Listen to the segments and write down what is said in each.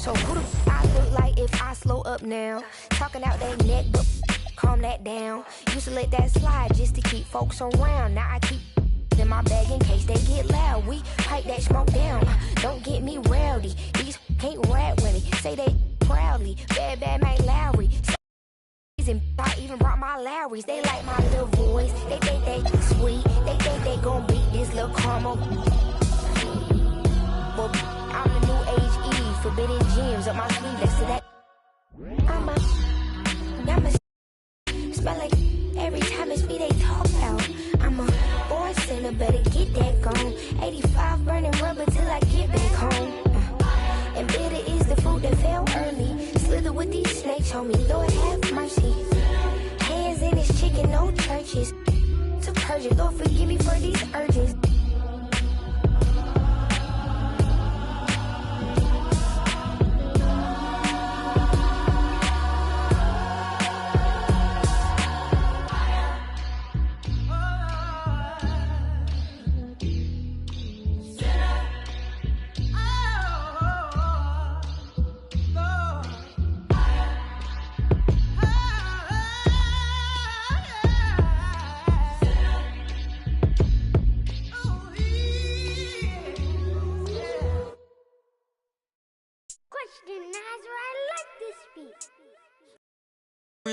So who the I look like if I slow up now? Talking out that neck, but calm that down. Used to let that slide just to keep folks around. Now I keep in my bag in case they get loud. We pipe that smoke down. Don't get me rowdy. These can't rap with me. Say they proudly. Bad Mike Lowry. And I even brought my Lowrys. They like my little voice. They think they sweet. They think they gon' beat this little caramel. Well, I'm the new age Eve. Forbidden gems up my sleeve. Next to that, I'm a smell like every time it's me they talk out. I'm a born sinner, better get that gone. 85 burning rubber till I get back home. And bitter is the fruit that fell early. Slither with these snakes, homie, Lord have mercy. Hands in his chicken, no churches. To purge it, Lord forgive me for these urges.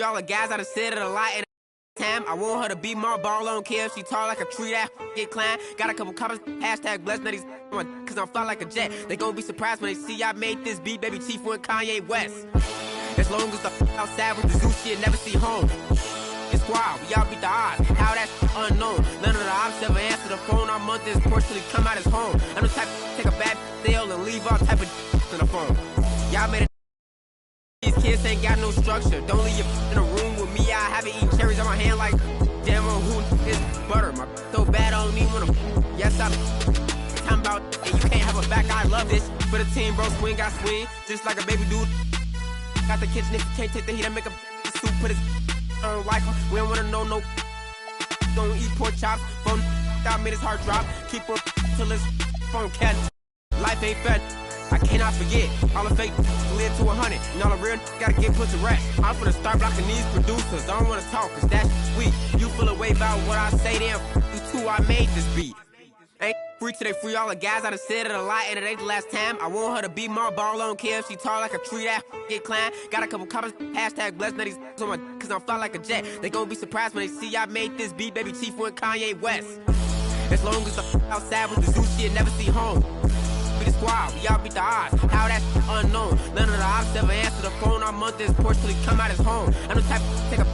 All the guys I done said it a lot in time. I want her to be my ball, I don't care if she tall like a tree that get climbed. Got a couple comments, hashtag blessed, now these cause I'm fly like a jet. They gon' be surprised when they see I made this beat, baby Chief and Kanye West. As long as the outside with the zoo shit never see home. It's wild, we all beat the odds, how that's unknown. None of the ops ever answer the phone, our month is portally come out as home. I'm the type to take a bad sale and leave all type of in the phone. Y'all made it. These kids ain't got no structure. Don't leave your in a room with me. I haven't eaten cherries on my hand like damn on who is butter. My so bad I don't even wanna. Yes, I'm talking about and you can't have a back. I love this for the team, bro. Swing, got swing, just like a baby dude. Got the kitchen if you can't take the heat and make a soup. Put his I don't like him. We don't wanna know no. Don't eat pork chops. Phone that made his heart drop. Keep her till his phone catch. Life ain't fair. I cannot forget, all the fake live to 100, and all the real gotta get put to rest. I'm finna start blocking these producers, I don't wanna talk, cause that's sweet. You feel a way about what I say, then you too, I made this beat. Ain't free till they free, all the guys I done said it a lot, and it ain't the last time. I want her to be my ball, I don't care if she tall like a tree that get climbed. Got a couple comments, hashtag blessed, now these on my cause I'm fly like a jet. They gon' be surprised when they see I made this beat, baby Chief and Kanye West. As long as the outside with the zoo shit never see home. The squad, we all beat the odds, how that's unknown. None of the ops ever answer the phone, our month is portally come out as home. I'm the type to take a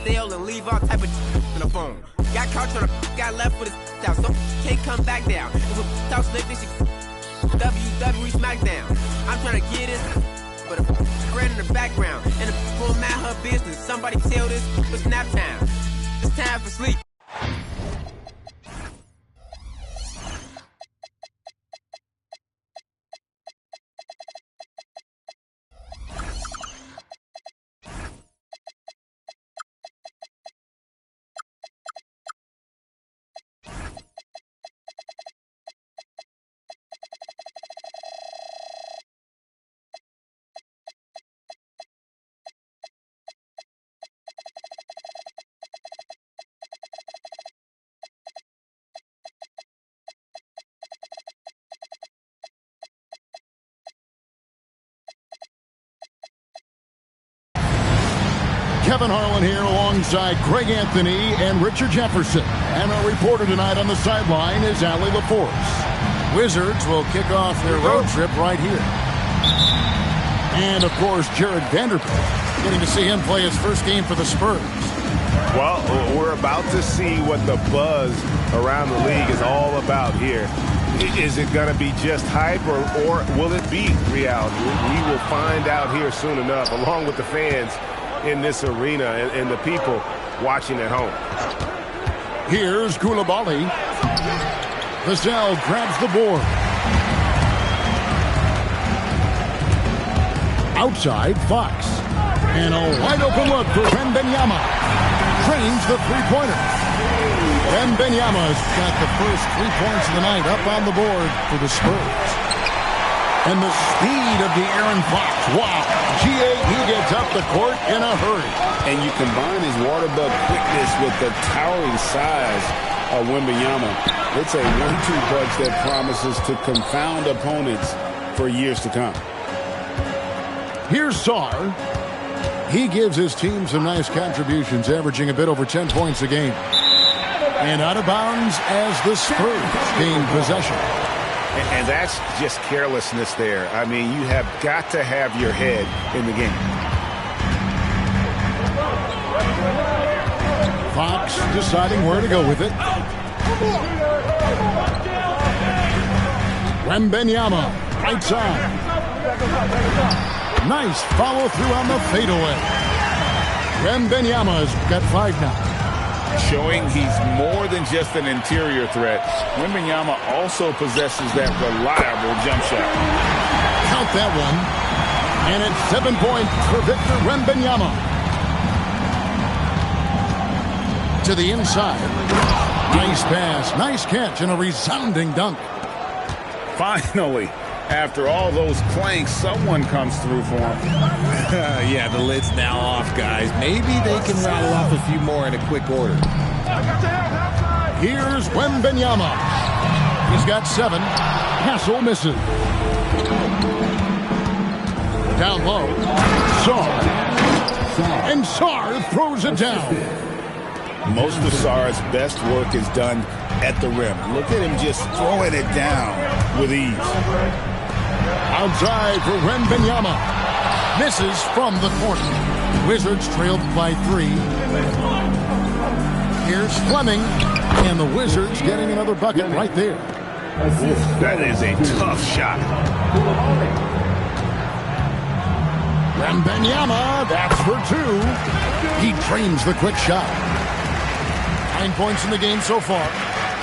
sale and leave all type of in the phone. Got caught trying to got left with his out, so can't come back down. If a talk slick, then she WWE SmackDown. I'm trying to get it, but a friend in the background, and the phone mad her business. Somebody tell this for snap time. It's time for sleep. Kevin Harlan here alongside Greg Anthony and Richard Jefferson. And our reporter tonight on the sideline is Allie LaForce. Wizards will kick off their road trip right here. And, of course, Jared Vanderbilt. Getting to see him play his first game for the Spurs. Well, we're about to see what the buzz around the league is all about here. Is it going to be just hype or will it be reality? We will find out here soon enough, along with the fans in this arena and the people watching at home. Here's Coulibaly. Vassell grabs the board. Outside, Fox. And a wide open look for Wembanyama. Drains the three-pointer. Wembanyama's got the first 3 points of the night up on the board for the Spurs. And the speed of De'Aaron Fox. Wow. G.A., he gets up the court in a hurry. And you combine his water bug quickness with the towering size of Wembanyama. It's a 1-2 punch that promises to confound opponents for years to come. Here's Sarr. He gives his team some nice contributions, averaging a bit over 10 points a game. And out of bounds as the Spurs gain possession. And that's just carelessness there. I mean, you have got to have your head in the game. Fox deciding where to go with it. Wembanyama, right side. Nice follow through on the fadeaway. Wembanyama's got 5 now. Showing he's more than just an interior threat. Wembanyama also possesses that reliable jump shot. Count that one. And it's 7 points for Victor Wembanyama. To the inside. Nice pass, nice catch, and a resounding dunk. Finally, after all those planks, someone comes through for him. Yeah, the lid's now off, guys. Maybe they can rattle off a few more in a quick order. Here's Wembanyama. He's got 7. Hassel misses. Down low. Sarr. And Sarr throws it down. Most of Sarr's best work is done at the rim. Look at him just throwing it down with ease. Outside for Wembanyama. Misses from the corner. Wizards trailed by 3. Here's Fleming. And the Wizards getting another bucket right there. That is a tough shot. Wembanyama, that's for 2. He drains the quick shot. 9 points in the game so far.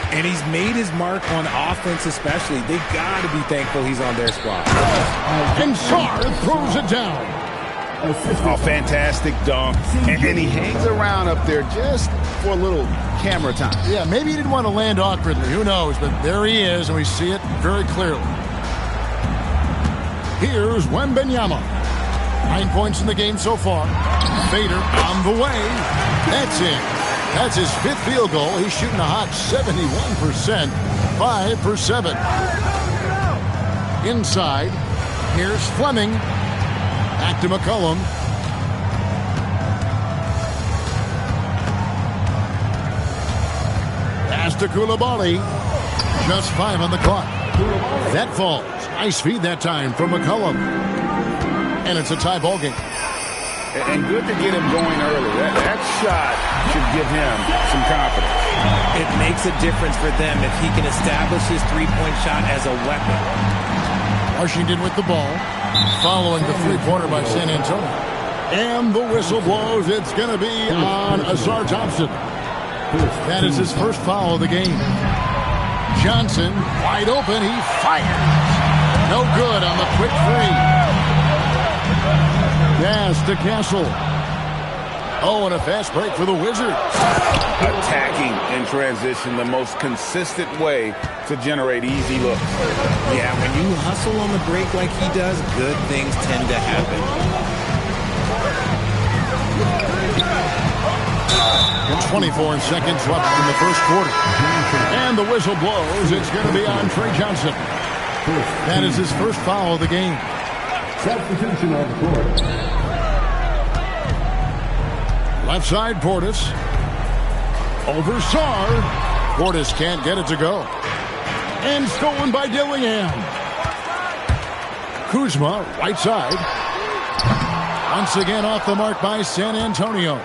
And he's made his mark on offense especially. They got to be thankful he's on their squad. And Sarr throws it down. A fantastic dunk. And he hangs around up there just for a little camera time. Yeah, maybe he didn't want to land awkwardly. Who knows? But there he is, and we see it very clearly. Here's Wembanyama. 9 points in the game so far. Vader on the way. That's it. That's his 5th field goal. He's shooting a hot 71%. 5 for 7. Inside. Here's Fleming. Back to McCollum. Pass to Coulibaly. Just 5 on the clock. That falls. Nice feed that time from McCollum. And it's a tie ball game. And good to get him going early. That shot should give him some confidence. It makes a difference for them if he can establish his three-point shot as a weapon. Washington with the ball, following the three-pointer by San Antonio. And the whistle blows. It's going to be on Ausar Thompson. That is his first foul of the game. Johnson, wide open. He fires. No good on the quick 3. Pass to Castle. Oh, and a fast break for the Wizards. Attacking in transition, the most consistent way to generate easy looks. Yeah, when you hustle on the break like he does, good things tend to happen. 24 seconds left in the first quarter. And the whistle blows. It's going to be on Trey Johnson. That is his first foul of the game. Substitution on the court. Left side, Portis. Over Sarr. Portis can't get it to go. And stolen by Dillingham. Kuzma, right side. Once again off the mark by San Antonio.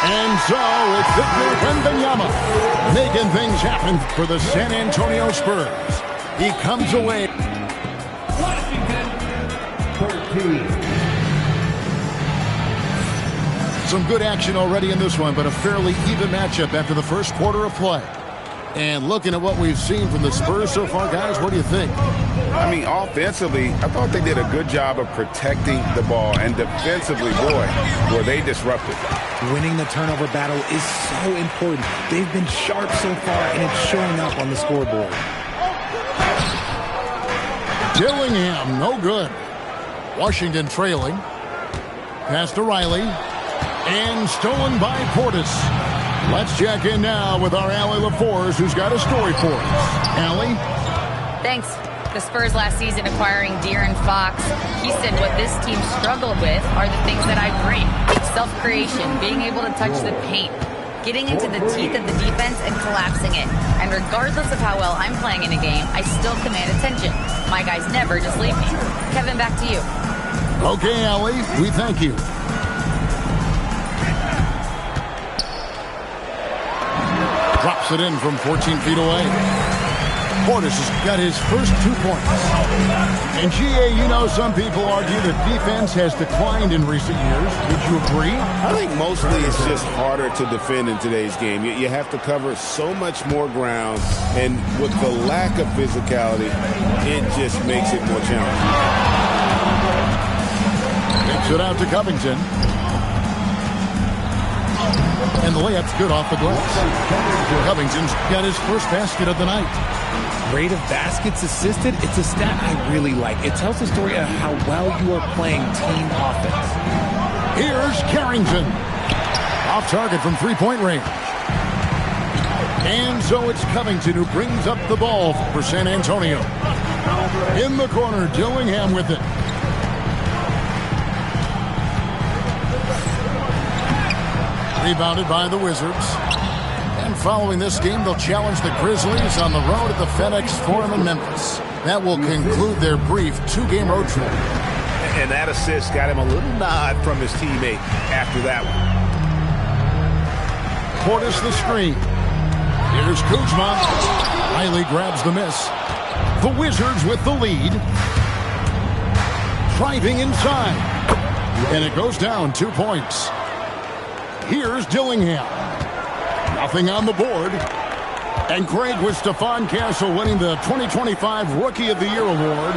And so it's Victor Wembanyama making things happen for the San Antonio Spurs. He comes away. Washington, 13. Some good action already in this one, but a fairly even matchup after the first quarter of play. And looking at what we've seen from the Spurs so far, guys, what do you think? I mean, offensively, I thought they did a good job of protecting the ball. And defensively, boy, were they disruptive. Winning the turnover battle is so important. They've been sharp so far, and it's showing up on the scoreboard. Dillingham, no good. Washington trailing. Pass to Riley. And stolen by Portis. Let's check in now with our Allie LaForce, who's got a story for us. Allie? Thanks. The Spurs last season acquiring De'Aaron Fox. He said what this team struggled with are the things that I bring. Self-creation, being able to touch the paint, getting into the teeth of the defense and collapsing it. And regardless of how well I'm playing in a game, I still command attention. My guys never just leave me. Kevin, back to you. Okay, Allie, we thank you. Drops it in from 14 feet away. Portis has got his first 2 points. And GA, you know, some people argue that defense has declined in recent years. Would you agree? I think mostly it's just harder to defend in today's game. You have to cover so much more ground, and with the lack of physicality, it just makes it more challenging. Takes it out to Covington. And the layup's good off the glass. Covington's got his first basket of the night. Rate of baskets assisted, it's a stat I really like. It tells the story of how well you are playing team offense. Here's Carrington. Off target from three-point range. And so it's Covington who brings up the ball for San Antonio. In the corner, Dillingham with it. Rebounded by the Wizards. And following this game, they'll challenge the Grizzlies on the road at the FedEx Forum in Memphis. That will conclude their brief 2-game road trip. And that assist got him a little nod from his teammate after that one. Portis the screen. Here's Kuzma. Riley grabs the miss. The Wizards with the lead. Driving inside. And it goes down 2 points. Here's Dillingham. Nothing on the board. And Craig, with Stephon Castle winning the 2025 Rookie of the Year award,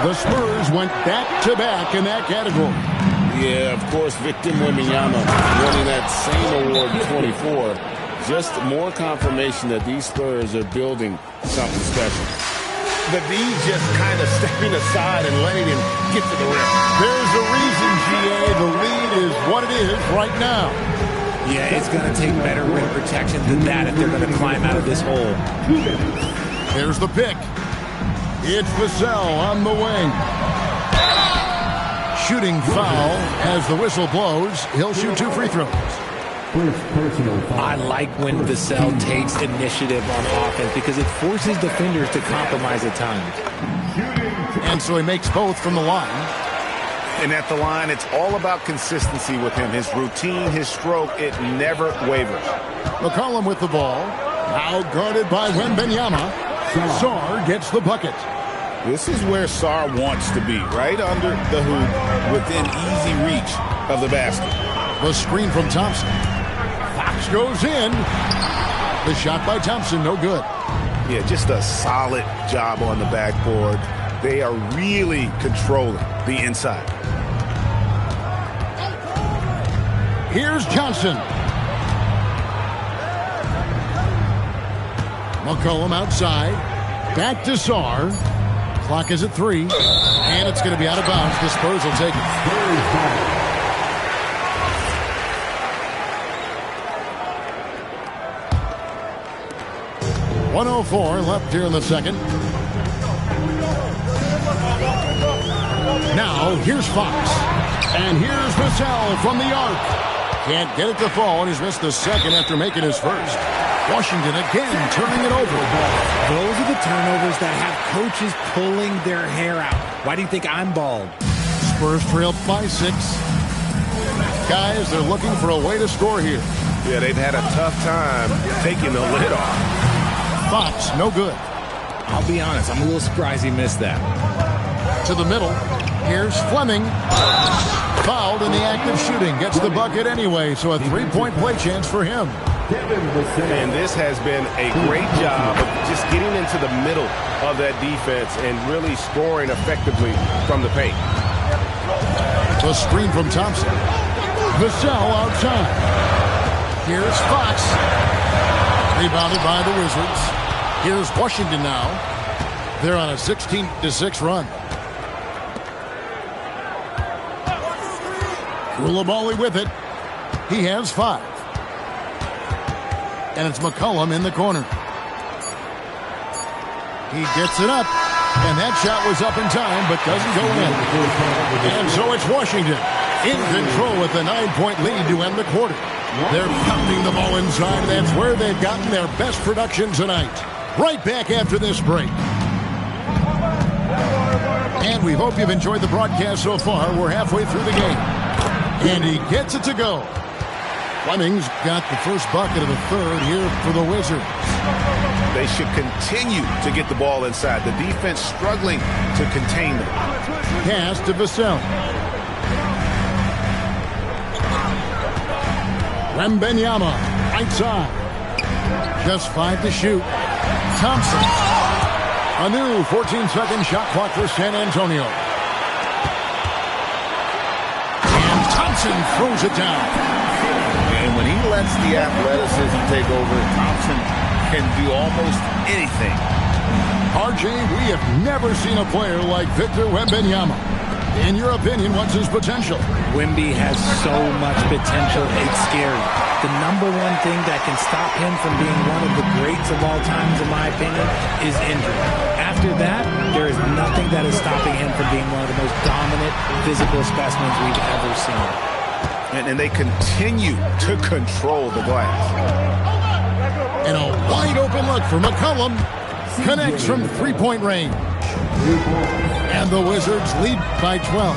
the Spurs went back-to-back in that category. Yeah, of course, Victor Wembanyama winning that same award in 24. Just more confirmation that these Spurs are building something special. The D just kind of stepping aside and letting him get to the rim. There's a reason, GA. The lead is what it is right now. Yeah, it's going to take better rim protection than that if they're going to climb out of this hole. There's the pick. It's Vassell on the wing. Shooting foul as the whistle blows. He'll shoot 2 free throws. I like when Vassell takes initiative on offense because it forces defenders to compromise at times. And so he makes both from the line. And at the line, it's all about consistency with him. His routine, his stroke, it never wavers. McCollum with the ball. Now guarded by Wembanyama. Sarr gets the bucket. This is where Sarr wants to be, right under the hoop, within easy reach of the basket. The screen from Thompson. Fox goes in. The shot by Thompson, no good. Yeah, just a solid job on the backboard. They are really controlling the inside. Here's Johnson. McCollum outside. Back to Sarr. Clock is at 3. And it's going to be out of bounds. The Spurs will take it. 1:04 left here in the second. Now, here's Fox. And here's Vassell from the arc. Can't get it to fall, and he's missed the second after making his first. Washington again turning it over. Those are the turnovers that have coaches pulling their hair out. Why do you think I'm bald? Spurs trailed by 6. Guys, they're looking for a way to score here. Yeah, they've had a tough time taking the lid off. Fox, no good. I'll be honest, I'm a little surprised he missed that. To the middle. Here's Fleming. Fouled in the act of shooting. Gets the bucket anyway, so a 3-point play chance for him. And this has been a great job of just getting into the middle of that defense and really scoring effectively from the paint. The screen from Thompson. Vassell outside. Here's Fox. Rebounded by the Wizards. Here's Washington now. They're on a 16-6 run. Coulibaly with it. He has 5. And it's McCollum in the corner. He gets it up. And that shot was up in time, but doesn't go in. And so it's Washington in control with a 9-point lead to end the quarter. They're pounding the ball inside, and that's where they've gotten their best production tonight. Right back after this break. And we hope you've enjoyed the broadcast so far. We're halfway through the game. And he gets it to go. Fleming's got the first bucket of the third here for the Wizards. They should continue to get the ball inside. The defense struggling to contain them. Pass to Vassell. Wembanyama, right side. Just 5 to shoot. Thompson. A new 14-second shot clock for San Antonio. And Thompson throws it down. And when he lets the athleticism take over, Thompson can do almost anything. RJ, we have never seen a player like Victor Wembanyama. In your opinion, what's his potential? Wemby has so much potential, it's scary. The number one thing that can stop him from being one of the greats of all times, in my opinion, is injury. After that, there is nothing that is stopping him from being one of the most dominant physical specimens we've ever seen. And they continue to control the glass. And a wide open look for McCollum. Connects from three-point range. And the Wizards lead by 12.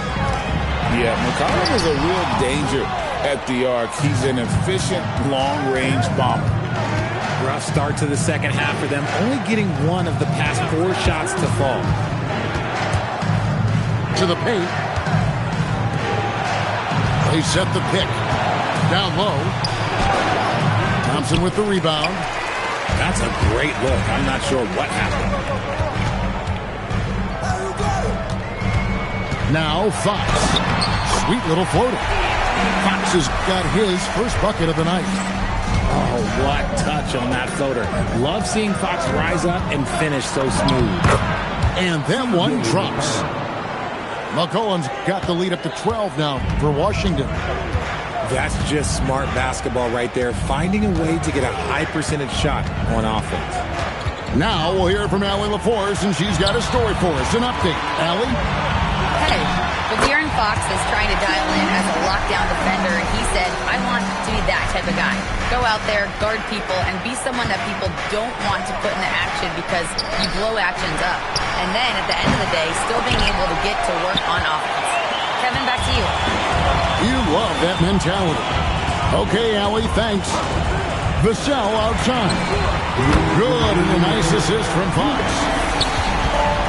Yeah, McCollum is a real danger at the arc. He's an efficient long-range bomber. Rough start to the second half for them, only getting one of the past 4 shots to fall. To the paint. They set the pick. Down low. Thompson with the rebound. That's a great look. I'm not sure what happened. Now Fox. Sweet little floater. Fox has got his first bucket of the night. Oh, what touch on that floater. Love seeing Fox rise up and finish so smooth. And then one drops. McCollum's got the lead up to 12 now for Washington. That's just smart basketball right there, finding a way to get a high percentage shot on offense. Now we'll hear from Allie LaForce, and she's got a story for us. An update. Allie? Hey, well, De'Aaron Fox is trying to dial in as a lockdown defender, and he said, I want to be that type of guy. Go out there, guard people, and be someone that people don't want to put into action because you blow actions up. And then, at the end of the day, still being able to get to work on offense. Kevin, back to you. You love that mentality. Okay, Allie, thanks. Vassell outside. Good, and a nice assist from Fox.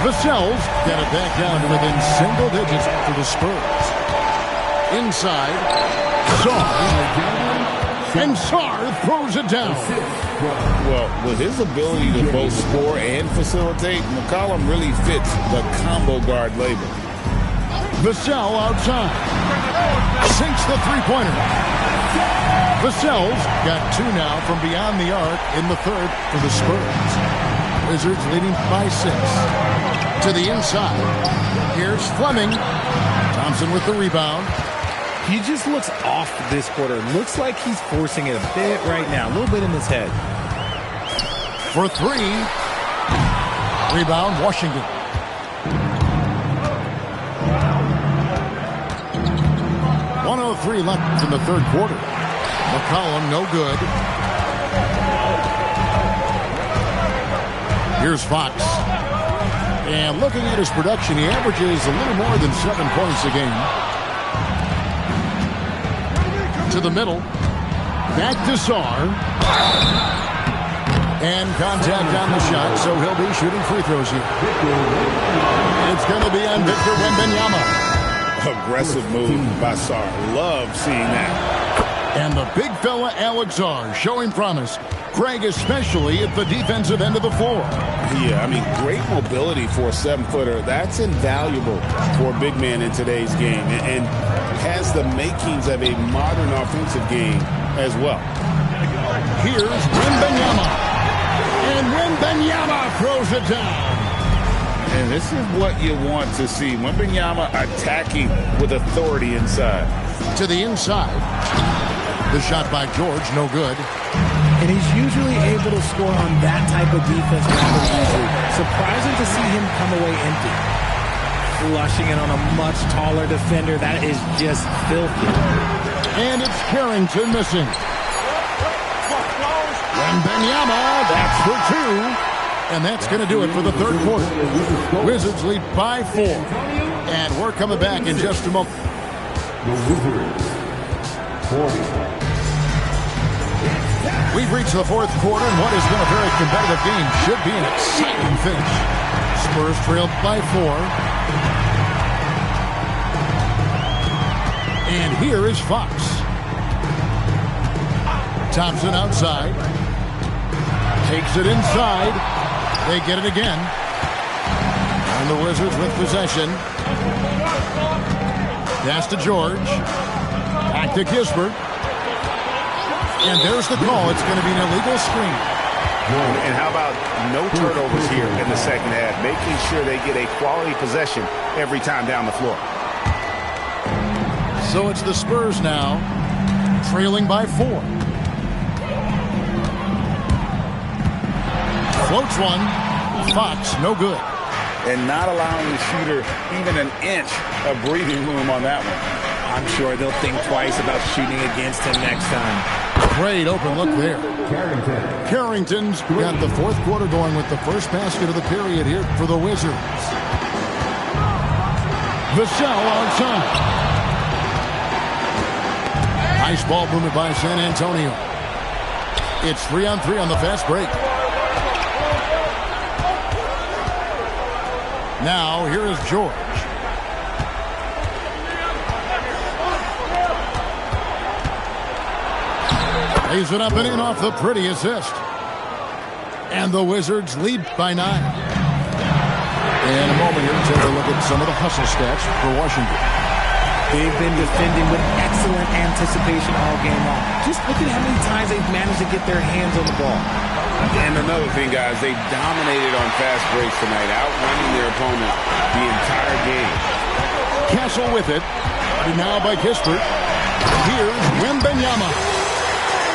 Vassell's got it back down to within single digits for the Spurs. Inside, Sarr. And Sarr throws it down. Well, with his ability to both score and facilitate, McCollum really fits the combo guard label. Vassell outside. Sinks the three-pointer. Vassell's got 2 now from beyond the arc in the third for the Spurs. Wizards leading by 6. To the inside. Here's Fleming. Thompson with the rebound. He just looks off this quarter. Looks like he's forcing it a bit right now. A little bit in his head. For 3. Rebound, Washington. .103 left in the third quarter. McCollum, no good. Here's Fox. And looking at his production, he averages a little more than 7 points a game. To the middle. Back to Sarr. And contact on the shot, so he'll be shooting free throws here. It's going to be on Victor Wembanyama. Aggressive move by Sarr. Love seeing that. And the big fella Alex R showing promise. Craig especially at the defensive end of the floor. Yeah, I mean, great mobility for a 7-footer. That's invaluable for a big man in today's game, and has the makings of a modern offensive game as well. Here's Wembanyama. And Wembanyama throws it down. And this is what you want to see. Wembanyama attacking with authority inside. To the inside. The shot by George, no good. And he's usually able to score on that type of defense rather easily. Surprising to see him come away empty. Flushing it on a much taller defender. That is just filthy. And it's Carrington missing. Wembanyama, that's for 2. And that's going to do it for the third quarter. Wizards lead by 4. And we're coming back in just a moment. The Wizards, 40. We've reached the fourth quarter, and what has been a very competitive game should be an exciting finish. Spurs trailed by 4. And here is Fox. Thompson outside. Takes it inside. They get it again. And the Wizards with possession. Pass to George. Back to Kispert. And there's the call. It's going to be an illegal screen. And how about no turnovers here in the second half, making sure they get a quality possession every time down the floor. So it's the Spurs now, trailing by 4. Floats one. Fox, no good. And not allowing the shooter even an inch of breathing room on that one. I'm sure they'll think twice about shooting against him next time. Great open look there. Carrington. Carrington's got the fourth quarter going with the first basket of the period here for the Wizards. Vassell outside. Nice ball movement by San Antonio. It's 3-on-3 on the fast break. Now, here is George. Lays it up and in off the pretty assist. And the Wizards lead by 9. In a moment here, take a look at some of the hustle stats for Washington. They've been defending with excellent anticipation all game long. Just look at how many times they've managed to get their hands on the ball. And another thing, guys, they dominated on fast breaks tonight, outrunning their opponent the entire game. Castle with it. And now by Kispert. Here's Wembanyama.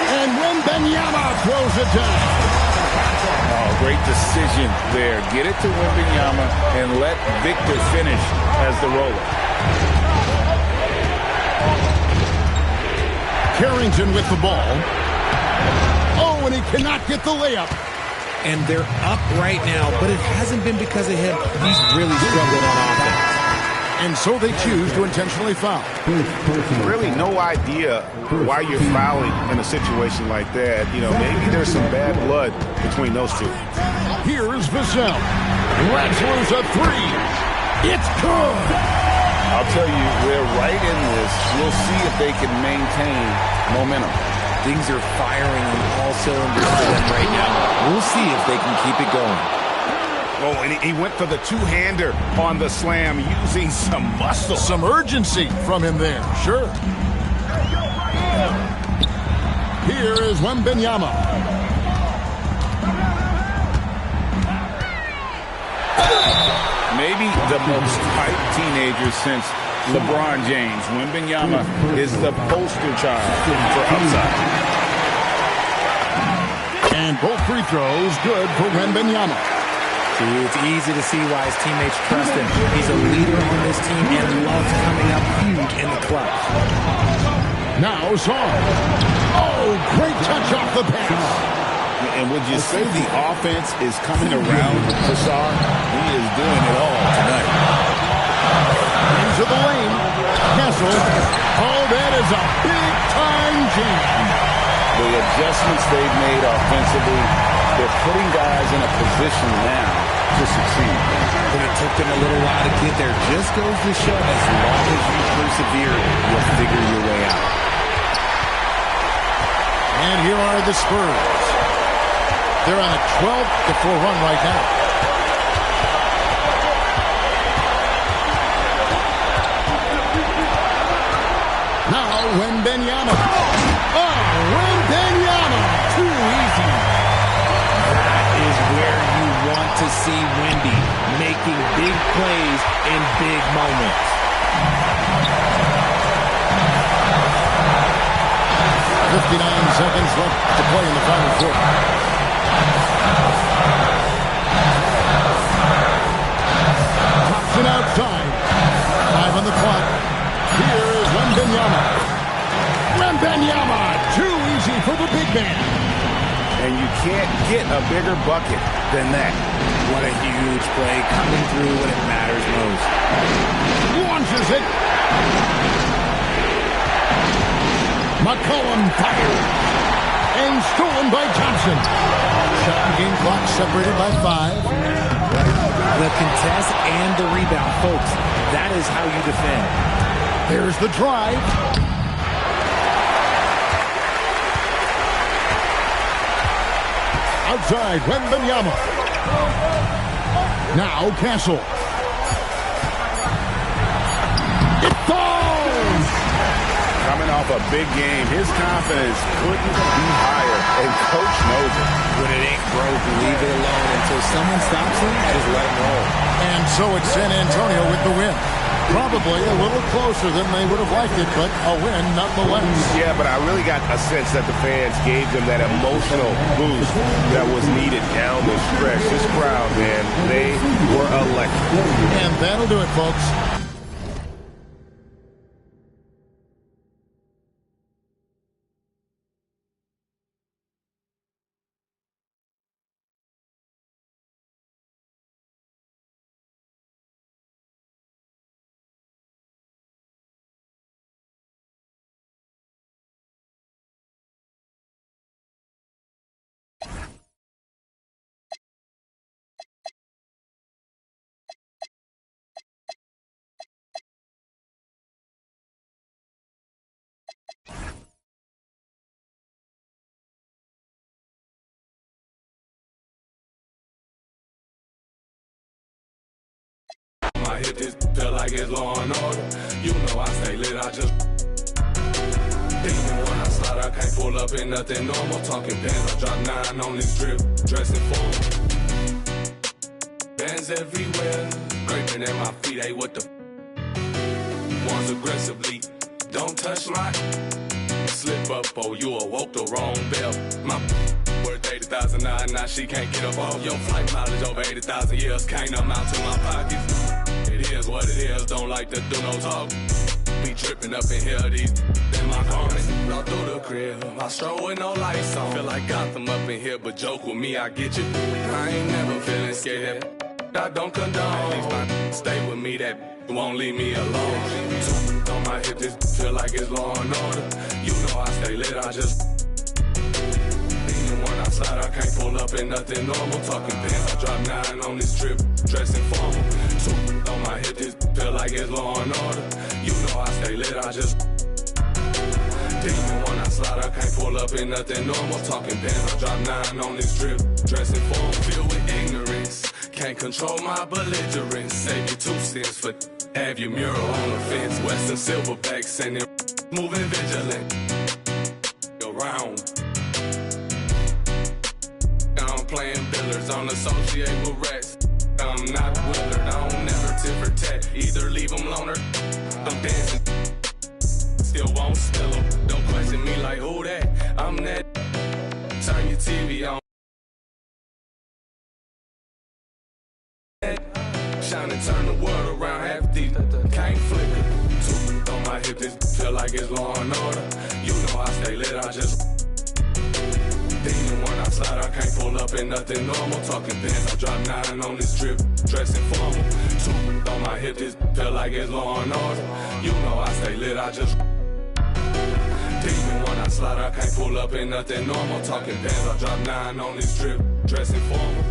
And Wembanyama throws it down. Oh, great decision there. Get it to Wembanyama and let Victor finish as the roller. Carrington with the ball. Oh, and he cannot get the layup. And they're up right now, but it hasn't been because of him. He's really struggled on offense. And so they choose to intentionally foul. Really no idea why you're fouling in a situation like that. You know, maybe there's some bad blood between those two. Here's Vassell. Let's lose a 3. It's good. I'll tell you, we're right in this. We'll see if they can maintain momentum. Things are firing on all cylinders for them right now. We'll see if they can keep it going. Oh, and he went for the two-hander on the slam, using some muscle. Some urgency from him there, sure. Here is Wembanyama. Maybe the most hyped teenager since LeBron James. Wembanyama is the poster child for upside. And both free throws good for Wembanyama. See, it's easy to see why his teammates trust him. He's a leader on this team and loves coming up huge in the clutch. Now Zon. Oh, great touch off the pass. And would you say the offense is coming around for Sarr? He is doing it all tonight. Into the lane. Castle. Oh, that is a big-time jam. The adjustments they've made offensively, they're putting guys in a position now to succeed. But it took them a little while to get there. Just goes to show as long as you persevere, you'll figure your way out. And here are the Spurs. They're on a 12-4 run right now. Now, Wembanyama. Oh, Wembanyama. Too easy. That is where you want to see Wemby, making big plays in big moments. 59 seconds left to play in the final quarter. Pops it outside. 5 on the clock. Here is Wembanyama. Wembanyama, too easy for the big man. And you can't get a bigger bucket than that. What a huge play, coming through when it matters most. Launches it. McCollum fired. And stolen by Thompson. Shot and game clock separated by 5. The contest and the rebound, folks. That is how you defend. There's the drive. Outside, Wembanyama. Now Castle. It falls! Coming off a big game, his confidence couldn't be higher, and Coach knows it. When it ain't broke, leave it alone until someone stops him, just let him roll. And so it's San Antonio with the win. Probably a little closer than they would have liked it, but a win nonetheless. Yeah, but I really got a sense that the fans gave them that emotional boost that was needed down the stretch. This crowd, man, they were electric. And that'll do it, folks. I hit this, feel like it's Law and Order. You know I stay lit, I just even when I slide, I can't pull up in nothing normal. Talking bands, I drop 9 on this drip, dressing formal. Bands everywhere, scraping at my feet, hey, what the ones aggressively, don't touch my slip up, oh, you awoke the wrong bell. My worth 80,000 now she can't get up off your flight mileage over 80,000 years, can't amount to my pockets. It is what it is, don't like to do no talk. Be tripping up in here, these in my garment. Blow through the crib, I stroll with no lights on. Feel like Gotham up in here, but joke with me, I get you. I ain't never feeling scared, I don't condone. These my stay with me, that won't leave me alone. On my hip, this feel like it's Law and Order. You know I stay lit, I just when I slide, I can't pull up in nothing normal. Talking bands, I drop 9 on this trip, dressing formal. So on my hip, this feel like it's Law and Order. You know I stay lit, I just even when I slide, I can't pull up in nothing normal. Talking bands, I drop 9 on this trip, dressing formal. Filled with ignorance, can't control my belligerence. Save you 2 cents for have your mural on the fence. Western silverback, sending moving vigilant around. I'm playing billers, don't associate with rats. I'm not Willard, I don't never tip or tat. Either leave them loner, I'm dancing. Still won't spill them, don't question me like who that. I'm that. Turn your TV on. Shine and turn the world around, half these can't flicker. 2 on my hip, this feel like it's Law and Order. You know I stay lit, I just even when I slide, I can't pull up in nothing normal. Talking bands, I drop 9 on this trip, dressing formal. 2 on my hip, this feel like it's Law and Order. You know I stay lit, I just even when I slide, I can't pull up in nothing normal. Talking bands, I drop 9 on this trip, dressing formal.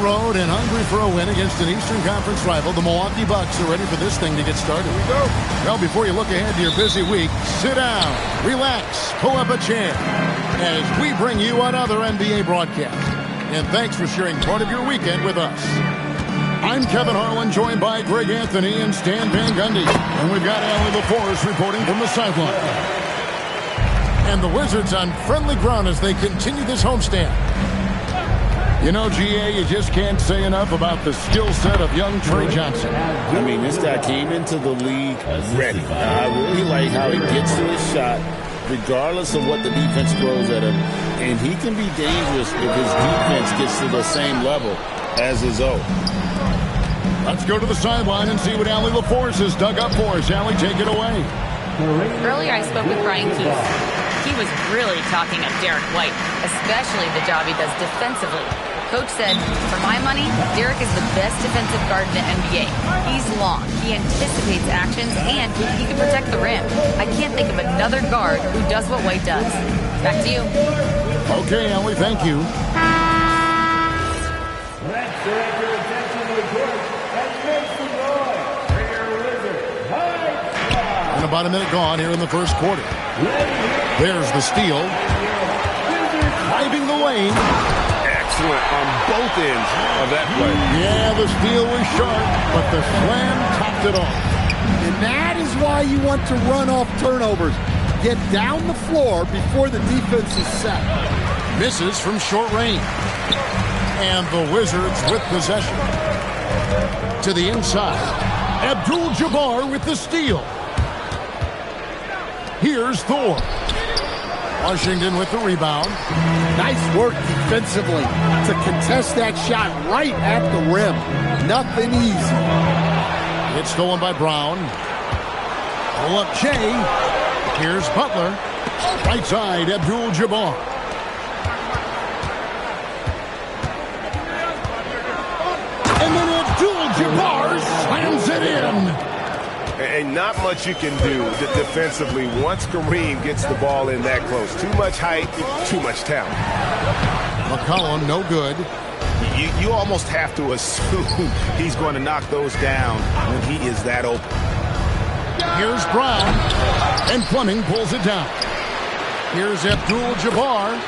road and hungry for a win against an Eastern Conference rival, the Milwaukee Bucks are ready for this thing to get started. Here we go. Well, before you look ahead to your busy week, sit down, relax, pull up a chair as we bring you another NBA broadcast. And thanks for sharing part of your weekend with us. I'm Kevin Harlan, joined by Greg Anthony and Stan Van Gundy. And we've got Allie LaForce reporting from the sideline. And the Wizards on friendly ground as they continue this homestand. You know, GA, you just can't say enough about the skill set of young Trey Johnson. I mean, this guy came into the league ready. I really like how he gets to his shot, regardless of what the defense throws at him. And he can be dangerous if his defense gets to the same level as his own. Let's go to the sideline and see what Allie LaForce has dug up for us. Allie, take it away. Earlier I spoke with Brian Keith. He was really talking up Derek White, especially the job he does defensively. Coach said, for my money, Derek is the best defensive guard in the NBA. He's long, he anticipates actions, and he can protect the rim. I can't think of another guard who does what White does. Back to you. Okay, Allie, thank you. Let's direct your attention to the court and make some noise for your Wizards. And about a minute gone here in the first quarter. There's the steal. Driving the lane. Excellent on both ends of that play. Yeah, the steal was sharp, but the slam topped it off. And that is why you want to run off turnovers. Get down the floor before the defense is set. Misses from short range. And the Wizards with possession. To the inside. Abdul-Jabbar with the steal. Here's Thor. Washington with the rebound. Nice work defensively to contest that shot right at the rim. Nothing easy. It's stolen by Brown. Pull up Shea. Here's Butler. Right side, Abdul-Jabbar. And then Abdul-Jabbar slams it in. And not much you can do defensively once Kareem gets the ball in that close. Too much height, too much talent. McCollum, no good. You almost have to assume he's going to knock those down when he is that open. Here's Brown. And Fleming pulls it down. Here's Abdul-Jabbar.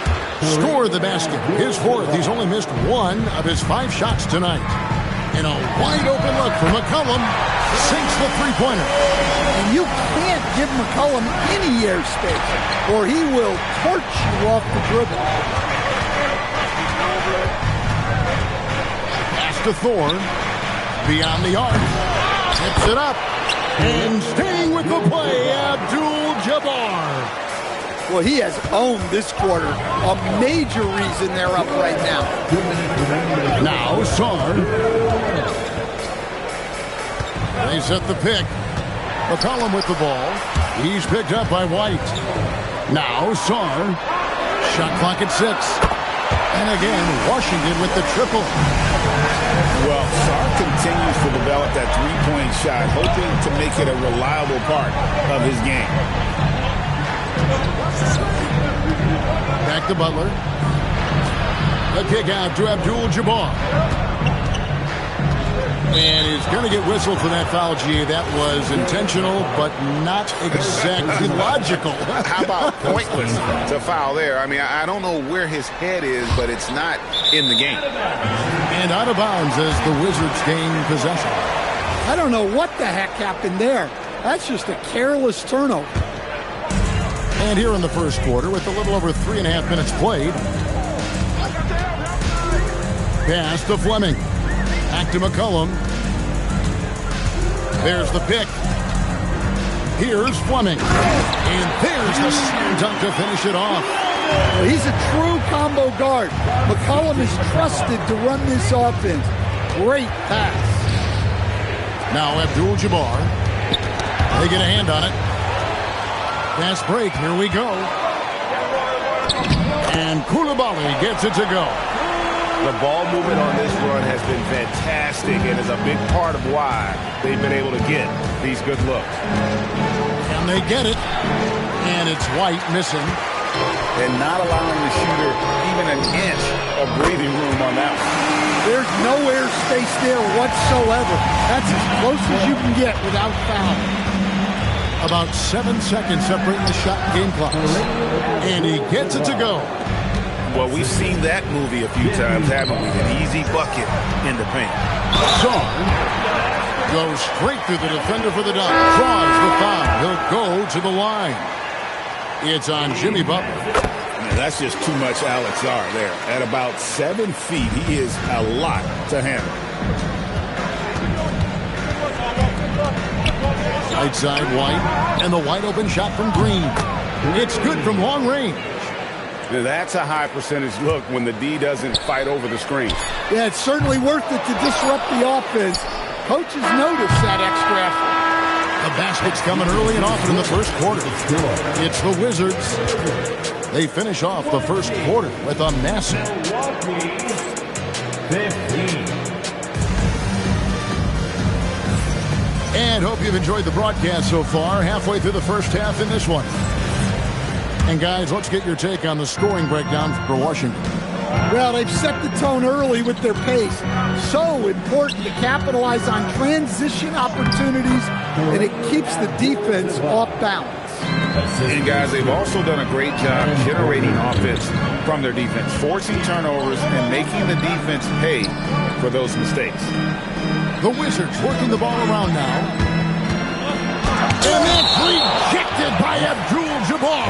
Score the basket. His fourth. He's only missed one of his 5 shots tonight. And a wide open look for McCollum. Sinks the three-pointer. And you can't give McCollum any airspace, or he will torch you off the dribble. Pass to Thorne. Beyond the arc. Tips it up. And staying with the play, Abdul-Jabbar. Well, he has owned this quarter. A major reason they're up right now. Now, Sarr. They set the pick. McCollum with the ball. He's picked up by White. Now, Sarr. Shot clock at 6. And again, Washington with the triple. Well, Sarr continues to develop that three-point shot, hoping to make it a reliable part of his game. Back to Butler. A kick out to Abdul-Jabbar. And he's going to get whistled for that foul, G. That was intentional, but not exactly logical. How about pointless to foul there? I mean, I don't know where his head is, but it's not in the game. And out of bounds as the Wizards gain possession. I don't know what the heck happened there. That's just a careless turnover. And here in the first quarter, with a little over 3.5 minutes played. Pass to Fleming. Back to McCollum. There's the pick. Here's Fleming. And there's the slam dunk to finish it off. Well, he's a true combo guard. McCollum is trusted to run this offense. Great pass. Now Abdul-Jabbar. They get a hand on it. Fast break. Here we go. And Coulibaly gets it to go. The ball movement on this run has been fantastic and is a big part of why they've been able to get these good looks. And they get it. And it's White missing. And not allowing the shooter even an inch of breathing room on that one. There's no air space there whatsoever. That's as close as you can get without fouling. About 7 seconds separating the shot game clock. And he gets it to go. Well, we've seen that movie a few times, haven't we? An easy bucket in the paint. Son goes straight through the defender for the dunk. Draws the foul. He'll go to the line. It's on Jimmy Butler. Man, that's just too much Alex R there. At about 7 feet, he is a lot to handle. Right side White, and the wide open shot from Green. It's good from long range. Now, that's a high percentage look when the D doesn't fight over the screen. Yeah, it's certainly worth it to disrupt the offense. Coaches notice that extra effort. The basket's coming early and often in the first quarter. It's the Wizards. They finish off the first quarter with a massive 15. And hope you've enjoyed the broadcast so far. Halfway through the first half in this one. And guys, let's get your take on the scoring breakdown for Washington. Well, they've set the tone early with their pace. So important to capitalize on transition opportunities, and it keeps the defense off balance. And guys, they've also done a great job generating offense from their defense, forcing turnovers and making the defense pay for those mistakes. The Wizards working the ball around now. And that's rejected by Abdul-Jabbar.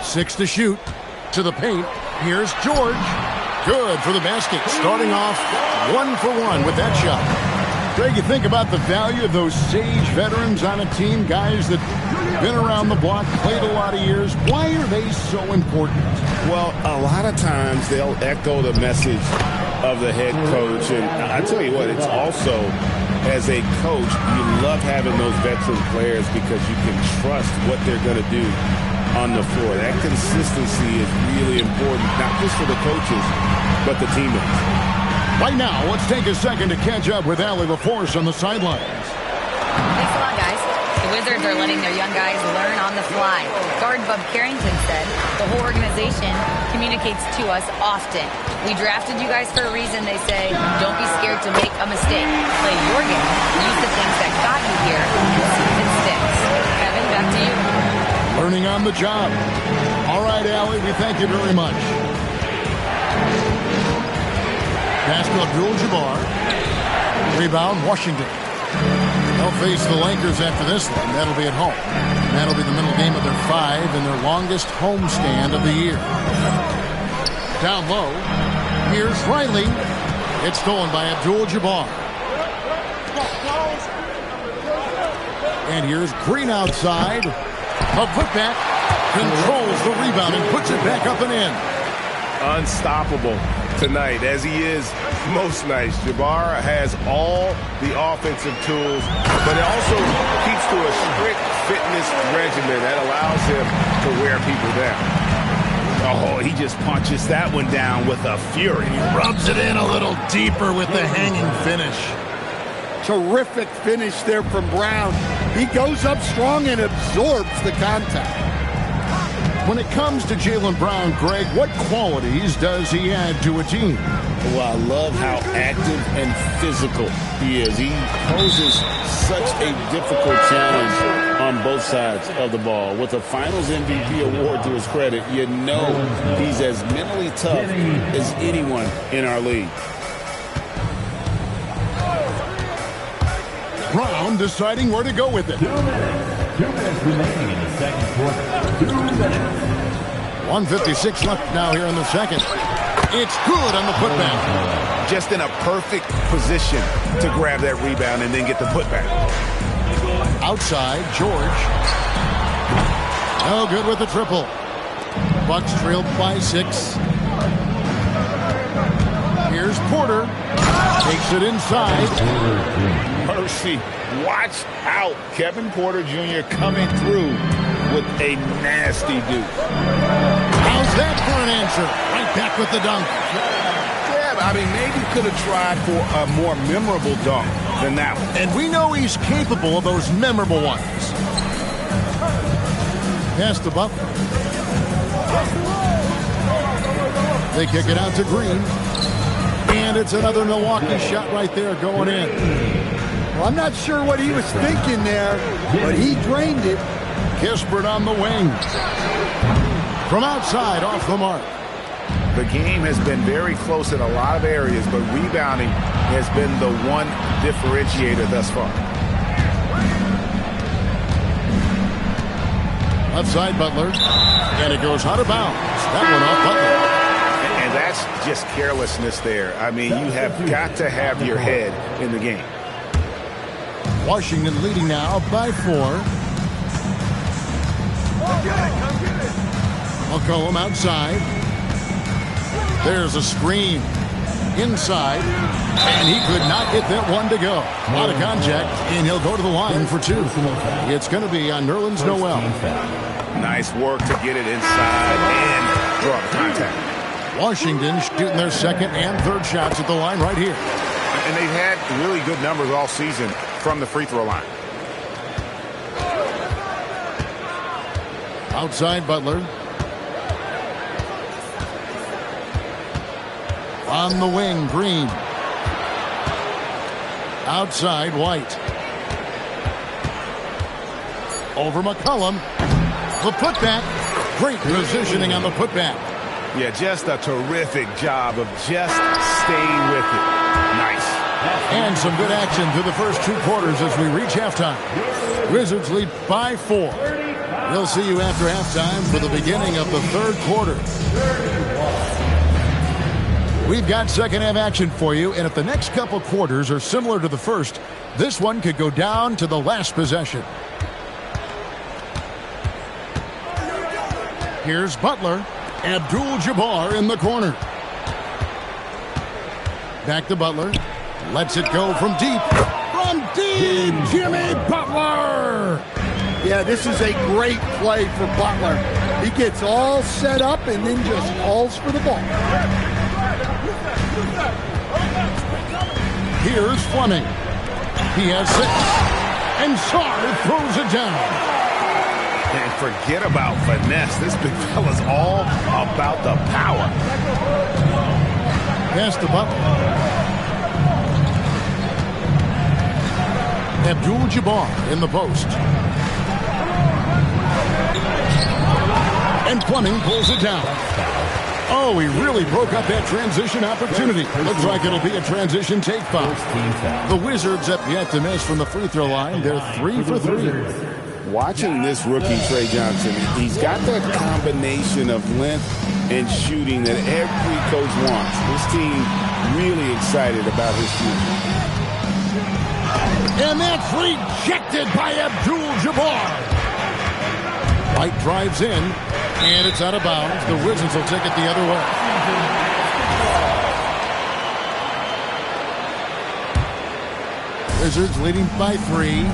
6 to shoot. To the paint. Here's George. Good for the basket. Starting off 1 for 1 with that shot. Greg, you think about the value of those sage veterans on a team, guys that been around the block, played a lot of years. Why are they so important? Well, a lot of times they'll echo the message of the head coach. And I tell you what, it's also, as a coach, you love having those veteran players because you can trust what they're going to do on the floor. That consistency is really important, not just for the coaches, but the teammates. Right now, let's take a second to catch up with Allie LaForce on the sidelines. Thanks a lot, guys. The Wizards are letting their young guys learn on the fly. Guard Bub Carrington said, the whole organization communicates to us often. We drafted you guys for a reason, they say. Don't be scared to make a mistake. Play your game. Use the things that got you here and see if it sticks. Kevin, back to you. Learning on the job. All right, Allie, we thank you very much. Pass to Abdul-Jabbar. Rebound, Washington. They'll face the Lakers after this one. That'll be at home. That'll be the middle game of their 5 and their longest homestand of the year. Down low. Here's Riley. It's stolen by Abdul-Jabbar. And here's Green outside. A putback. Controls the rebound and puts it back up and in. Unstoppable tonight, as he is most nights. Jabbar has all the offensive tools, but it also keeps to a strict fitness regimen that allows him to wear people down. Oh, he just punches that one down with a fury. He rubs it in a little deeper with the hanging finish. Terrific finish there from Brown. He goes up strong and absorbs the contact. When it comes to Jaylen Brown, Greg, what qualities does he add to a team? Well, I love how active and physical he is. He poses such a difficult challenge on both sides of the ball. With a Finals MVP award to his credit, you know he's as mentally tough as anyone in our league. Brown deciding where to go with it. 2 minutes remaining in the second quarter. 2 minutes. 1:56 left now here in the second. It's good on the putback. Just in a perfect position to grab that rebound and then get the putback. Outside, George. No good with the triple. Bucks trailed by 6. Here's Porter. Takes it inside. Mercy. Watch out. Kevin Porter Jr. coming through with a nasty deuce. How's that for an answer? Right back with the dunk. Yeah, I mean, maybe could have tried for a more memorable dunk than that one. And we know he's capable of those memorable ones. Pass to Butler. They kick it out to Green. And it's another Milwaukee shot right there going in. Well, I'm not sure what he was thinking there, but he drained it. Kispert on the wing. From outside, off the mark. The game has been very close in a lot of areas, but rebounding has been the one differentiator thus far. Left side, Butler. And it goes out of bounds. That one off Butler. And that's just carelessness there. I mean, you have got to have your head in the game. Washington leading now by 4. McCollum outside. There's a screen. Inside. And he could not get that one to go. A lot of contact, and he'll go to the line for 2. It's going to be on Nerlens Noel. Nice work to get it inside and draw the contact. Washington shooting their second and third shots at the line right here. And they've had really good numbers all season from the free throw line. Outside Butler. On the wing, Green. Outside, White. Over McCollum. The putback. Great positioning on the putback. Yeah, just a terrific job of just staying with it. Nice. And some good action through the first 2 quarters as we reach halftime. Wizards lead by 4. We'll see you after halftime for the beginning of the third quarter. We've got second half action for you, and if the next couple quarters are similar to the first, this one could go down to the last possession. Here's Butler. Abdul-Jabbar in the corner. Back to Butler. Lets it go from deep. From deep, Jimmy Butler! Yeah, this is a great play for Butler. He gets all set up and then just calls for the ball. Here's Fleming. He has 6. And Sarr throws it down. And forget about finesse. This big fella's all about the power. Pass to Butler. Abdul-Jabbar in the post. And Fleming pulls it down. Oh, he really broke up that transition opportunity. Looks like it'll be a transition take foul. The Wizards have yet to miss from the free throw line. They're 3 for 3. Watching this rookie, Trey Johnson, he's got that combination of length and shooting that every coach wants. This team really excited about his future. And that's rejected by Abdul-Jabbar. White drives in, and it's out of bounds. The Wizards will take it the other way. Wizards leading by 3.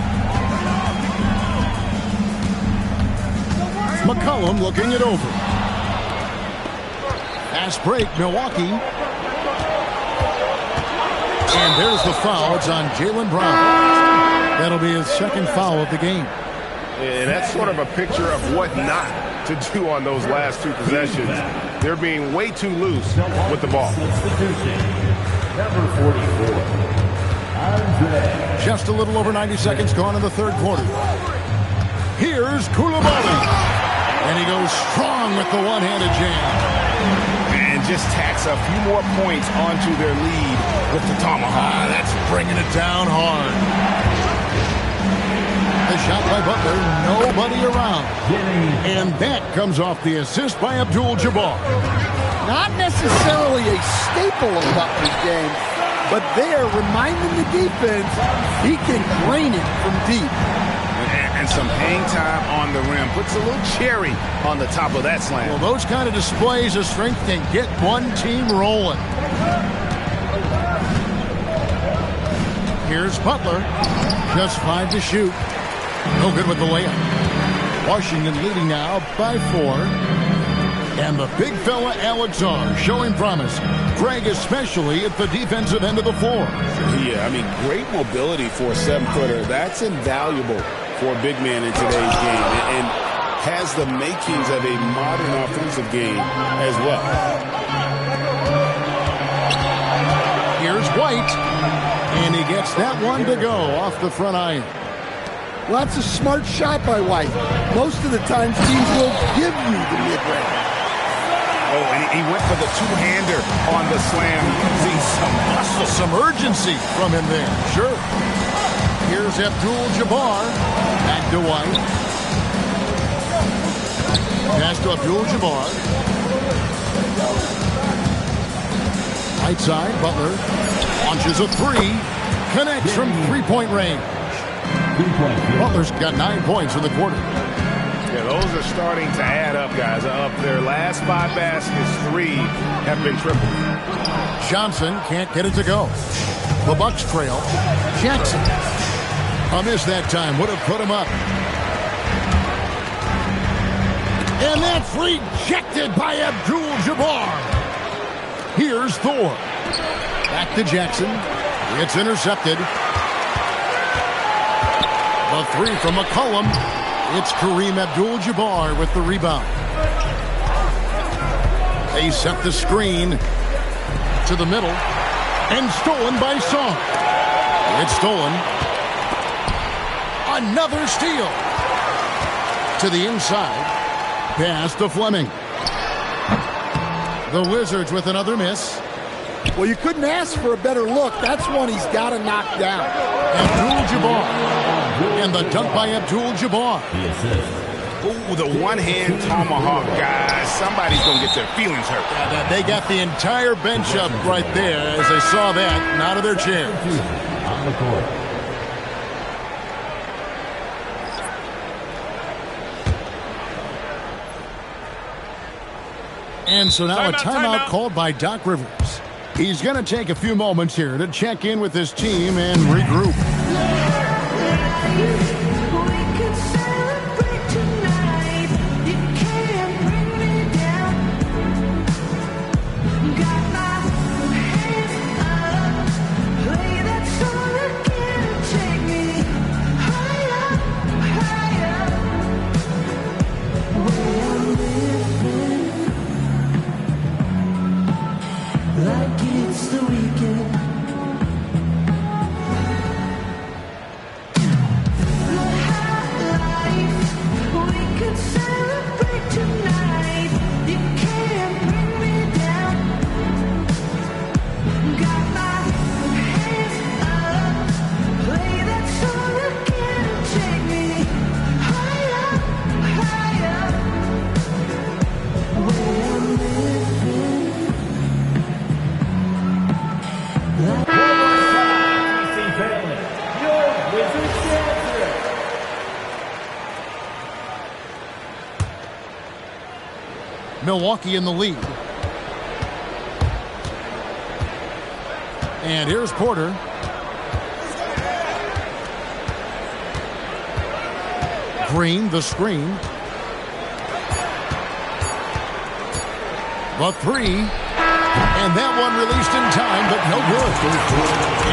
McCollum looking it over. Fast break, Milwaukee. And there's the foul. It's on Jaylen Brown. That'll be his second foul of the game. And that's sort of a picture of what not to do on those last 2 possessions. They're being way too loose with the ball. Number 44. Just a little over 90 seconds gone in the third quarter. Here's Coulibaly. And he goes strong with the one-handed jam. And just tacks a few more points onto their lead with the tomahawk. That's bringing it down hard. The shot by Butler, nobody around. And that comes off the assist by Abdul-Jabbar. Not necessarily a staple of Butler's game, but there, reminding the defense, he can drain it from deep. And some hang time on the rim. Puts a little cherry on the top of that slam. Well, those kind of displays of strength can get one team rolling. Here's Butler. Just 5 to shoot. No good with the layup. Washington leading now by 4. And the big fella, Alex Sarr, showing promise. Greg especially at the defensive end of the floor. Yeah, I mean, great mobility for a 7-footer. That's invaluable for a big man in today's game. And has the makings of a modern offensive game as well. Here's White, and he gets that one to go off the front iron. Well, that's a smart shot by White. Most of the times teams will give you the mid-range. Oh, and he went for the two-hander on the slam. See some muscle. Some urgency from him there. Sure. Here's Abdul-Jabbar. Back to White. Pass to Abdul-Jabbar. Right side, Butler launches a three. Connects from three-point range. Butler's got 9 points in the quarter. Yeah, those are starting to add up, guys. Up their last 5 baskets, 3 have been triple. Johnson can't get it to go. The Bucks trail. Jackson. A miss that time. Would have put him up. And that's rejected by Abdul-Jabbar. Here's Thor. Back to Jackson. It's intercepted. The three from McCollum. It's Kareem Abdul-Jabbar with the rebound. They set the screen to the middle. And stolen by Song. It's stolen. Another steal. To the inside. Pass to Fleming. The Wizards with another miss. Well, you couldn't ask for a better look. That's one he's got to knock down. Abdul-Jabbar. And the dunk by Abdul-Jabbar. Ooh, the one-hand tomahawk, guys. Somebody's going to get their feelings hurt. Yeah, they got the entire bench up right there as they saw that and out of their chairs. On the court. And so now a timeout called by Doc Rivers. He's going to take a few moments here to check in with his team and regroup. Milwaukee in the lead. And here's Porter. Green, the screen. The three. And that one released in time, but no good.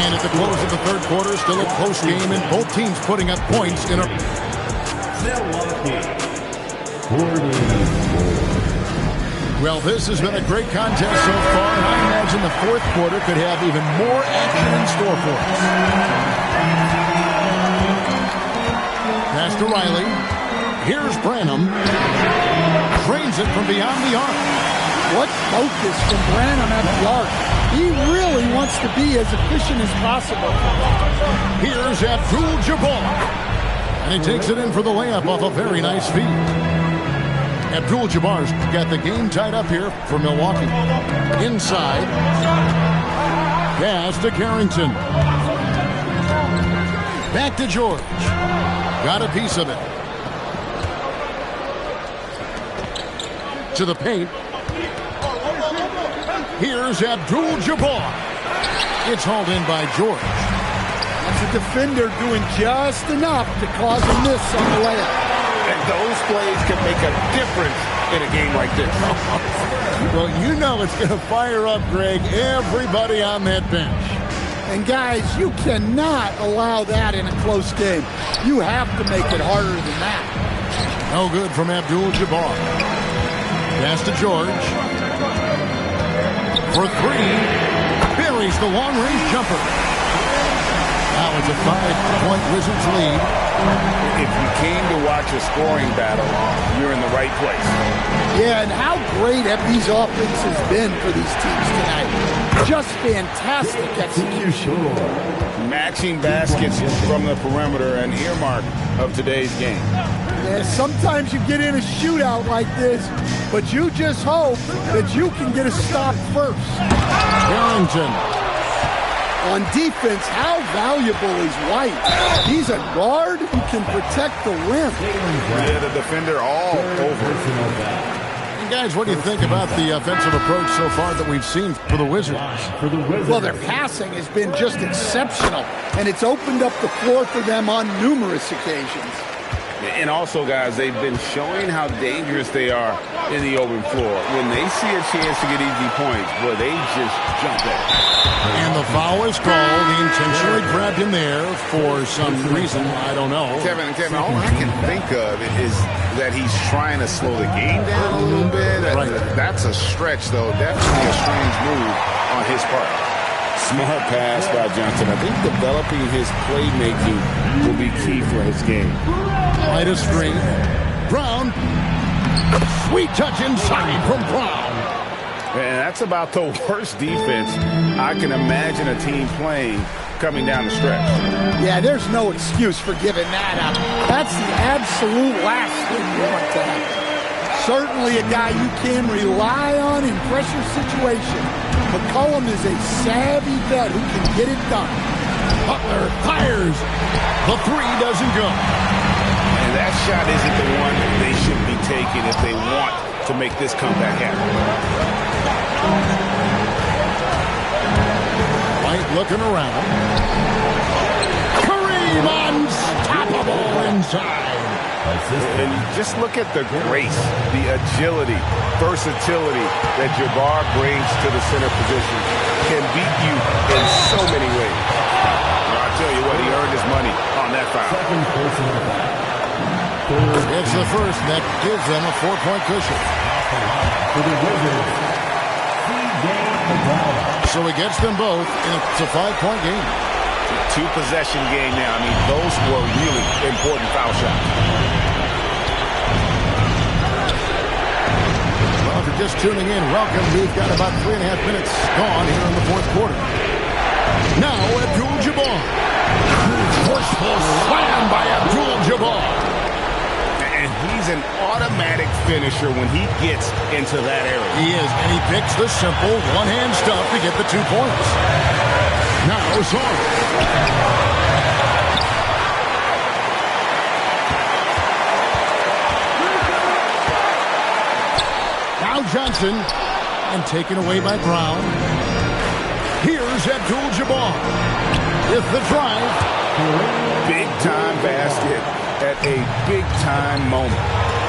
And at the close of the third quarter, still a close game, and both teams putting up points in a... Well, this has been a great contest so far, and I imagine the fourth quarter could have even more action in store for us. Pass to Riley. Here's Branham. Drains it from beyond the arc. What focus from Branham at the arc. He really wants to be as efficient as possible. Here's Abdul-Jabbar. And he takes it in for the layup off a very nice feed. Abdul-Jabbar's got the game tied up here for Milwaukee. Inside. Pass to Carrington. Back to George. Got a piece of it. To the paint. Here's Abdul-Jabbar. It's hauled in by George. That's a defender doing just enough to cause a miss on the layup. And those plays can make a difference in a game like this. Well, you know it's going to fire up, Greg, everybody on that bench. And guys, you cannot allow that in a close game. You have to make it harder than that. No good from Abdul-Jabbar. Pass to George. For three. Buries the long-range jumper. Now it's a 5-point Wizards lead. If you came to watch a scoring battle, you're in the right place. Yeah, and how great have these offenses been for these teams tonight? Just fantastic execution. Matching baskets from the perimeter, an earmark of today's game. And sometimes you get in a shootout like this, but you just hope that you can get a stop first. Harrington. On defense, how valuable is White? He's a guard who can protect the rim. Yeah, the defender all over. And guys, what do you think about the offensive approach so far that we've seen for the Wizards? Well, their passing has been just exceptional, and it's opened up the floor for them on numerous occasions. And also, guys, they've been showing how dangerous they are in the open floor. When they see a chance to get easy points, boy, they just jump at it. And the foul is called. He intentionally grabbed him there for some reason. I don't know. Kevin, all I can think of is that he's trying to slow the game down a little bit. Right. That's a stretch, though. Definitely a strange move on his part. Smart pass by Johnson. I think developing his playmaking will be key for his game. Light a screen. Brown. Sweet touch inside from Brown. And that's about the worst defense I can imagine a team playing coming down the stretch. Yeah, there's no excuse for giving that up. That's the absolute last thing you want to have. Certainly a guy you can rely on in pressure situations. McCollum is a savvy vet who can get it done. Butler fires. The three doesn't go. And that shot isn't the one they should be taking if they want to make this comeback happen. White looking around. Kareem unstoppable inside. And just look at the grace, the agility, versatility that Jabbar brings to the center position. Can beat you in so many ways. I'll tell you what, he earned his money on that foul. It's the first that gives them a 4-point cushion. So he gets them both, and it's a 5-point game. 2-possession game now. I mean, those were really important foul shots. Well, if you're just tuning in, welcome. We've got about 3.5 minutes gone here in the fourth quarter. Now, Abdul-Jabbar. Forceful slam by Abdul-Jabbar. And he's an automatic finisher when he gets into that area. He is, and he picks the simple one-hand stuff to get the 2 points. Now, Osara. Now Johnson, and taken away by Brown. Here's Abdul-Jabbar with the drive. Big-time basket at a big-time moment.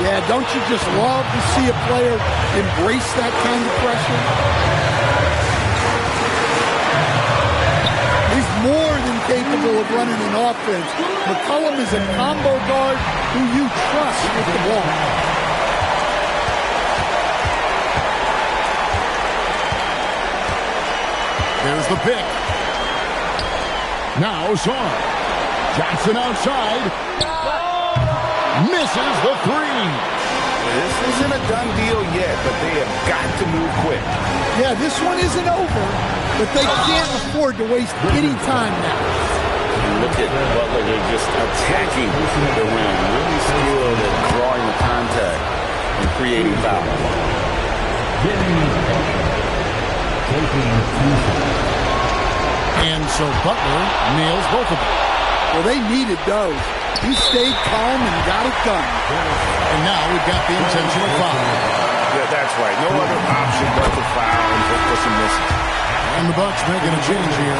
Yeah, don't you just love to see a player embrace that kind of pressure? He's more than capable of running an offense. McCollum is a combo guard who you trust with the ball. There's the pick. Now Osara. Johnson outside. Misses the three. This isn't a done deal yet, but they have got to move quick. Yeah, this one isn't over, but they can't afford to waste any time now. Look at Butler, they're just attacking the rim. Really skilled at drawing the contact and creating foul. And so Butler nails both of them. Well, they needed those. He stayed calm and got it done. And now we've got the intentional foul. Yeah, that's right. No other option but to foul and for some misses. And the Bucks making a change here.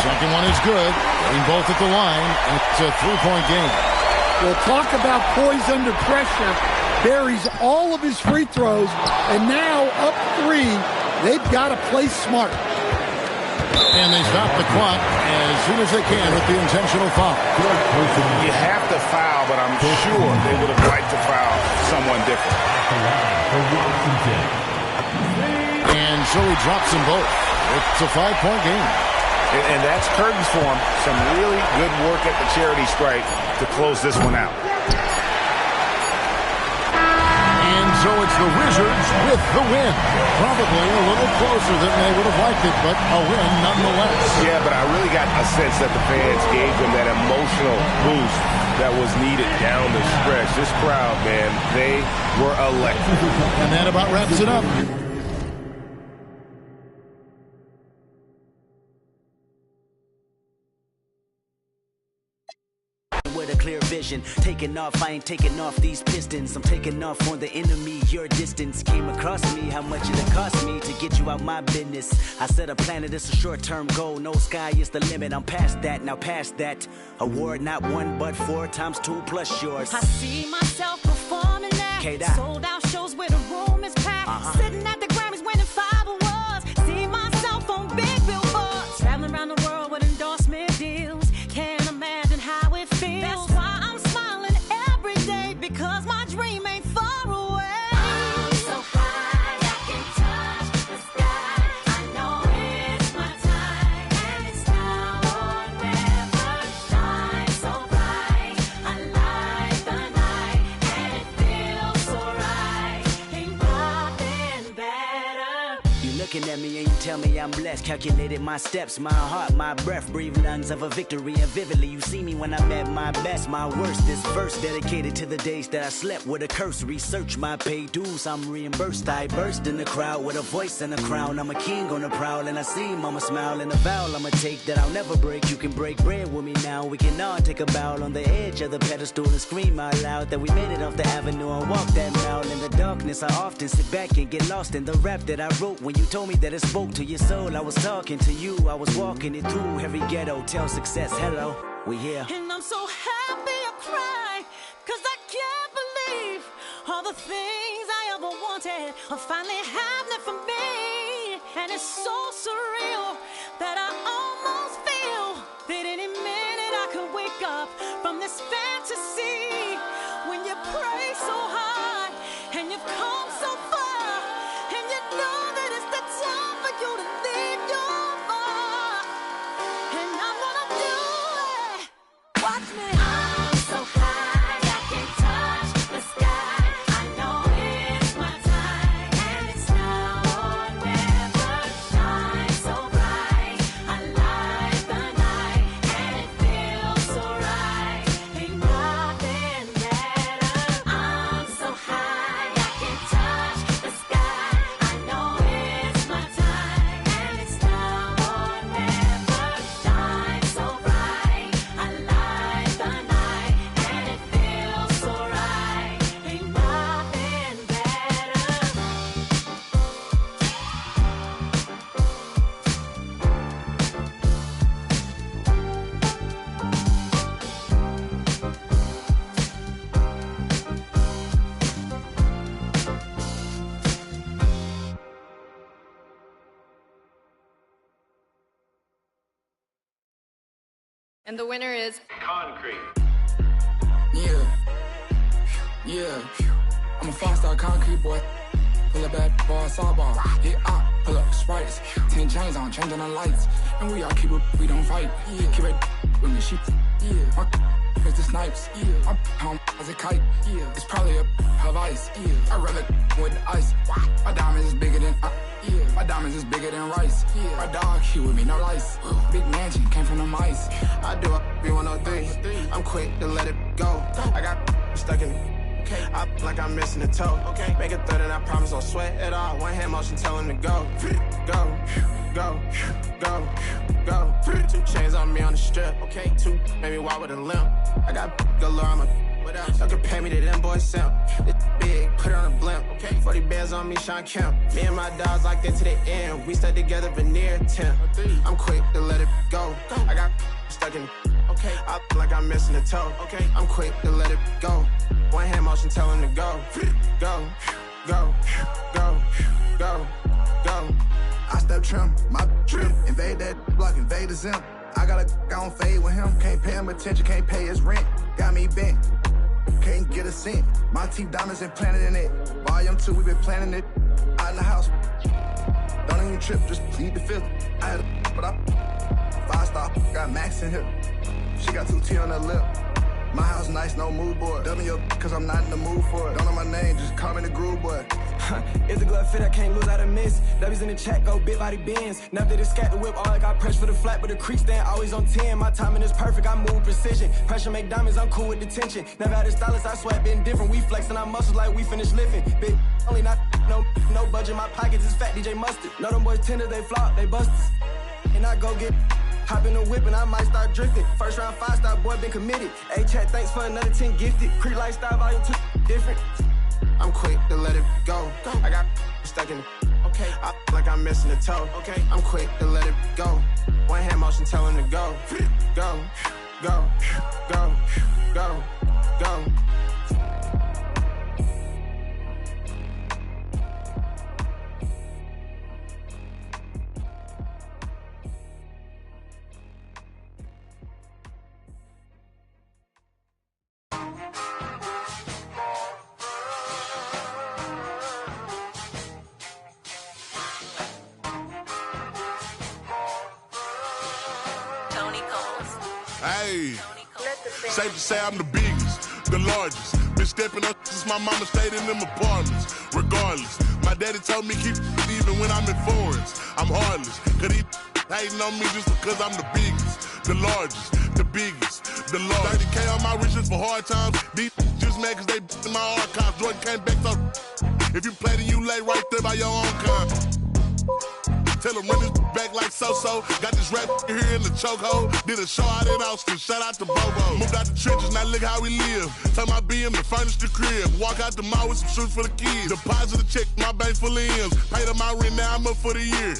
Second one is good. Getting both at the line. And it's a 3-point game. Well, talk about poise under pressure. Buries all of his free throws. And now up 3. They've got to play smart. And they stop the clock as soon as they can with the intentional foul. You have to foul, but I'm sure they would have liked to foul someone different. And so he drops them both. It's a 5-point game. And that's curtains for him. Some really good work at the charity stripe to close this one out. And so it's the Wizards with the win. Probably a little closer than they would have liked it, but a win nonetheless. Yeah, but I really got a sense that the fans gave them that emotional boost that was needed down the stretch. This crowd, man, they were electric. And that about wraps it up. With a clear vision, taking off, I ain't taking off these pistons. I'm taking off on the enemy, your distance came across me, how much it cost me to get you out my business. I set a planet, it's a short-term goal, no sky is the limit, I'm past that, now past that. Award not 1 but 4 times 2 plus yours. I see myself performing that, sold out shows where the room is packed, sitting at the Grammys winning 5 awards. See myself on big billboards, traveling around the world with endorsement deals. Can't imagine how it feels. That's why I'm smiling every day, because my dream ain't far away. I'm so high I can touch the sky. I know it's my time, and it's now or never. Shine so bright, I light the night, and it feels so right. Ain't nothing better. You looking at me and you tell me I'm blessed. Calculated my steps, my heart, my breath, breathe lungs of a victory. And vividly you see me when I'm at my best, my worst. This verse dedicated to the days that I slept with a curse. Research my paid dues, I'm reimbursed. I burst in the crowd with a voice and a crown. I'm a king on the prowl, and I see mama smile. And a vow I'ma take that I'll never break. You can break bread with me now. We can all take a bow on the edge of the pedestal and scream out loud that we made it off the avenue and walk that mile. In the darkness I often sit back and get lost in the rap that I wrote. When you told me that it spoke to your soul, I was talking to you. I was walking it through every ghetto. Tell success hello, we here. And I'm so happy I cry, 'cause I can't believe all the things I ever wanted are finally happening for me. And it's so surreal that I almost feel that any minute I could wake up from this fantasy. When you pray so hard and you've come so far, and you know that it's the time for you to leave your mark. And I'm gonna do it. Watch me. I'm so high I can touch the sky. I know it's my time, and it's now or never. Shine so bright, I light the night, and it feels so right. Ain't nothing better. I'm so high I can touch the sky. I know it's my time, and it's now or never. Shine so bright, I light the night, and it feels so right. Ain't nothing better. And the winner is Concrete. Yeah. I'm a five-star concrete boy. Pull up bad ball, sidebar. Hit up, pull up sprites. 10 chains on, changing the lights. And we all keep it, we don't fight. Keep it with the sheep. My is the snipes. My home as a kite. It's probably a of ice. I rather with the ice. My diamonds is bigger than my diamonds is bigger than rice. My dog, he with me, no lice. Big mansion, came from the mice. I do a B103. I'm quick to let it go. I got stuck in it. I like I'm missing a toe. Make a third and I promise I'll sweat at all. One hand motion, tell him to go. Go, go, go, go. 2 chains on me on the strip. 2 made me walk with a limp. I got galore, I'm a y'all can pay me to them boys simp. It's big, put it on a blimp. 40 bands on me, Sean Kemp. Me and my dogs like that to the end. We stuck together, veneer temp. I'm quick to let it go. I got stuck in I like I'm missing a toe. I'm quick to let it go. One hand motion, tell him to go. Go, go, go, go, go. I step trim, my trip, invade that block, invade the zim. I got a on fade with him, can't pay him attention, can't pay his rent. Got me bent, can't get a cent. My teeth diamonds implanted in it. Volume 2, we been planning it. Out in the house, don't even trip, just need to feel it. I had a but I 5-star, got Max in here. She got 2 T on her lip. My house nice, no mood board. W your cause I'm not in the mood for it. Don't know my name, just call me the groove boy. If the glove fit, I can't lose, I done miss. W's in the chat, go big body bends. Never did scat the whip, all I got pressure for the flat, but the creek stand always on 10. My timing is perfect, I move precision. Pressure make diamonds, I'm cool with the tension. Never had a stylist, I sweat, been different. We flexing our muscles like we finished lifting. Big only not no budget, my pockets is fat, DJ Mustard. Know them boys tender, they flop, they busters. And I go get hop in the whip and I might start drifting. First round 5-star, boy, been committed. A-chat, thanks for another 10 gifted. Creek lifestyle, volume 2, different. I'm quick to let it go. I got stuck in okay. I like I'm missing a toe. Okay. I'm quick to let it go. One hand motion tell him to go. Go, go, go, go, go. Hey, safe to say I'm the biggest, the largest. Been stepping up since my mama stayed in them apartments. Regardless, my daddy told me keep even when I'm in foreigns. I'm heartless, cause he hating on me just because I'm the biggest, the largest, the biggest, the largest. 30K on my riches for hard times. These just mad cause they in my archives. Jordan came back so if you play then you lay right there by your own kind. Tell him run his back like so-so. Got this rap here in the chokehold. Did a show out in Austin. Shout out to Bobo. Moved out the trenches, now look how we live. Tell my BM to furnish the crib. Walk out the mall with some shoes for the kids. Deposit a check, my bank full of M's. Paid up my rent, now I'm up for the year.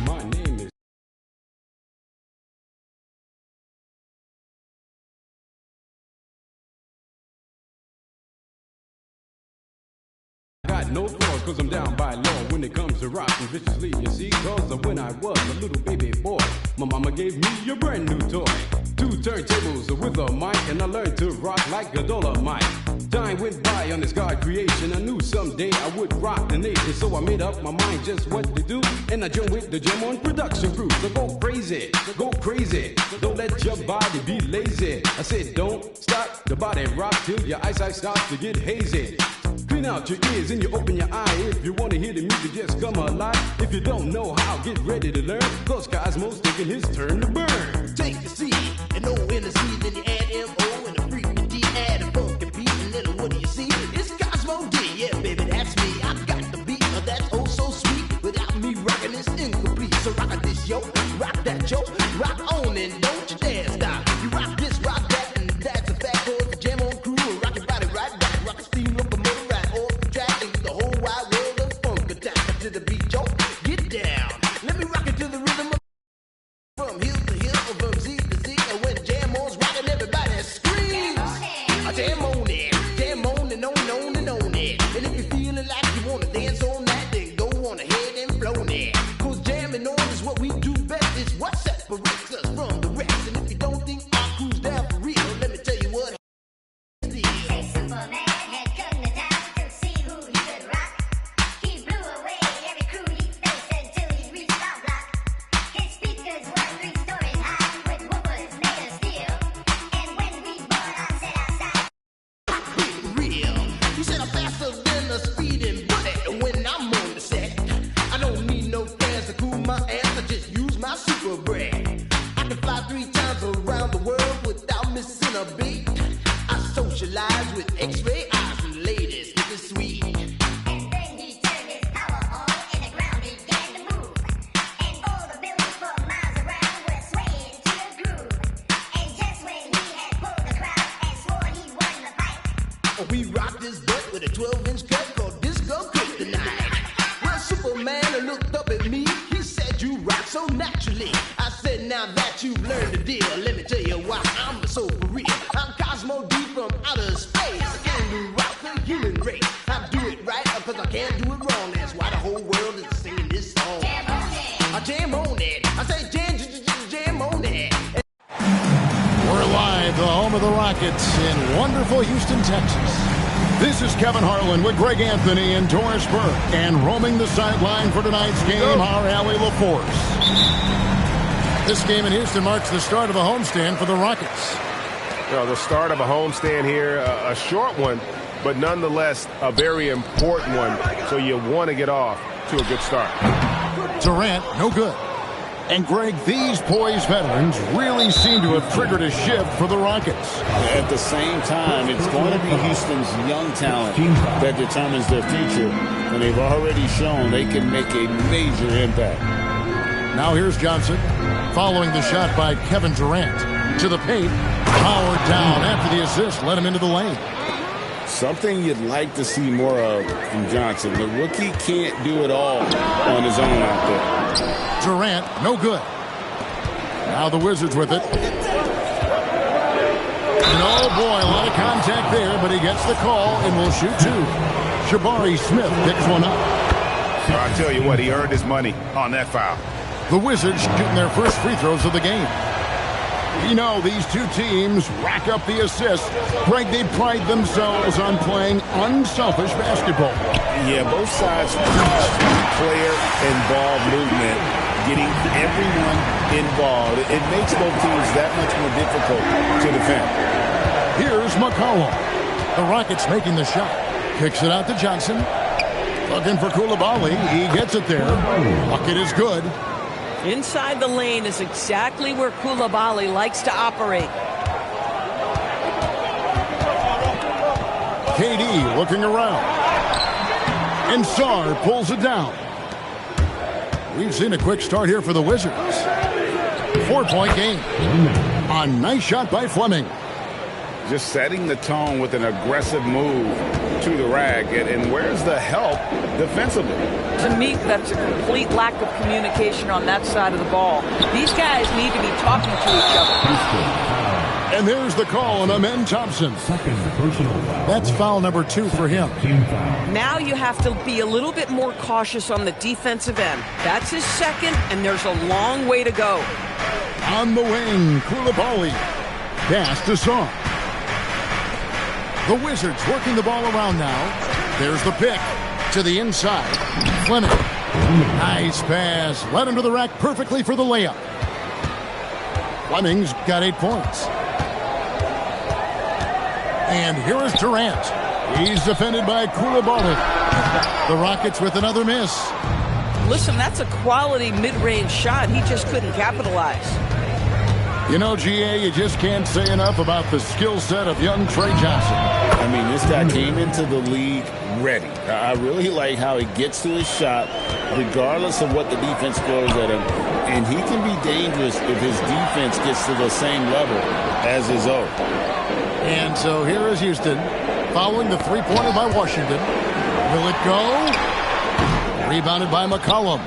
My name is got no flaws cause I'm down by law when it comes to rocking viciously, you see, cause when I was a little baby boy, my mama gave me a brand new toy. 2 turntables with a mic, and I learned to rock like a Dolomite. Time went by on this God creation. I knew someday I would rock the nation, so I made up my mind just what to do, and I joined with the Jam On production crew. So go crazy, don't let your body be lazy. I said don't stop the body rock till your eyesight starts to get hazy. Clean out your ears and you open your eye. If you want to hear the music, just come alive. If you don't know how, get ready to learn, cause Cosmo's taking his turn to burn. Take the C and O in the C, then you add M-O and the freaky D, add a funky beat, and then what do you see? It's Cosmo D, yeah baby, that's me. I got the beat, that's oh so sweet. Without me rocking, it's incomplete. So rock this yo, rock that yo, rock on and don't you dare stop. You rock this, rock that, and that's a fact. Cause the Jam On crew will rock your body right back. Rock a steam locomotive right off the track, and the whole wide world of funk attack. To the beat, yo, get down. Let me rock it to the rhythm of from hill to hill, from Z to Z, and when Jam On's rocking, everybody screams. Jam on it, jam on and on and on it. And if you're feeling like you wanna dance on that, then go on ahead and blow it. Cause jamming on is what we do best. It's what separates us from the rest. And if you don't think our crew's down for real, let me tell you what. Hey, Superman had come to town to see who he could rock. He blew away every crew he faced until he reached our block. His speakers were 3 stories high with woofers made of steel. And when we bought our set outside, Real. You said I'm faster than a speeding bullet when I'm on the set. I don't need no fans to cool my ass. I just use my super breath. I can fly 3 times around the world without missing a beat. I socialize with X-ray eyes and ladies with the sweet. and then he turned his power on and the ground began to move. And all the buildings for miles around were swaying to the groove. And just when he had pulled the crowd and swore he won the fight, We rock this butt with a 12-inch cut called Disco Kryptonite. Well, Superman looked up at me. He said, you rock so naturally. I said, now that you've learned the deal, let me tell you why I'm so for real. I'm Cosmo D from outer space. I can do rock the human race. I do it right because I can't do it wrong. That's why the whole world is singing this song. Jam on it. I jam on it. I say jam on it. We're live, the home of the Rockets in wonderful Houston, Texas. This is Kevin Harlan with Greg Anthony and Doris Burke. And roaming the sideline for tonight's game, our Allie LaForce. This game in Houston marks the start of a homestand for the Rockets. The start of a homestand here, a short one, but nonetheless a very important one. So you want to get off to a good start. Durant, no good. And Greg, these poised veterans really seem to have triggered a shift for the Rockets. At the same time, it's going to be Houston's young talent that determines their future. And they've already shown they can make a major impact. Now here's Johnson, following the shot by Kevin Durant. To the paint, powered down after the assist, led him into the lane. Something you'd like to see more of from Johnson. The rookie can't do it all on his own out there. Durant, no good. Now the Wizards with it. And oh boy, a lot of contact there, but he gets the call and will shoot 2. Jabari Smith picks one up. I tell you what, he earned his money on that foul. The Wizards shooting their first free throws of the game. You know, these two teams rack up the assists. Greg, they pride themselves on playing unselfish basketball. Yeah, both sides preach player-involved movement, getting everyone involved. It makes both teams that much more difficult to defend. Here's McCollum. The Rockets making the shot. Kicks it out to Johnson. Looking for Coulibaly. He gets it there. Bucket is good. Inside the lane is exactly where Coulibaly likes to operate. KD looking around. And Sarr pulls it down. We've seen a quick start here for the Wizards. 4-point game. A nice shot by Fleming. just setting the tone with an aggressive move to the rack. And where's the help defensively? To me, that's a complete lack of communication on that side of the ball. These guys need to be talking to each other. And there's the call on Amen Thompson. That's foul number 2 for him. Now you have to be a little bit more cautious on the defensive end. That's his second, and there's a long way to go. On the wing, Koulibaly. Pass to Son. The Wizards working the ball around now. There's the pick to the inside. Fleming. Nice pass. Led him to the rack perfectly for the layup. Fleming's got 8 points. And here is Durant. He's defended by Koulibaly. The Rockets with another miss. Listen, that's a quality mid-range shot. He just couldn't capitalize. You know, GA, you just can't say enough about the skill set of young Trey Johnson. I mean, this guy came into the league ready. I really like how he gets to his shot, regardless of what the defense throws at him. And he can be dangerous if his defense gets to the same level as his own. And so here is Houston, following the three-pointer by Washington. Will it go? Rebounded by McCollum.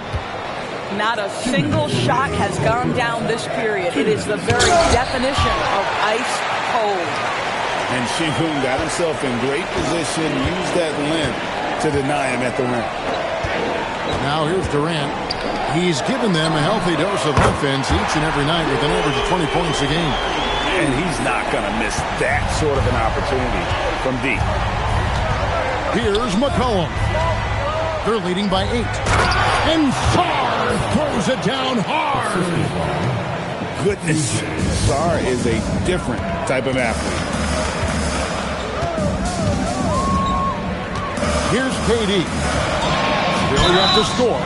Not a single shot has gone down this period. It is the very definition of ice cold. And Sengun got himself in great position, used that length to deny him at the rim. Now here's Durant. He's given them a healthy dose of offense each and every night with an average of 20 points a game. And he's not going to miss that sort of an opportunity from deep. Here's McCollum. They're leading by 8. And Sarr throws it down hard. Goodness. Sarr is a different type of athlete. Here's KD. Still up to score.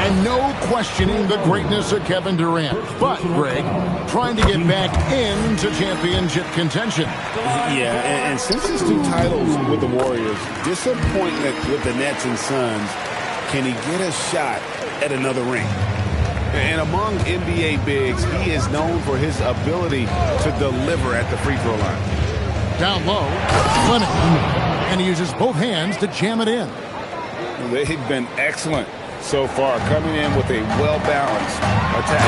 And no questioning the greatness of Kevin Durant. But, Greg, trying to get back into championship contention. Yeah, and since his 2 titles with the Warriors, disappointment with the Nets and Suns, can he get a shot at another ring? And among NBA bigs, he is known for his ability to deliver at the free throw line. Down low, Fleming. And he uses both hands to jam it in. They've been excellent so far, coming in with a well-balanced attack.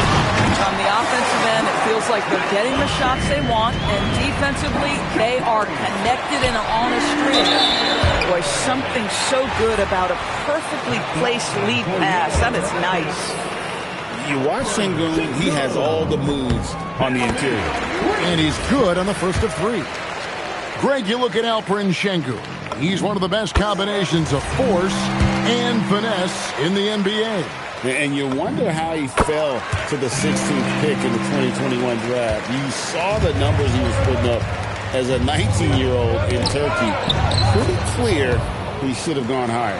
On the offensive end, it feels like they're getting the shots they want, and defensively, they are connected and on a stream. Boy, something so good about a perfectly placed lead pass. That is nice. You watch Sengun, he has all the moves on the interior. And he's good on the first of 3. Greg, you look at Alperen Sengun. He's one of the best combinations of force and finesse in the NBA. And you wonder how he fell to the 16th pick in the 2021 draft. You saw the numbers he was putting up as a 19-year-old in Turkey. Pretty clear he should have gone higher.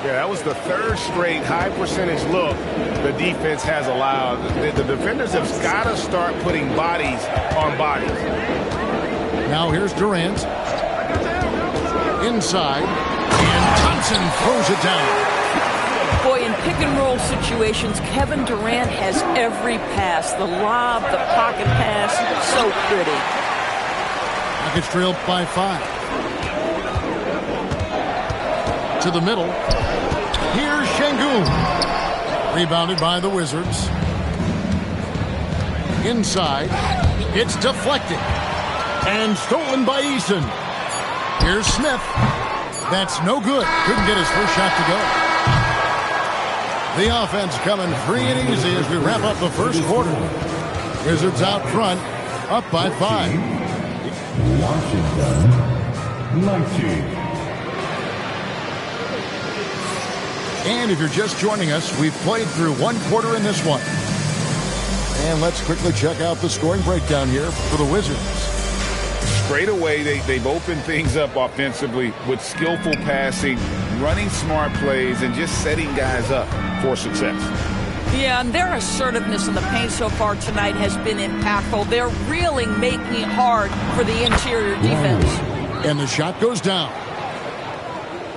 Yeah, that was the 3rd straight high percentage look the defense has allowed. The defenders have got to start putting bodies on bodies. Now here's Durant. Inside. And Thompson throws it down. Boy, in pick-and-roll situations, Kevin Durant has every pass. The lob, the pocket pass, so pretty. Rockets trailed by 5. To the middle. Here's Sengun. Rebounded by the Wizards. Inside. It's deflected. And stolen by Eason. Here's Smith. That's no good. Couldn't get his first shot to go. The offense coming free and easy as we wrap up the first quarter. Wizards out front, up by 5. Washington, 19. And if you're just joining us, we've played through 1 quarter in this one. And let's quickly check out the scoring breakdown here for the Wizards. Straight away, they've opened things up offensively with skillful passing, running smart plays, and just setting guys up for success. Yeah, and their assertiveness in the paint so far tonight has been impactful. They're really making it hard for the interior defense. And the shot goes down.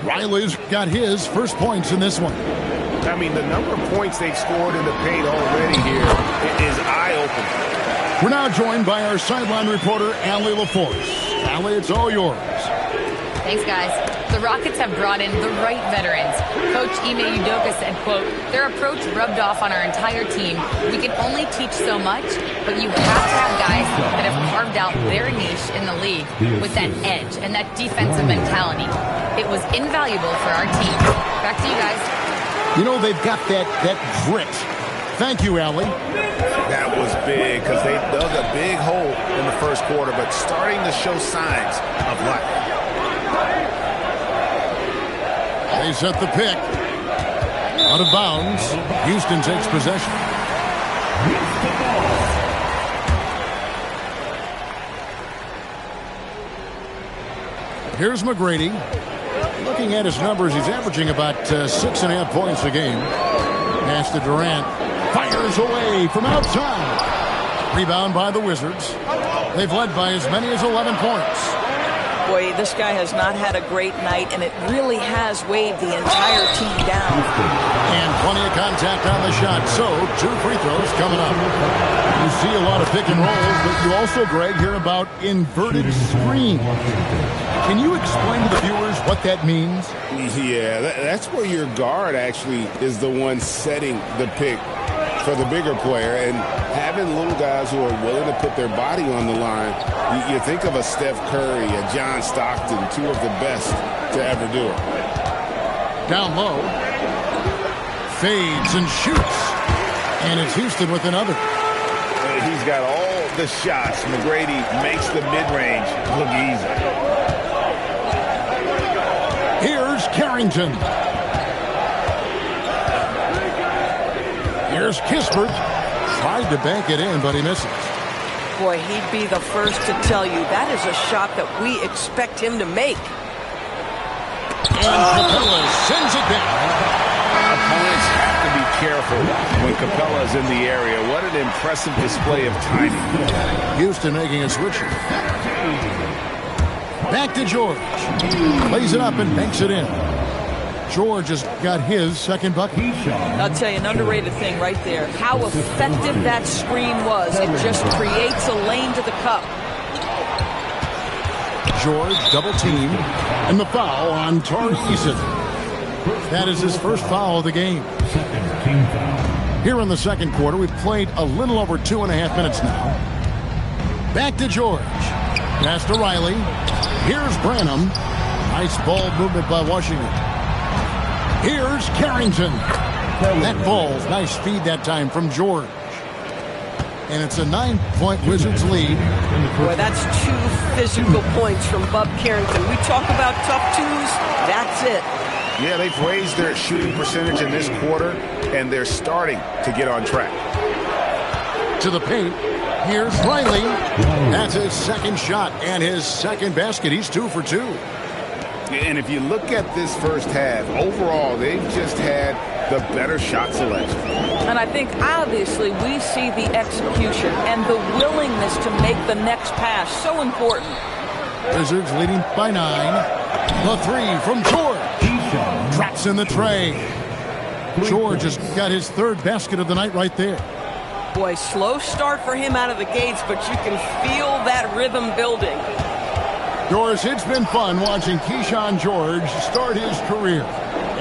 Riley's got his first points in this one. I mean, the number of points they've scored in the paint already here is eye-opening. We're now joined by our sideline reporter, Allie LaForce. Allie, it's all yours. Thanks, guys. The Rockets have brought in the right veterans. Coach Ime Udoka said, quote, their approach rubbed off on our entire team. We can only teach so much, but you have to have guys that have carved out their niche in the league with that edge and that defensive mentality. It was invaluable for our team. Back to you guys. You know, they've got that grit. Thank you, Allie. That was big because they dug a big hole in the first quarter, but starting to show signs of life. They set the pick. Out of bounds. Houston takes possession. Here's McGrady. Looking at his numbers, he's averaging about 6.5 points a game. Pass to Durant. Fires away from outside. Rebound by the Wizards. They've led by as many as 11 points. Boy, this guy has not had a great night, and it really has weighed the entire team down. And plenty of contact on the shot, so 2 free throws coming up. You see a lot of pick and rolls, but you also, Greg, hear about inverted screen. Can you explain to the viewers what that means? Yeah, that's where your guard actually is the one setting the pick for the bigger player, and having little guys who are willing to put their body on the line. You think of a Steph Curry, a John Stockton, 2 of the best to ever do it. Down low. Fades and shoots. And it's Houston with another. He's got all the shots. McGrady makes the mid-range look easy. Here's Carrington. Here's Kispert. Tried to bank it in, but he misses. Boy, he'd be the first to tell you that is a shot that we expect him to make. And Capella sends it down. Opponents have to be careful when Capella is in the area. What an impressive display of timing. Houston making a switch. Back to George. Lays it up and banks it in. George has got his second bucket. I'll tell you, an underrated thing right there. How effective that screen was. It just creates a lane to the cup. George double team. And the foul on Tari Eason. That is his first foul of the game. Here in the second quarter, we've played a little over 2.5 minutes now. Back to George. Pass to Riley. Here's Branham. Nice ball movement by Washington. Here's Carrington. That ball, nice feed that time from George. And it's a 9-point Wizards lead. Boy, that's 2 physical points from Bub Carrington. We talk about tough twos, that's it. Yeah, they've raised their shooting percentage in this quarter, and they're starting to get on track. To the paint. Here's Riley. That's his second shot and his second basket. He's 2 for 2. And if you look at this first half, overall, they've just had the better shot selection. And I think, obviously, we see the execution and the willingness to make the next pass so important. Wizards leading by 9. The 3 from George. Drops in the tray. George has got his third basket of the night right there. Boy, slow start for him out of the gates, but you can feel that rhythm building. Doris, it's been fun watching Keyshawn George start his career.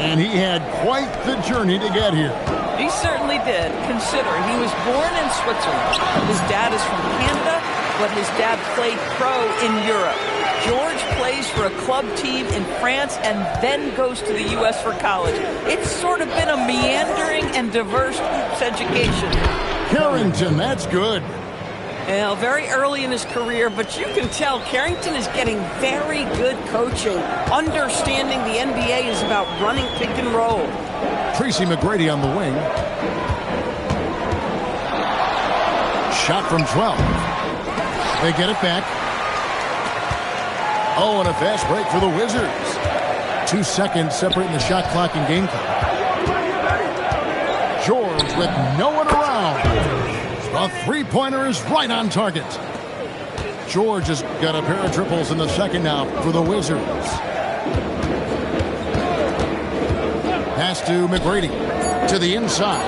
And he had quite the journey to get here. He certainly did. Consider, he was born in Switzerland. His dad is from Canada, but his dad played pro in Europe. George plays for a club team in France and then goes to the U.S. for college. It's sort of been a meandering and diverse hoops education. Carrington, that's good. Well, very early in his career, but you can tell Carrington is getting very good coaching, understanding the NBA is about running pick and roll. Tracy McGrady on the wing. Shot from 12. They get it back. Oh, and a fast break for the Wizards. 2 seconds separating the shot clock and game clock. George with no one around. A three-pointer is right on target. George has got a pair of triples in the second now for the Wizards. Pass to McGrady to the inside.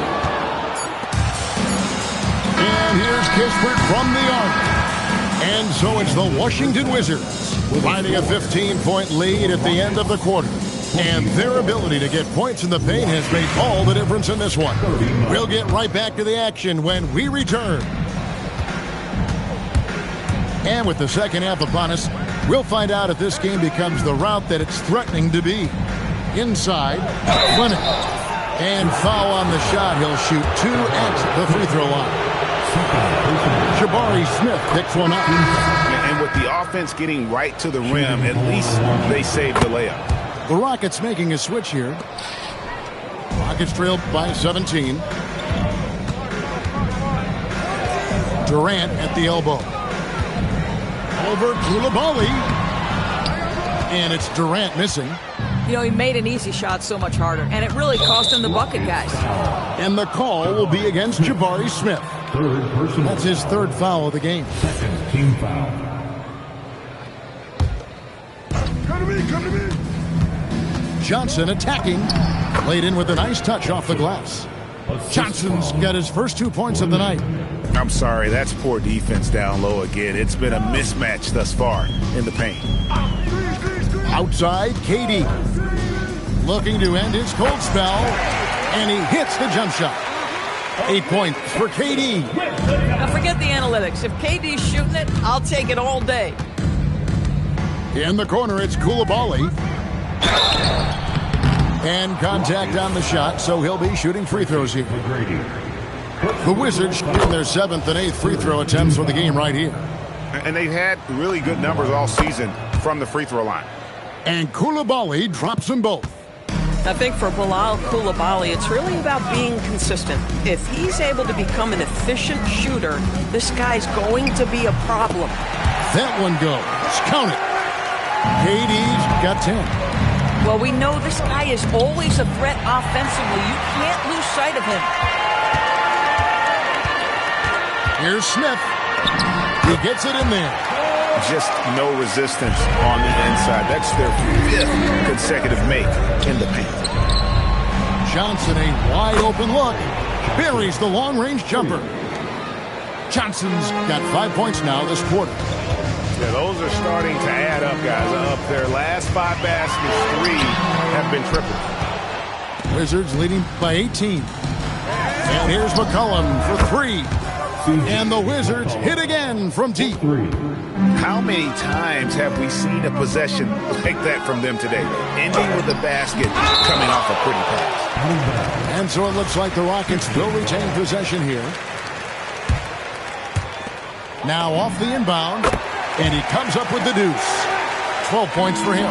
And And here's Kispert from the arc. And so it's the Washington Wizards finding a 15-point lead at the end of the quarter. And their ability to get points in the paint has made all the difference in this one. We'll get right back to the action when we return. And with the second half upon us, we'll find out if this game becomes the route that it's threatening to be. Inside, Fleming. And foul on the shot. He'll shoot 2 at the free throw line. Jabari Smith picks one up. And with the offense getting right to the rim, at least they saved the layup. The Rockets making a switch here. Rockets trailed by 17. Durant at the elbow. Over Coulibaly. And it's Durant missing. You know, he made an easy shot so much harder, and it really cost him the bucket, guys. And the call will be against Jabari Smith. That's his third foul of the game. Second team foul. Come to me. Johnson attacking. Laid in with a nice touch off the glass. Johnson's got his first 2 points of the night. I'm sorry, that's poor defense down low again. It's been a mismatch thus far in the paint. Outside, KD. Looking to end his cold spell. And he hits the jump shot. 8 points for KD. Now forget the analytics. If KD's shooting it, I'll take it all day. In the corner, it's Coulibaly. And contact on the shot, so he'll be shooting free throws here. The Wizards shooting their 7th and 8th free throw attempts for the game right here. And they've had really good numbers all season from the free throw line. And Coulibaly drops them both. I think for Bilal Coulibaly, it's really about being consistent. If he's able to become an efficient shooter, this guy's going to be a problem. That one goes. Count it. KD's got 10. Well, we know this guy is always a threat offensively. You can't lose sight of him. Here's Smith. He gets it in there. Just no resistance on the inside. That's their 5th consecutive make in the paint. Johnson, a wide open look. Buries the long-range jumper. Johnson's got 5 points now this quarter. Yeah, those are starting to add up, guys. Up their last 5 baskets, 3 have been tripled. Wizards leading by 18. And here's McCollum for 3. And the Wizards hit again from deep. How many times have we seen a possession like that from them today? Ending with a basket, coming off a pretty pass. And so it looks like the Rockets will retain possession here. Now off the inbound, and he comes up with the deuce. 12 points for him.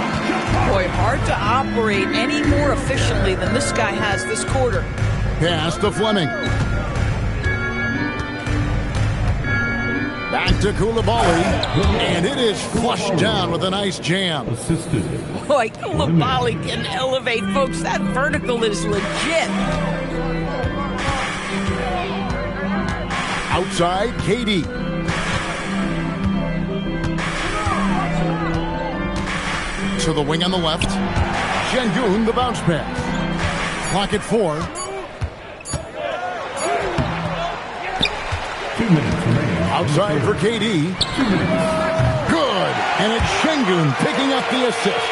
Boy, hard to operate any more efficiently than this guy has this quarter. Pass to Fleming. Back to Coulibaly, and it is flushed down with a nice jam. Boy, Coulibaly can elevate, folks. That vertical is legit. Outside, KD. To the wing on the left. Şengün, the bounce pass. Clock at 4. 2 minutes remaining. Outside for KD. 2 minutes. Good. And it's Şengün picking up the assist.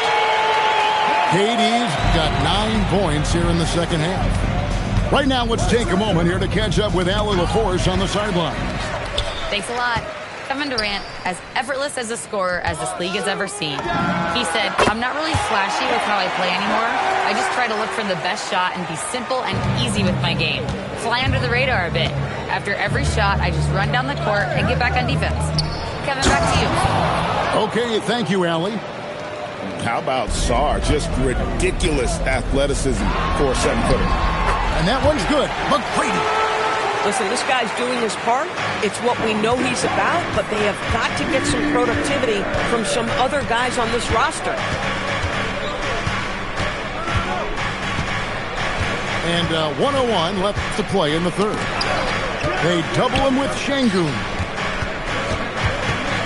KD's got 9 points here in the second half. Right now, let's take a moment here to catch up with Allie LaForce on the sideline. Thanks a lot. Kevin Durant, as effortless as a scorer as this league has ever seen. He said, I'm not really flashy with how I play anymore. I just try to look for the best shot and be simple and easy with my game. Fly under the radar a bit. After every shot, I just run down the court and get back on defense. Kevin, back to you. Okay, thank you, Allie. How about Sarr? Just ridiculous athleticism for a 7-footer. And that one's good. McGrady. Listen, this guy's doing his part. It's what we know he's about, but they have got to get some productivity from some other guys on this roster. And 1:01 left to play in the third. They double him with Şengün.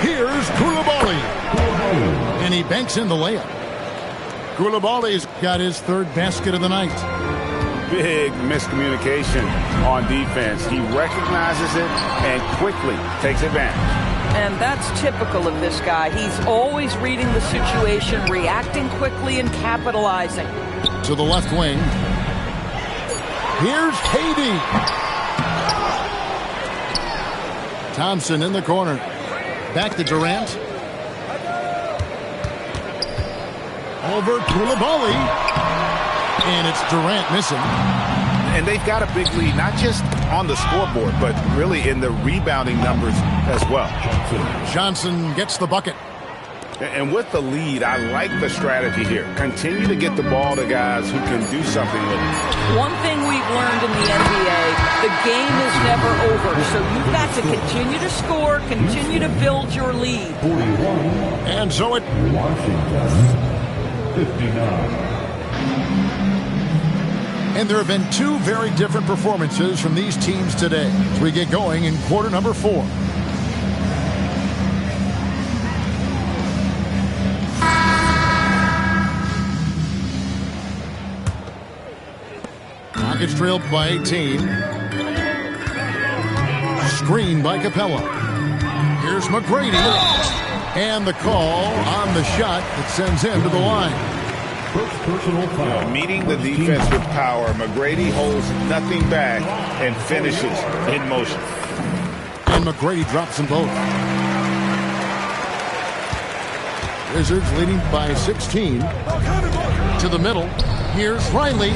Here's Coulibaly. And he banks in the layup. Coulibaly's got his third basket of the night. big miscommunication on defense. He recognizes it and quickly takes advantage. And that's typical of this guy. He's always reading the situation, reacting quickly, and capitalizing. To the left wing. Here's KD. Thompson in the corner. Back to Durant. Over Koulibaly. And it's Durant missing. And they've got a big lead, not just on the scoreboard, but really in the rebounding numbers as well. Johnson gets the bucket. And with the lead, I like the strategy here. Continue to get the ball to guys who can do something with it. One thing we've learned in the NBA, the game is never over. So you've got to continue to score, continue to build your lead. And so it... Washington, 59. And there have been two very different performances from these teams today as we get going in quarter number 4. Rockets trailed by 18. Screen by Capella. Here's McGrady. And the call on the shot that sends him to the line. Personal foul. Meeting the defense with power, McGrady holds nothing back and finishes in motion. And McGrady drops them both. Wizards leading by 16. To the middle. Here's Riley.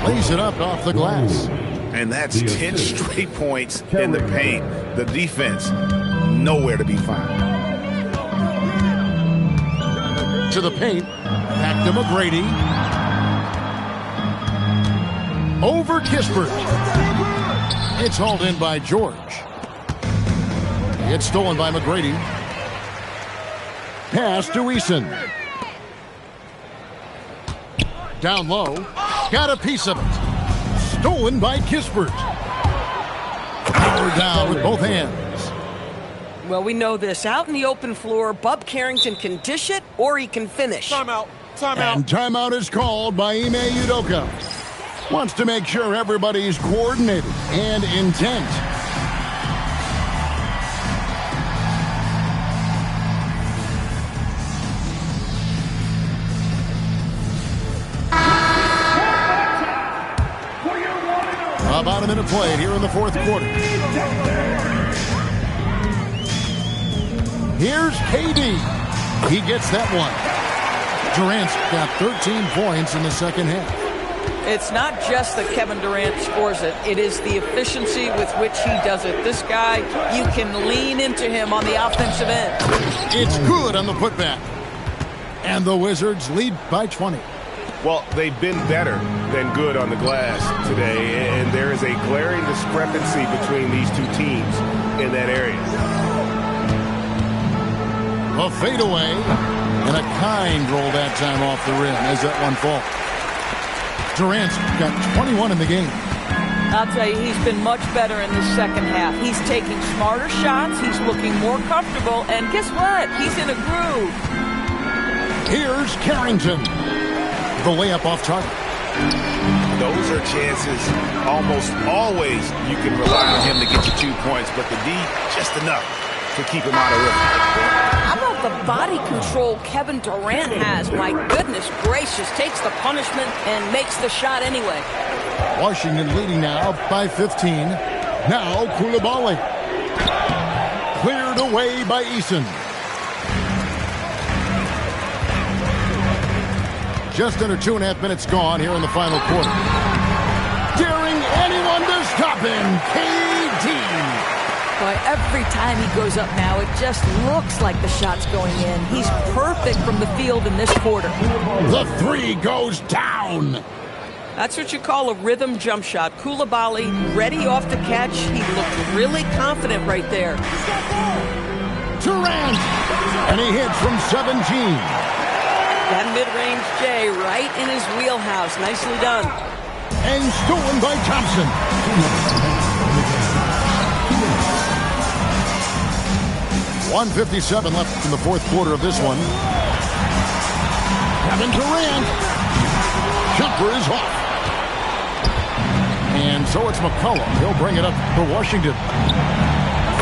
Lays it up off the glass. And that's 10 straight points in the paint. The defense, nowhere to be found. To the paint. Back to McGrady. Over Kispert. It's hauled in by George. It's stolen by McGrady. Pass to Eason. Down low. Got a piece of it. Stolen by Kispert. Power down with both hands. Well, we know this. Out in the open floor, Bub Carrington can dish it or he can finish. Timeout. And timeout is called by Ime Udoka. Wants to make sure everybody's coordinated and intent. About a minute played here in the fourth quarter. Here's KD. He gets that one. Durant's got 13 points in the second half. It's not just that Kevin Durant scores it. It is the efficiency with which he does it. This guy, you can lean into him on the offensive end. It's good on the putback. And the Wizards lead by 20. Well, they've been better than good on the glass today, and there is a glaring discrepancy between these two teams in that area. A fadeaway, and a kind roll that time off the rim as that one falls. Durant's got 21 in the game. I'll tell you, he's been much better in the second half. He's taking smarter shots, he's looking more comfortable, and guess what? He's in a groove. Here's Carrington. The layup off target. Those are chances almost always you can rely on him to get you 2 points, but the D, just enough to keep him out of rhythm. How about the body control Kevin Durant has? My goodness gracious, takes the punishment and makes the shot anyway. Washington leading now by 15. Now Koulibaly. Cleared away by Eason. Just under 2.5 minutes gone here in the final quarter. Daring anyone to stop him, KD. Boy, every time he goes up now, it just looks like the shot's going in. He's perfect from the field in this quarter. The three goes down. That's what you call a rhythm jump shot. Koulibaly ready off the catch. He looked really confident right there. Durant, and he hits from 17. That mid-range J right in his wheelhouse. Nicely done. And stolen by Thompson. 1:57 left in the fourth quarter of this one. Kevin Durant. Jumper is off. And so it's McCollum. He'll bring it up for Washington.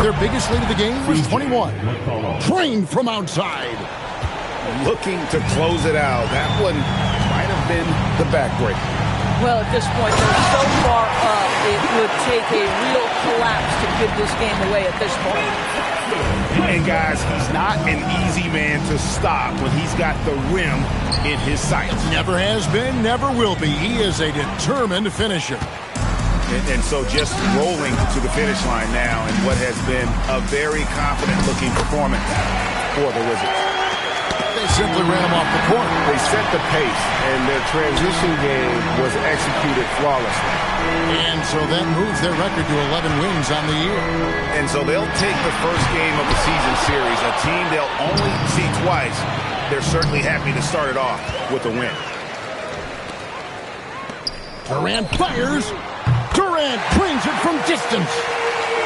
Their biggest lead of the game was 21. Trained from outside. Looking to close it out. That one might have been the backbreaker. Well, at this point, they're so far up, it would take a real collapse to give this game away at this point. And guys, he's not an easy man to stop when he's got the rim in his sights. Never has been, never will be. He is a determined finisher. And so just rolling to the finish line now in what has been a very confident-looking performance for the Wizards. They simply ran him off the court. They set the pace, and their transition game was executed flawlessly. And so that moves their record to 11 wins on the year. And so they'll take the first game of the season series, a team they'll only see twice. They're certainly happy to start it off with a win. Durant fires. Durant brings it from distance.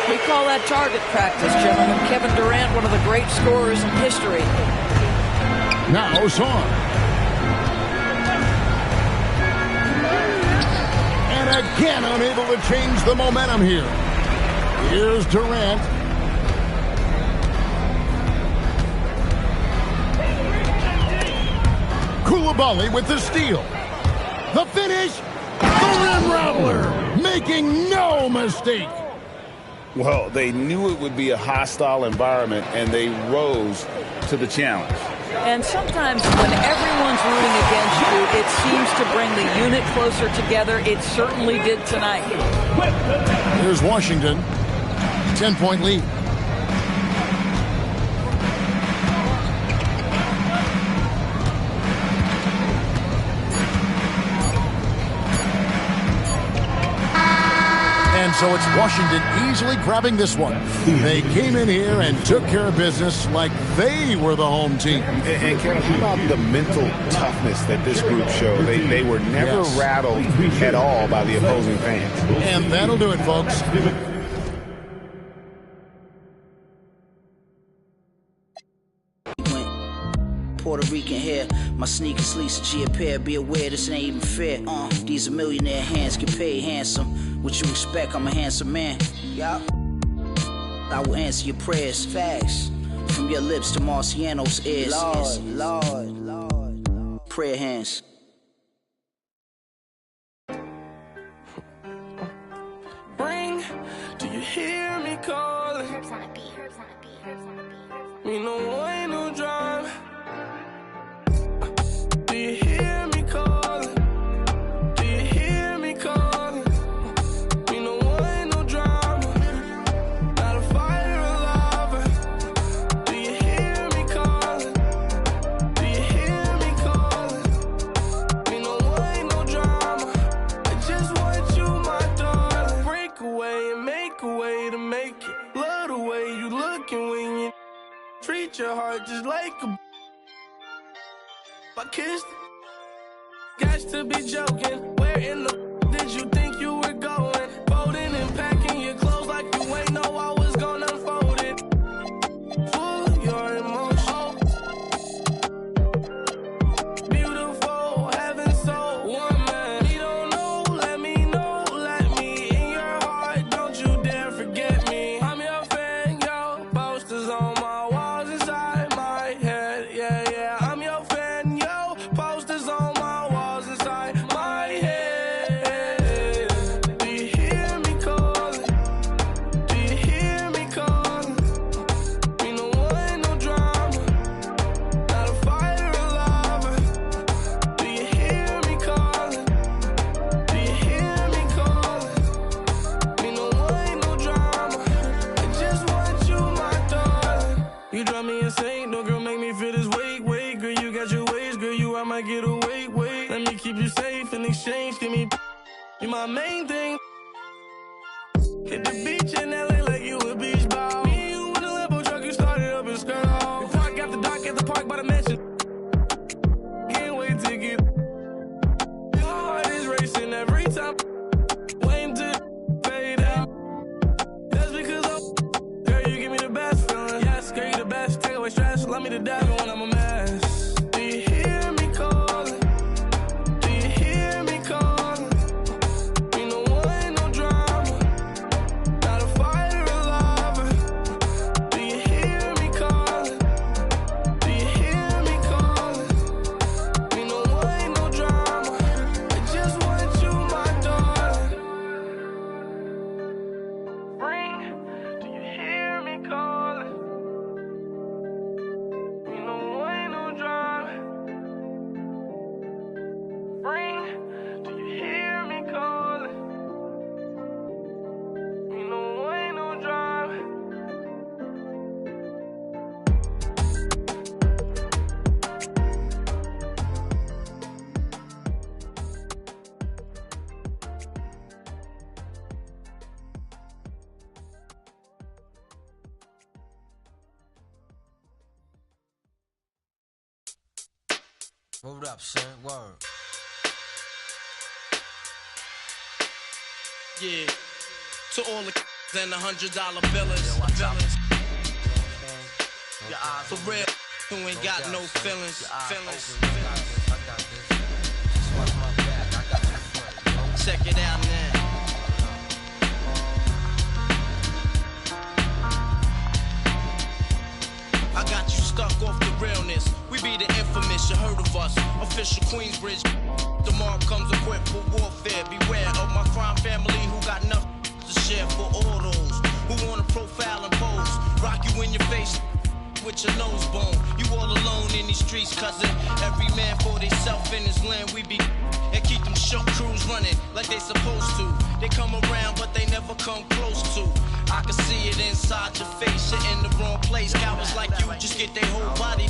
We call that target practice, gentlemen. Kevin Durant, one of the great scorers in history. Now Son. And again unable to change the momentum here. Here's Durant. Koulibaly with the steal. The finish. The rim rattler. Making no mistake. Well, they knew it would be a hostile environment, and they rose to the challenge. And sometimes when everyone's rooting against you, it seems to bring the unit closer together. It certainly did tonight. Here's Washington. 10-point lead. And so it's Washington easily grabbing this one. They came in here and took care of business like they were the home team. And Ken, how about the mental toughness that this group showed? They were never rattled at all by the opposing fans. And that'll do it, folks. Puerto Rican hair, my sneakers Lisa G a pair. Be aware, this ain't even fair. These are millionaire hands, get paid handsome. What you expect? I'm a handsome man. Yup. I will answer your prayers. Facts. From your lips to Marciano's ears. Lord. Prayer hands. Ring, do you hear me calling? Me no way, no drive. Do you hear me calling? Do you hear me calling? Me no way, no drama. Not a fighter, a lover. Do you hear me calling? Do you hear me calling? Me no way, no drama. I just want you, my darling. Break away and make a way to make it. Love the way you looking when you treat your heart just like a I kissed. Got to be joking. Where in the did you think you were going? Folding and packing your clothes like you ain't know I was gonna unfold it. Full of your emotion. Beautiful, heaven so woman. We don't know, let me know, let me in your heart. Don't you dare forget me. I'm your fan, yo. Posters on my walls inside my head. Yeah, I'm your fan, yo. Posters on my walls inside my head. Do you hear me calling? Do you hear me calling? Me no one, no drama. Not a fighter, a lover. Do you hear me calling? Do you hear me calling? Me no one, no drama. I just want you, my darling. You drive me insane, no girl make me feel this weight. Girl, you got your ways, girl, I might get away, wait. Let me keep you safe in exchange, give me you my main thing. Hit the beach in LA like you a beach ball. Me and you in the Lambo truck, you started up in skirt off. We park after dark at the park by the mansion. Can't wait to get. My heart is racing every time. Waiting to fade out. That's because girl, you give me the best feeling. Yes, girl, you the best. Take away stress, love me to death when I'm a mess. Do you hear me calling? Do you hear me calling? Me no one, no Hold up, son. Word. Yeah. To all the and the $100 billers. For real, who ain't got no feelings. Check it out now. I got you stuck off the realness. We be the infamous, you heard of us. Official Queensbridge. Tomorrow comes equipped for warfare. Beware of my crime family who got nothing to share for all those who wanna profile and pose. Rock you in your face with your nose bone. You all alone in these streets, cousin. Every man for theyself in his land. We be and keep them shook crews running like they supposed to. They come around, but they never come close to. I can see it inside your face. You're in the wrong place. Cowards like you just get their whole body.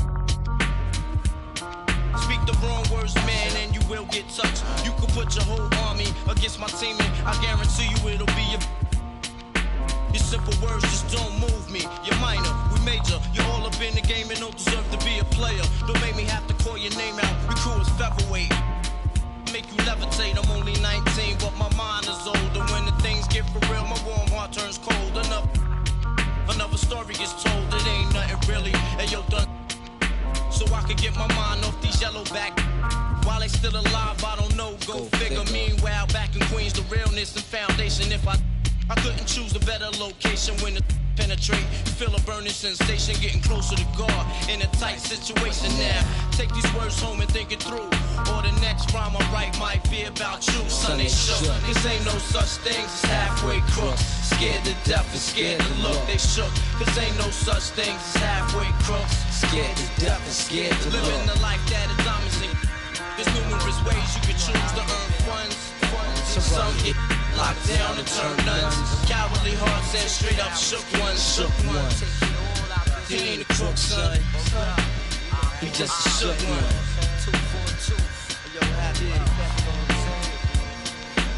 Speak the wrong words, man, and you will get touched. You could put your whole army against my team, and I guarantee you it'll be your simple words just don't move me. You're minor, we major. You're all up in the game and don't deserve to be a player. Don't make me have to call your name out. Your crew is featherweight. Make you levitate. I'm only 19, but my mind is older. When the things get for real, my warm heart turns cold. Another story gets told. It ain't nothing really. Hey, yo, done. So I could get my mind off these yellow back. While they still alive, I don't know. Go figure. Meanwhile, back in Queens, the realness and foundation. If I couldn't choose a better location when the penetrate. You feel a burning sensation, getting closer to God in a tight situation now. Take these words home and think it through. Or the next rhyme I write might be about you. Son, they shook. Cause ain't no such things as halfway crooks. Scared to death and scared to look. They shook. Cause ain't no such things as halfway crooks. Scared to death and scared to look. Living the life that is diamonds in. There's numerous ways you can choose to earn funds. Some get locked down and turn nuns. Cowardly hearts and straight up shook ones. He ain't a crook, son. He just a shook one.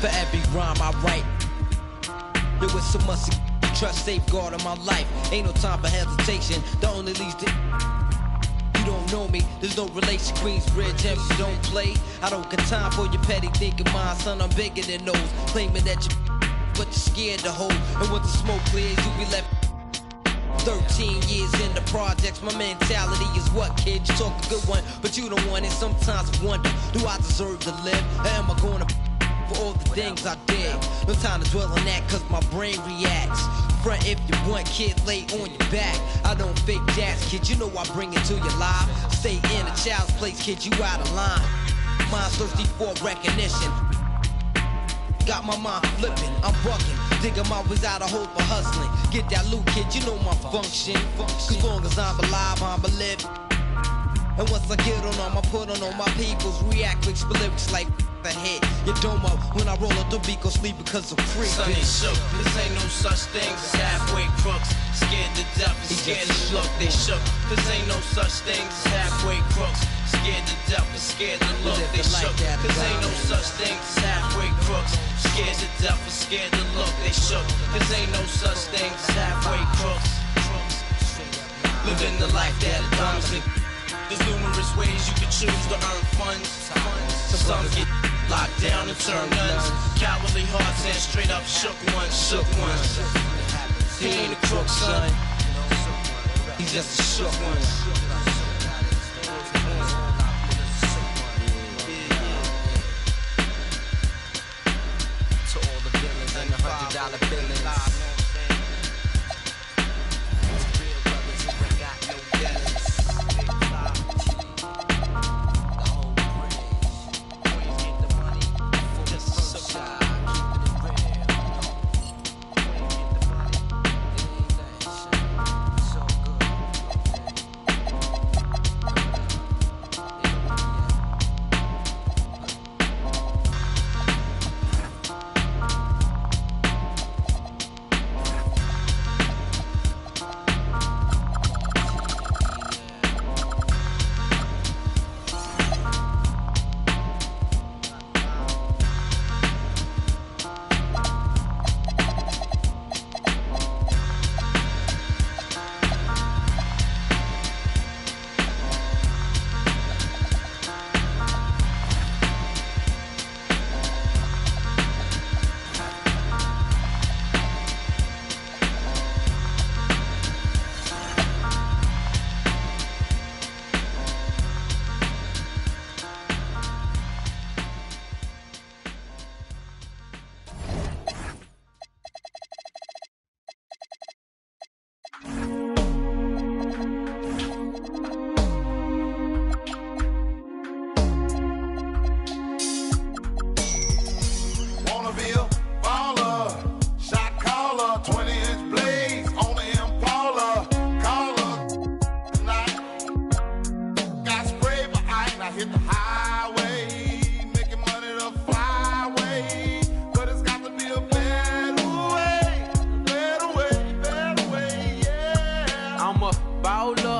For every rhyme I write, there was so much trust safeguard in my life. Ain't no time for hesitation. The only leads to don't know me, there's no relation. Queensbridge, and you don't play. I don't got time for your petty thinking, mine, son. I'm bigger than those. Claiming that you, but you're scared to hold. And when the smoke clears, you be left. 13 years in the projects, my mentality is what, kid? You talk a good one, but you don't want it. Sometimes I wonder, do I deserve to live? Or am I gonna for all the things I did? No time to dwell on that, cause my brain reacts. Front if you want, kid, lay on your back. I don't fake jazz, kid, you know I bring it to your life. Stay in a child's place, kid, you out of line. Mind's thirsty for recognition. Got my mind flipping, I'm bucking. Digging my ways out of hope for hustling. Get that loot, kid, you know my function. Cause long as I'm alive, I'm a live. And once I get on them, I put on all my peoples. React with lyrics like the hit. You don't know when I roll up the beat, go sleep because I'm free. Son, they shook. This ain't no such thing as halfway crooks. Scared to death and scared to look. They shook. This ain't no such thing as halfway crooks. Scared to death and scared to look. They shook. This ain't no such thing as halfway crooks. Scared to death and scared to look. They shook. This ain't no such thing as halfway crooks. Living the life that is promising. There's numerous ways you can choose to earn funds. Some get locked down and turn nuns. Cowardly hearts and straight up shook ones. He ain't a crook, son. He's just a shook one. To all the villains and the $100 billings.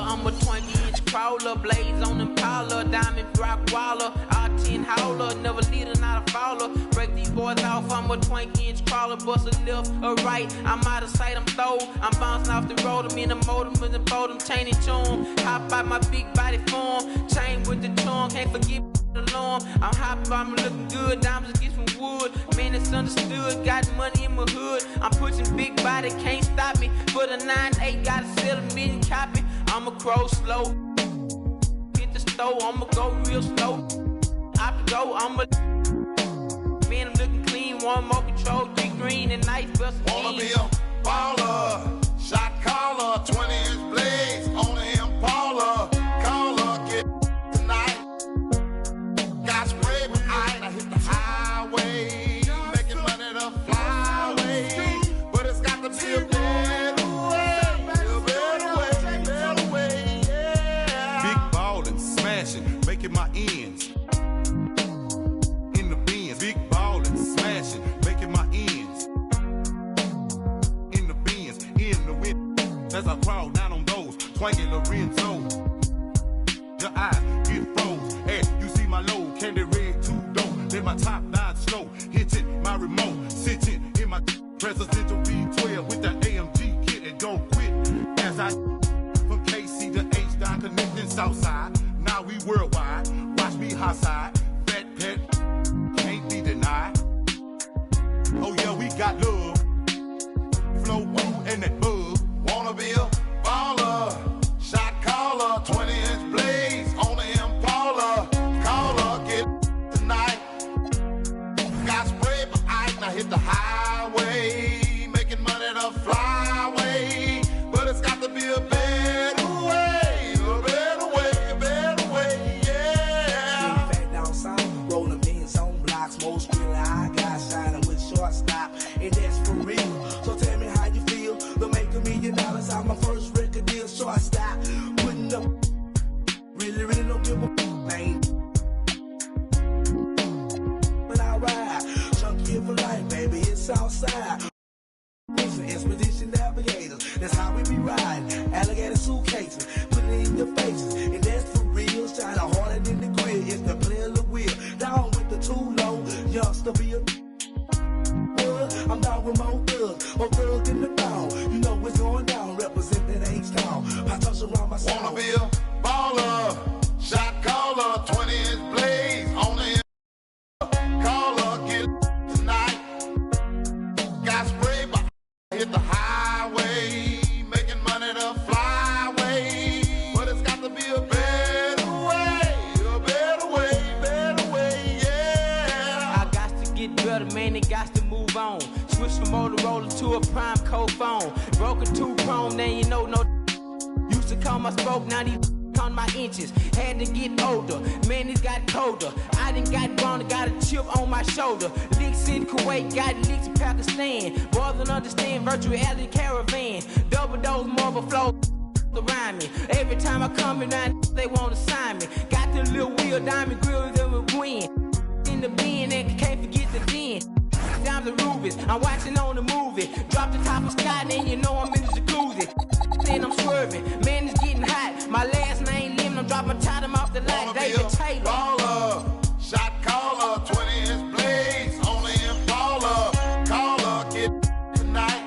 I'm a 20-inch crawler, blaze on Impala, diamond rock waller, R10 howler, never leader, not a follower. Break these boys off, I'm a 20-inch crawler, bust a left or right, I'm out of sight, I'm throw. I'm bouncing off the road, I'm in the motor, with the boat, I'm chaining tune. Hop out my big body form, chain with the charm, can't forget the alarm. I'm hopping, I'm looking good, diamonds get from wood. Man, it's understood, got money in my hood. I'm pushing big body, can't stop me. For the 9-8, gotta sell a million copy. I'ma crow slow, hit the stove, I'ma go real slow. I go, I'm looking clean, one more control, 3 green and nice bust. Wanna be a baller, shot caller, 20-inch blades on the Impala. Caller, get tonight. Got spray with ice, I hit the highway, making money to fly away. But it's got to be a better way, yeah. Big ballin', smashing, making my ends. In the Benz, big ballin', smashing, making my ends. In the Benz, in the wind. As I crawl down on those, twanging Lorenzo. Your eyes get froze, and you see my low, candy red 2-door. Then my top 9 slow, hitting my remote, sitting in my presidential V12 with the AMG kit and don't quit. As I from KC to H down connecting Southside, now we worldwide. Watch me hot side, fat pet, can't be denied. Oh yeah, we got love, flow woo and that bug. Wanna be a baller, shot caller, 20-inch blades on the Impala. Caller, get tonight. Got spray for ice, now hit the highway, making money to fly away. But it's got to be a better way, a better way, a better way, yeah. Back down south, rolling beans on blocks, most really I got shining with shortstop, and that's for real. So tell me how you feel. The make $1 million out my first record deal, shortstop, putting up. Really don't give a thing. When I ride, chunky for life, baby, it's outside. It's an expedition navigators, that's how we be riding. Alligator suitcases, put it in your faces, and that's for real. Shine harder than the grill, it's the player of the wheel. Down with the too low, youngster be a I'm down with more thugs in the town. You know what's going down, represent that H-Town. I touch around my sound. Wanna be a baller, shot caller, 20-inch blades on the caller, get tonight. Got spray, but hit the highway, making money to fly away. But it's got to be a better way, yeah. I got to get better, man, it got to move on. Switch from Motorola to a prime code phone. Broke a 2-prong, now you know no. Used to call my spoke, now these on my inches. Had to get older, man, it's got colder. I done got grown, got a chip on my shoulder. Licks in Kuwait, got licks in Pakistan. Boys don't understand virtual reality caravan. Double dose marble flow around me. Every time I come around, they want to sign me. Got the little wheel, diamond grill, that will win. In the bin, and can't forget the den. Diamonds and rubies, I'm watching on the movie. Drop the top of sky, then you know I'm in the jacuzzi. Then I'm swerving, man, it's getting hot. My last name Lim, I'm dropping my bottom off the light. David Taylor. Baller, shot caller, 20-inch blades on the Impala. Caller, get tonight.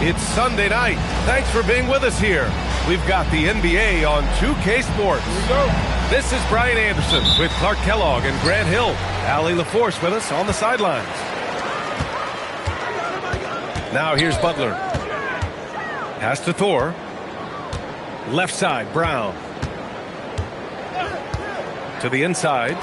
It's Sunday night. Thanks for being with us here. We've got the NBA on 2K Sports. This is Brian Anderson with Clark Kellogg and Grant Hill. Allie LaForce with us on the sidelines. Now here's Butler. Pass to Thor. Left side, Brown. To the inside.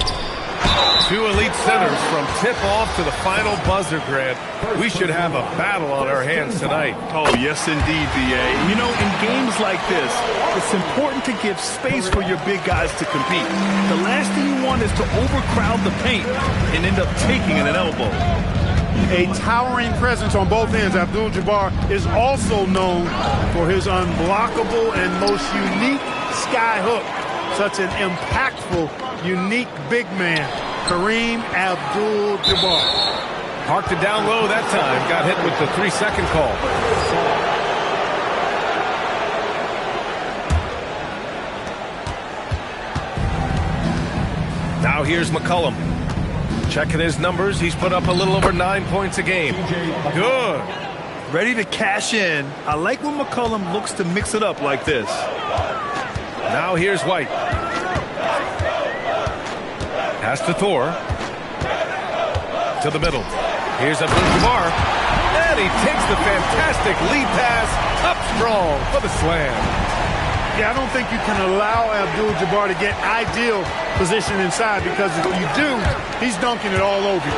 Two elite centers from tip-off to the final buzzer, Grant. We should have a battle on our hands tonight. Oh, yes, indeed, B.A. You know, in games like this, it's important to give space for your big guys to compete. The last thing you want is to overcrowd the paint and end up taking an elbow. A towering presence on both ends, Abdul-Jabbar is also known for his unblockable and most unique sky hook. Such an impactful, unique big man, Kareem Abdul-Jabbar. Parked it down low that time. Got hit with the 3-second call. Now here's McCollum. Checking his numbers. He's put up a little over 9 points a game. Good. Ready to cash in. I like when McCollum looks to mix it up like this. Now here's White. Pass to Thor. To the middle. Here's Abdul-Jabbar. And he takes the fantastic lead pass up strong for the slam. Yeah, I don't think you can allow Abdul-Jabbar to get ideal position inside, because if you do, he's dunking it all over you.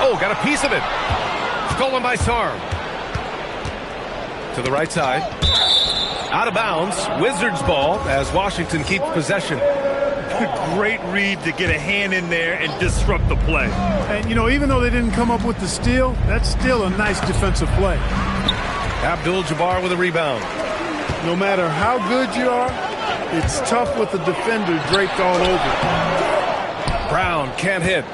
Oh, got a piece of it. Stolen by Sarm. To the right side. Out of bounds. Wizards ball as Washington keeps possession. Great read to get a hand in there and disrupt the play. And, you know, even though they didn't come up with the steal, that's still a nice defensive play. Abdul-Jabbar with a rebound. No matter how good you are, it's tough with the defender draped all over. Brown can't hit.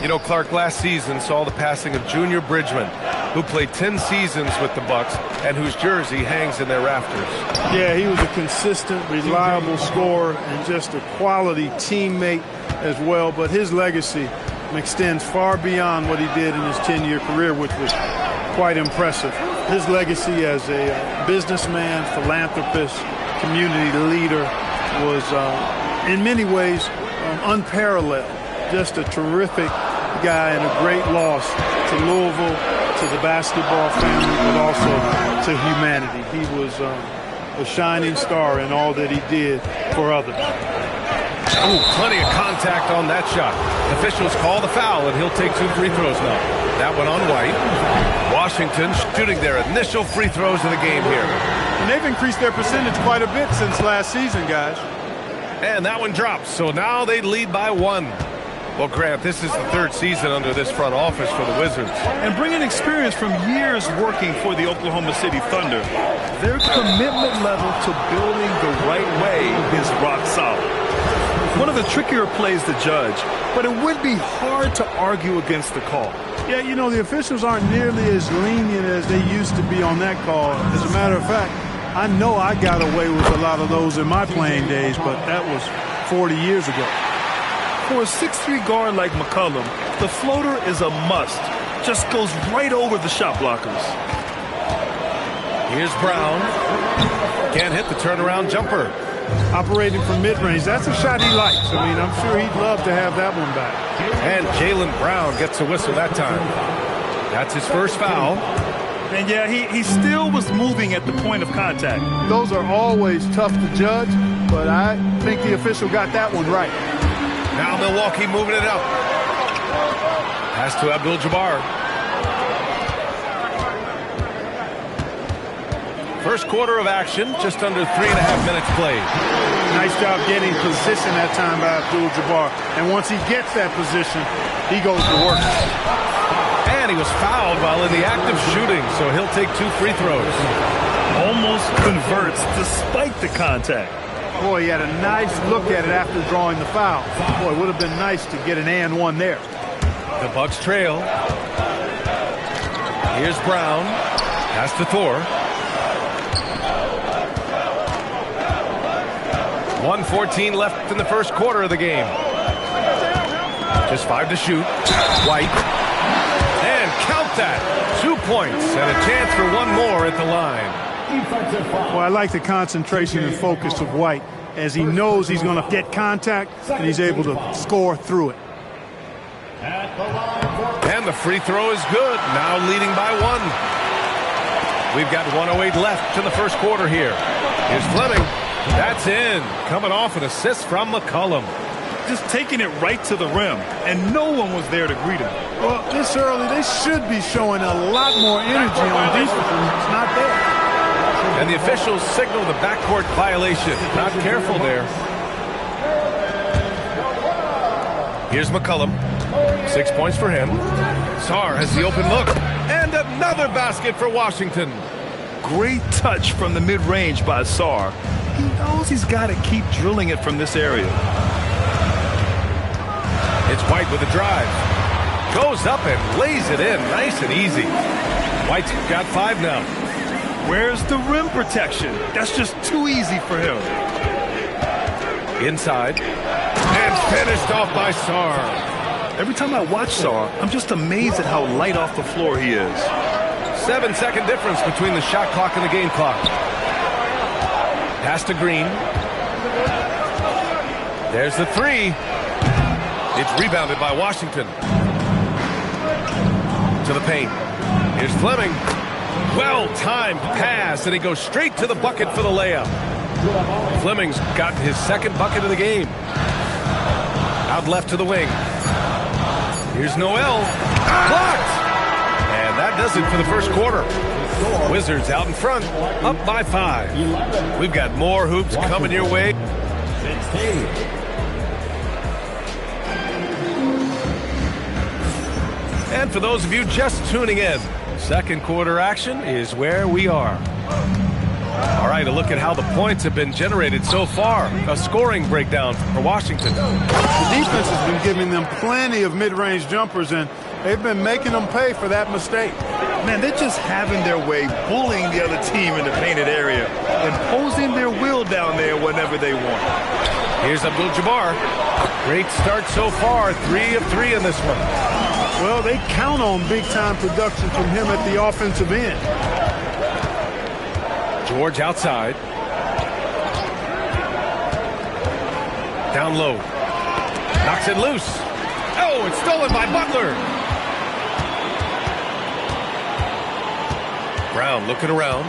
You know, Clark last season saw the passing of Junior Bridgman, who played 10 seasons with the Bucks and whose jersey hangs in their rafters. Yeah, he was a consistent, reliable scorer and just a quality teammate as well. But his legacy extends far beyond what he did in his 10-year career, which was quite impressive. His legacy as a businessman, philanthropist, community leader was, in many ways, unparalleled. Just a terrific guy and a great loss to Louisville, to the basketball family, but also to humanity. He was a shining star in all that he did for others. Oh, plenty of contact on that shot. Officials call the foul, and he'll take 2 free throws now. That one on White. Washington shooting their initial free throws of the game here. And they've increased their percentage quite a bit since last season, guys. And that one drops, so now they lead by 1. Well, Grant, this is the 3rd season under this front office for the Wizards. And bringing experience from years working for the Oklahoma City Thunder, their commitment level to building the right way is rock solid. One of the trickier plays to judge, but it would be hard to argue against the call. Yeah, you know, the officials aren't nearly as lenient as they used to be on that call. As a matter of fact, I know I got away with a lot of those in my playing days, but that was 40 years ago. For a 6'3" guard like McCollum, the floater is a must. Just goes right over the shot blockers. Here's Brown. Can't hit the turnaround jumper. Operating from mid-range, that's a shot he likes. I mean, I'm sure he'd love to have that one back. And Jaylen Brown gets a whistle that time. That's his first foul. And yeah, he still was moving at the point of contact. Those are always tough to judge, but I think the official got that one right. Now Milwaukee moving it up. Pass to Abdul-Jabbar. First quarter of action, just under 3.5 minutes played. Nice job getting position that time by Abdul-Jabbar. And once he gets that position, he goes to work. And he was fouled while in the act of shooting, so he'll take 2 free throws. Almost converts despite the contact. Boy, he had a nice look at it after drawing the foul. Boy, it would have been nice to get an and one there. The Bucks trail. Here's Brown. Pass to Thor. 1:14 left in the first quarter of the game. Just 5 to shoot. White. And count that. 2 points and a chance for one more at the line. Well, I like the concentration and focus of White as he knows he's going to get contact and he's able to score through it. And the free throw is good. Now leading by 1. We've got 1:08 left in the first quarter here. Here's Fleming. That's in. Coming off an assist from McCollum. just taking it right to the rim, and no one was there to greet him. Well, this early, they should be showing a lot more energy on defense, and it's not there. And the officials signal the backcourt violation. Not careful there. Here's McCollum. 6 points for him. Sarr has the open look. And another basket for Washington. Great touch from the mid-range by Sarr. He knows he's got to keep drilling it from this area. It's White with a drive. Goes up and lays it in. Nice and easy. White's got 5 now. Where's the rim protection? That's just too easy for him. Inside. And finished off by Sarr. Every time I watch Sarr, I'm just amazed at how light off the floor he is. 7-second difference between the shot clock and the game clock. Pass to Green. There's the 3. It's rebounded by Washington. To the paint. Here's Fleming. Well-timed pass, and he goes straight to the bucket for the layup. Fleming's gotten his second bucket of the game. Out left to the wing. Here's Noel. Blocked! And that does it for the first quarter. Wizards out in front, up by 5. We've got more hoops coming your way. And for those of you just tuning in, second quarter action is where we are. All right, a look at how the points have been generated so far. A scoring breakdown for Washington. The defense has been giving them plenty of mid-range jumpers, and they've been making them pay for that mistake. Man, they're just having their way, bullying the other team in the painted area, imposing their will down there whenever they want. Here's Abdul-Jabbar. Great start so far, 3 of 3 in this one. Well, they count on big-time production from him at the offensive end. George outside. Down low. Knocks it loose. Oh, it's stolen by Butler. Brown looking around.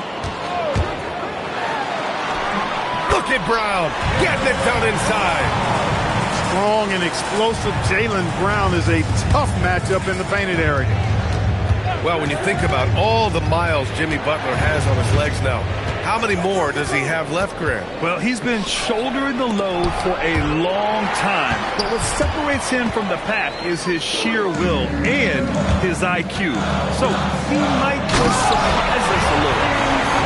Look at Brown. Getting it done inside. Strong and explosive Jaylen Brown is a tough matchup in the painted area. Well, when you think about all the miles Jimmy Butler has on his legs now, how many more does he have left, Grant? Well, he's been shouldering the load for a long time. But what separates him from the pack is his sheer will and his IQ. So he might just surprise us a little.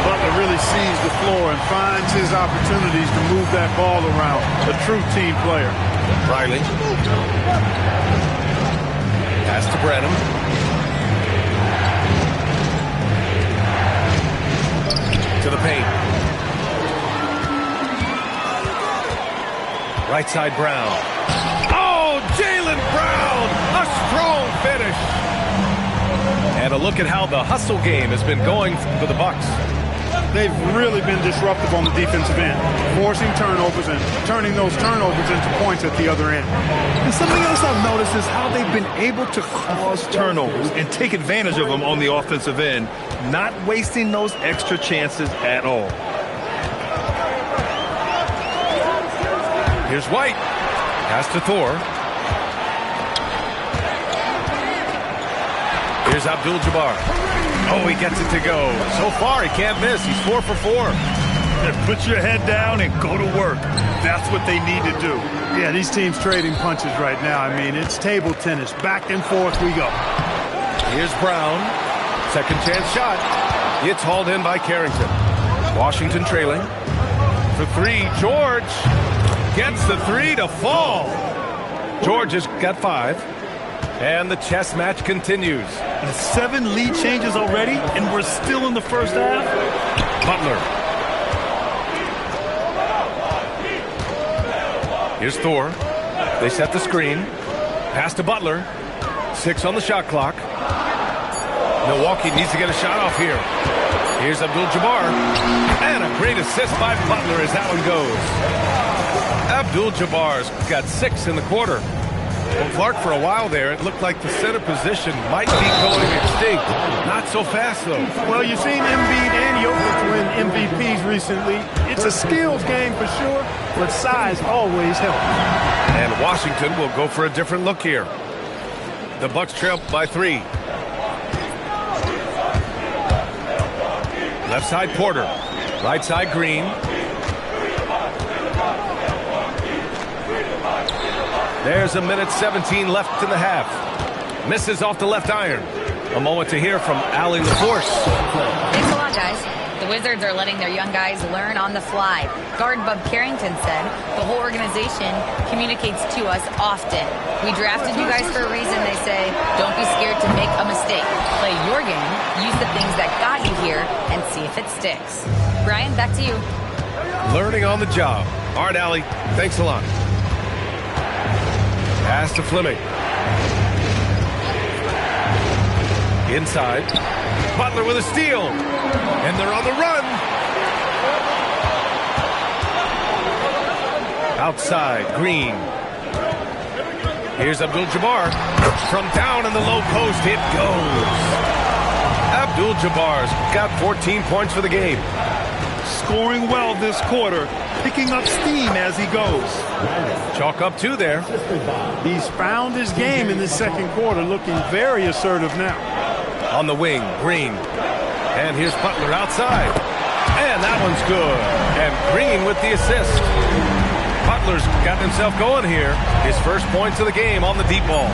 Butler really sees the floor and finds his opportunities to move that ball around. A true team player. Riley. Pass to Branham. To the paint. Right side Brown. Oh, Jaylen Brown! A strong finish. And a look at how the hustle game has been going for the Bucks. They've really been disruptive on the defensive end, forcing turnovers and turning those turnovers into points at the other end. And something else I've noticed is how they've been able to cause turnovers and take advantage of them on the offensive end, not wasting those extra chances at all. Here's White. Pass to Thor. Here's Abdul-Jabbar. Oh, he gets it to go. So far, he can't miss. He's 4 for 4. Put your head down and go to work. That's what they need to do. Yeah, these teams trading punches right now. I mean, it's table tennis. Back and forth we go. Here's Brown. Second chance shot. It's hauled in by Carrington. Washington trailing. For 3, George gets the 3 to fall. George has got 5. And the chess match continues. 7 lead changes already, and we're still in the first half. Butler. Here's Thor. They set the screen. Pass to Butler. 6 on the shot clock. Milwaukee needs to get a shot off here. Here's Abdul-Jabbar. And a great assist by Butler as that one goes. Abdul-Jabbar's got 6 in the quarter. Well, Clark, for a while there, it looked like the center position might be going extinct. Not so fast, though. Well, you've seen Embiid and Jokic win MVPs recently. It's a skills game for sure, but size always helps. And Washington will go for a different look here. The Bucks trail by 3. Left side Porter. Right side Green. There's 1:17 left in the half. Misses off the left iron. A moment to hear from Allie LaForce. Thanks a lot, guys. The Wizards are letting their young guys learn on the fly. Guard Bub Carrington said, the whole organization communicates to us often. We drafted you guys for a reason, they say. Don't be scared to make a mistake. Play your game, use the things that got you here, and see if it sticks. Brian, back to you. Learning on the job. All right, Allie, thanks a lot. Pass to Fleming. Inside. Butler with a steal. And they're on the run. Outside, Green. Here's Abdul-Jabbar. From down in the low post, it goes. Abdul-Jabbar's got 14 points for the game. Scoring well this quarter, picking up steam as he goes. Chalk up 2 there. He's found his game in the second quarter, looking very assertive now. On the wing, Green. And here's Butler outside. And that one's good. And Green with the assist. Butler's got himself going here. His first points of the game on the deep ball.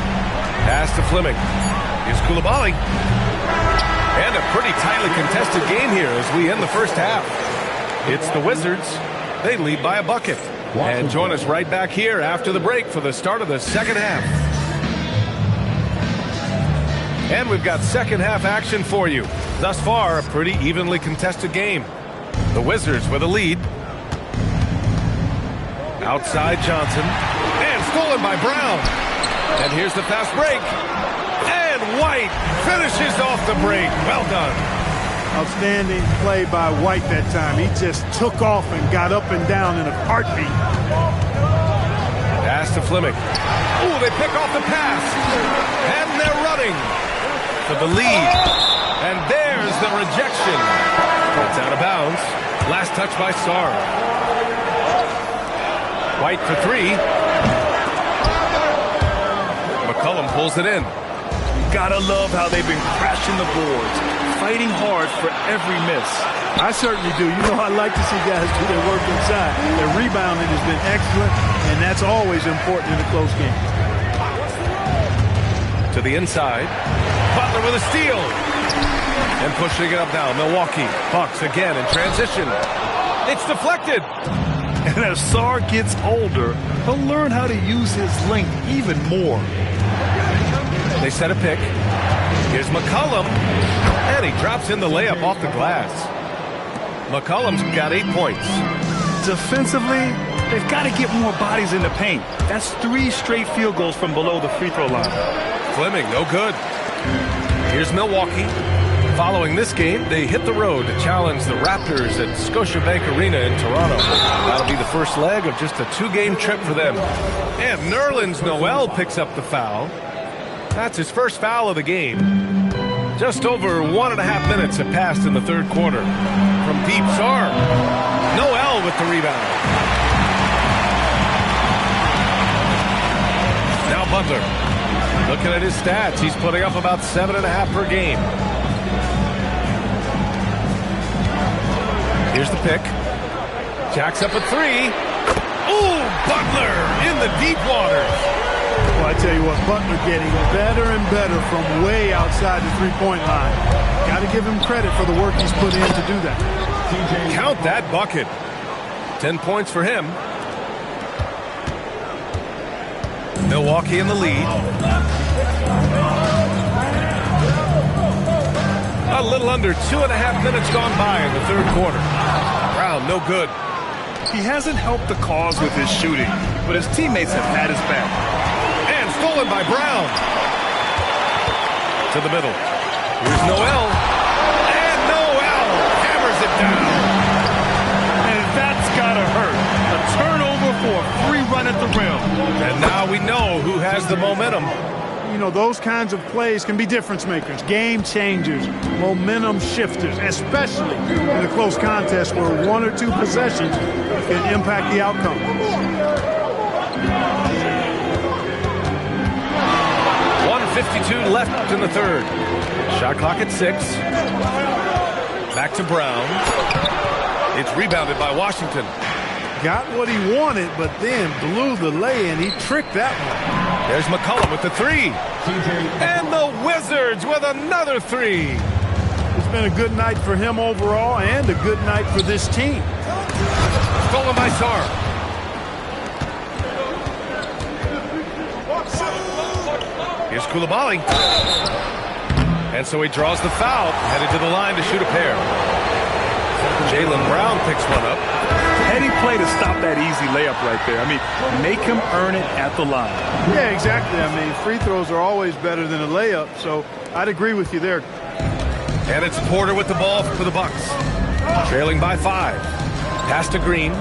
Pass to Fleming. Here's Coulibaly. And a pretty tightly contested game here as we end the first half. It's the Wizards. They lead by a bucket. And join us right back here after the break for the start of the second half. And we've got second half action for you. Thus far, a pretty evenly contested game. The Wizards with a lead. Outside Johnson. And stolen by Brown. And here's the fast break. And White finishes off the break. Well done. Outstanding play by White that time. He just took off and got up and down in a heartbeat. Pass to Fleming. Ooh, they pick off the pass. And they're running for the lead. And there's the rejection. It's out of bounds. Last touch by Sarr. White for 3. McCollum pulls it in. Gotta love how they've been crashing the boards, fighting hard for every miss. I certainly do. You know, I like to see guys do their work inside. Their rebounding has been excellent, and that's always important in a close game. To the inside. Butler with a steal. And pushing it up now. Milwaukee. Bucks again in transition. It's deflected. And as Sarr gets older, he'll learn how to use his length even more. They set a pick. Here's McCollum. And he drops in the layup off the glass. McCollum's got 8 points. Defensively, they've got to get more bodies in the paint. That's 3 straight field goals from below the free throw line. Fleming, no good. Here's Milwaukee. Following this game, they hit the road to challenge the Raptors at Scotiabank Arena in Toronto. That'll be the first leg of just a 2-game trip for them. And Nerlens Noel picks up the foul. That's his first foul of the game. Just over 1.5 minutes have passed in the third quarter. From deep, Sarr. Noel with the rebound. Now Butler. Looking at his stats, he's putting up about 7.5 per game. Here's the pick. Jacks up a 3. Ooh, Butler in the deep waters. Well, I tell you what, Butler getting better and better from way outside the three-point line. Got to give him credit for the work he's put in to do that. Count that bucket. 10 points for him. Milwaukee in the lead. A little under 2.5 minutes gone by in the third quarter. Brown, no good. He hasn't helped the cause with his shooting, but his teammates have had his back. And stolen by Brown. To the middle. Here's Noel. And Noel hammers it down. And that's gotta hurt. A turnover for a free run at the rim. And now we know who has has the momentum. You know, those kinds of plays can be difference makers, game changers, momentum shifters, especially in a close contest where 1 or 2 possessions can impact the outcome. 1:52 left in the third. Shot clock at 6. Back to Brown. It's rebounded by Washington. Got what he wanted, but then blew the lay, and he tricked that one. There's McCollum with the 3. And the Wizards with another 3. It's been a good night for him overall and a good night for this team. Stolen by Sarr. Here's Coulibaly. And so he draws the foul, headed to the line to shoot a pair. Jaylen Brown picks one up. Heady play to stop that easy layup right there. I mean, make him earn it at the line. Yeah, exactly. I mean, free throws are always better than a layup, so I'd agree with you there. And it's Porter with the ball for the Bucks. Trailing by 5. Pass to Green.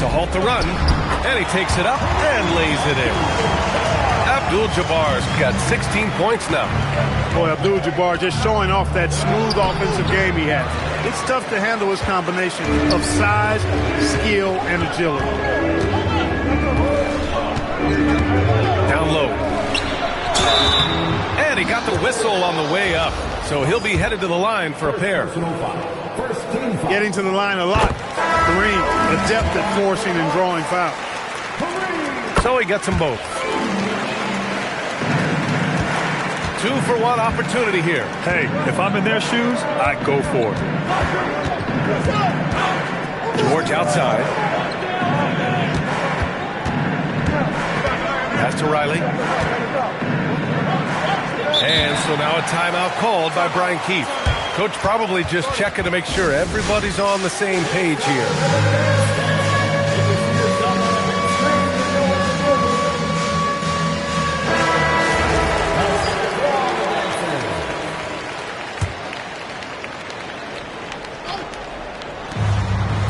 To halt the run. And he takes it up and lays it in. Abdul-Jabbar's got 16 points now. Boy, Abdul-Jabbar just showing off that smooth offensive game he has. It's tough to handle his combination of size, skill, and agility. Down low. And he got the whistle on the way up. So he'll be headed to the line for a pair. Getting to the line a lot. Kareem, adept at forcing and drawing fouls. So he gets them both. 2-for-1 opportunity here. Hey, if I'm in their shoes, I go for it. George outside. Pass to Riley. And so now a timeout called by Brian Keefe. Coach probably just checking to make sure everybody's on the same page here.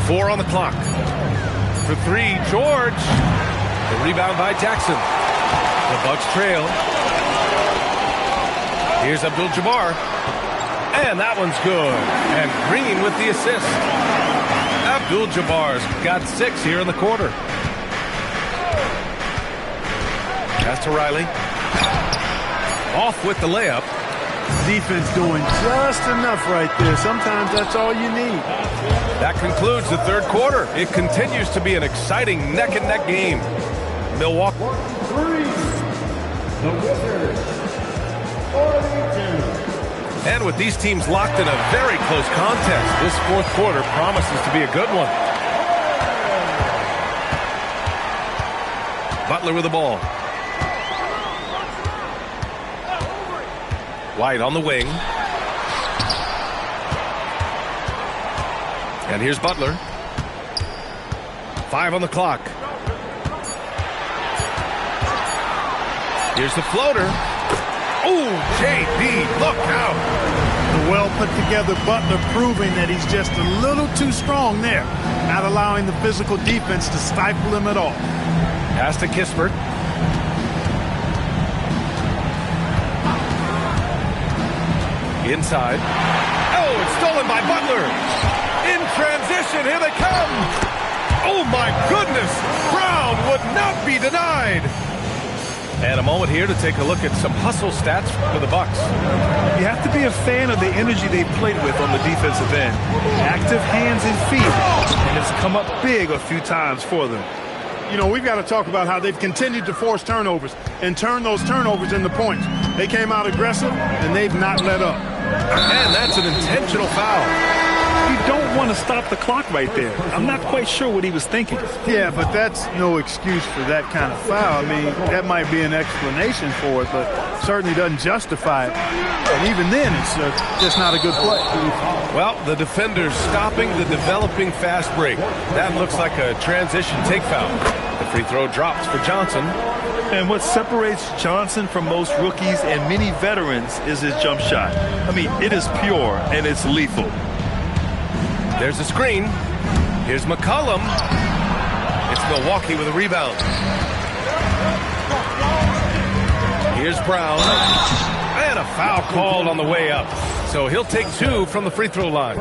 Four on the clock. For 3, George. The rebound by Jackson. The Bucks trail. Here's Abdul-Jabbar. And that one's good. And Green with the assist. Abdul-Jabbar's got 6 here in the quarter. Pass to Riley. Off with the layup. Defense doing just enough right there. Sometimes that's all you need. That concludes the third quarter. It continues to be an exciting neck-and-neck game. Milwaukee. And with these teams locked in a very close contest, this fourth quarter promises to be a good one. Butler with the ball. White on the wing. And here's Butler. 5 on the clock. Here's the floater. Oh, JD, look out. The well put together Butler proving that he's just a little too strong there, not allowing the physical defense to stifle him at all. Pass to Kispert. Inside. Oh, it's stolen by Butler. In transition, here they come. Oh, my goodness. Brown would not be denied. And a moment here to take a look at some hustle stats for the Bucks. You have to be a fan of the energy they've played with on the defensive end. Active hands and feet. And it's come up big a few times for them. You know, we've got to talk about how they've continued to force turnovers and turn those turnovers into points. They came out aggressive, and they've not let up. And that's an intentional foul. You don't want to stop the clock right there. I'm not quite sure what he was thinking. Yeah, but that's no excuse for that kind of foul. I mean, that might be an explanation for it, but certainly doesn't justify it. And even then, it's just not a good play. Well, the defender's stopping the developing fast break. That looks like a transition take foul. The free throw drops for Johnson. And what separates Johnson from most rookies and many veterans is his jump shot. I mean, it is pure and it's lethal. There's a screen. Here's McCollum. It's Milwaukee with a rebound. Here's Brown. And a foul called on the way up. So he'll take 2 from the free throw line.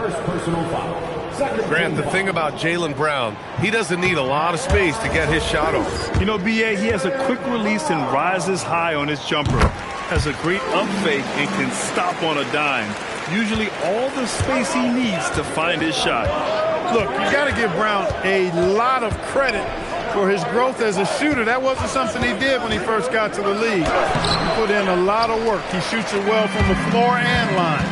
Grant, the thing about Jaylen Brown, he doesn't need a lot of space to get his shot off. You know, B.A., he has a quick release and rises high on his jumper. Has a great up fake and can stop on a dime. Usually all the space he needs to find his shot. Look, you got to give Brown a lot of credit for his growth as a shooter. That wasn't something he did when he first got to the league. He put in a lot of work. He shoots it well from the floor and line.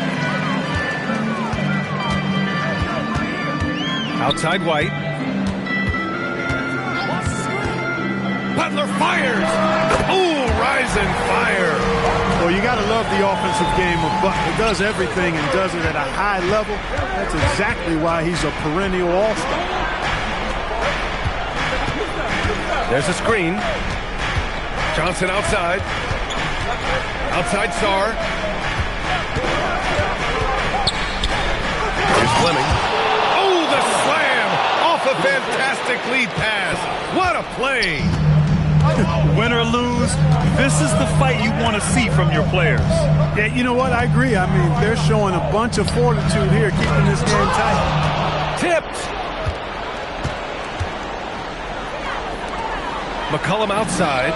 Outside White. Butler fires. Ooh, rising fire. Well, you got to love the offensive game of Butler. He does everything and does it at a high level. That's exactly why he's a perennial all-star. There's a screen. Johnson outside. Outside Sarr. Here's Fleming. Oh, the slam off a fantastic lead pass. What a play. Win or lose, this is the fight you want to see from your players. Yeah, you know what? I agree. I mean, they're showing a bunch of fortitude here, keeping this game tight. Tipped. McCollum outside.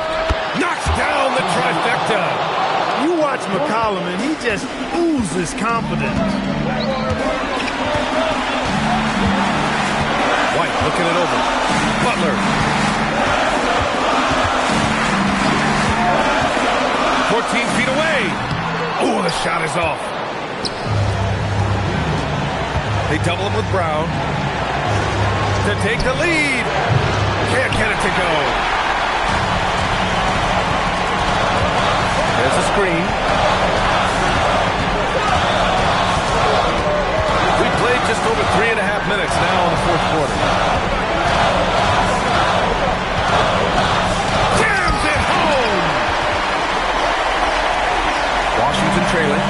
Knocks down the trifecta. You watch McCollum, and he just oozes confidence. White looking it over. Butler. 14 feet away. Oh, the shot is off. They double him with Brown. To take the lead. Can't get it to go. There's a screen. We played just over 3.5 minutes now in the fourth quarter. Jams it home! Washington trailing.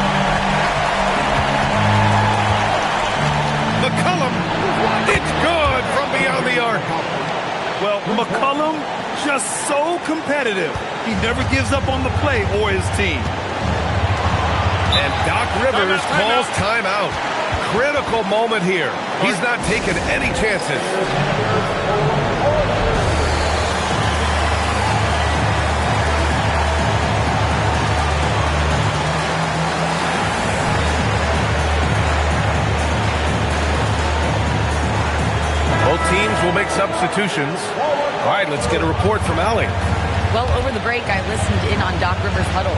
McCollum, it's good from beyond the arc. Well, McCollum, just so competitive. He never gives up on the play or his team. And Doc Rivers calls timeout. Critical moment here. He's not taking any chances. Both teams will make substitutions. All right, let's get a report from Allie. Well, over the break, I listened in on Doc Rivers' huddle.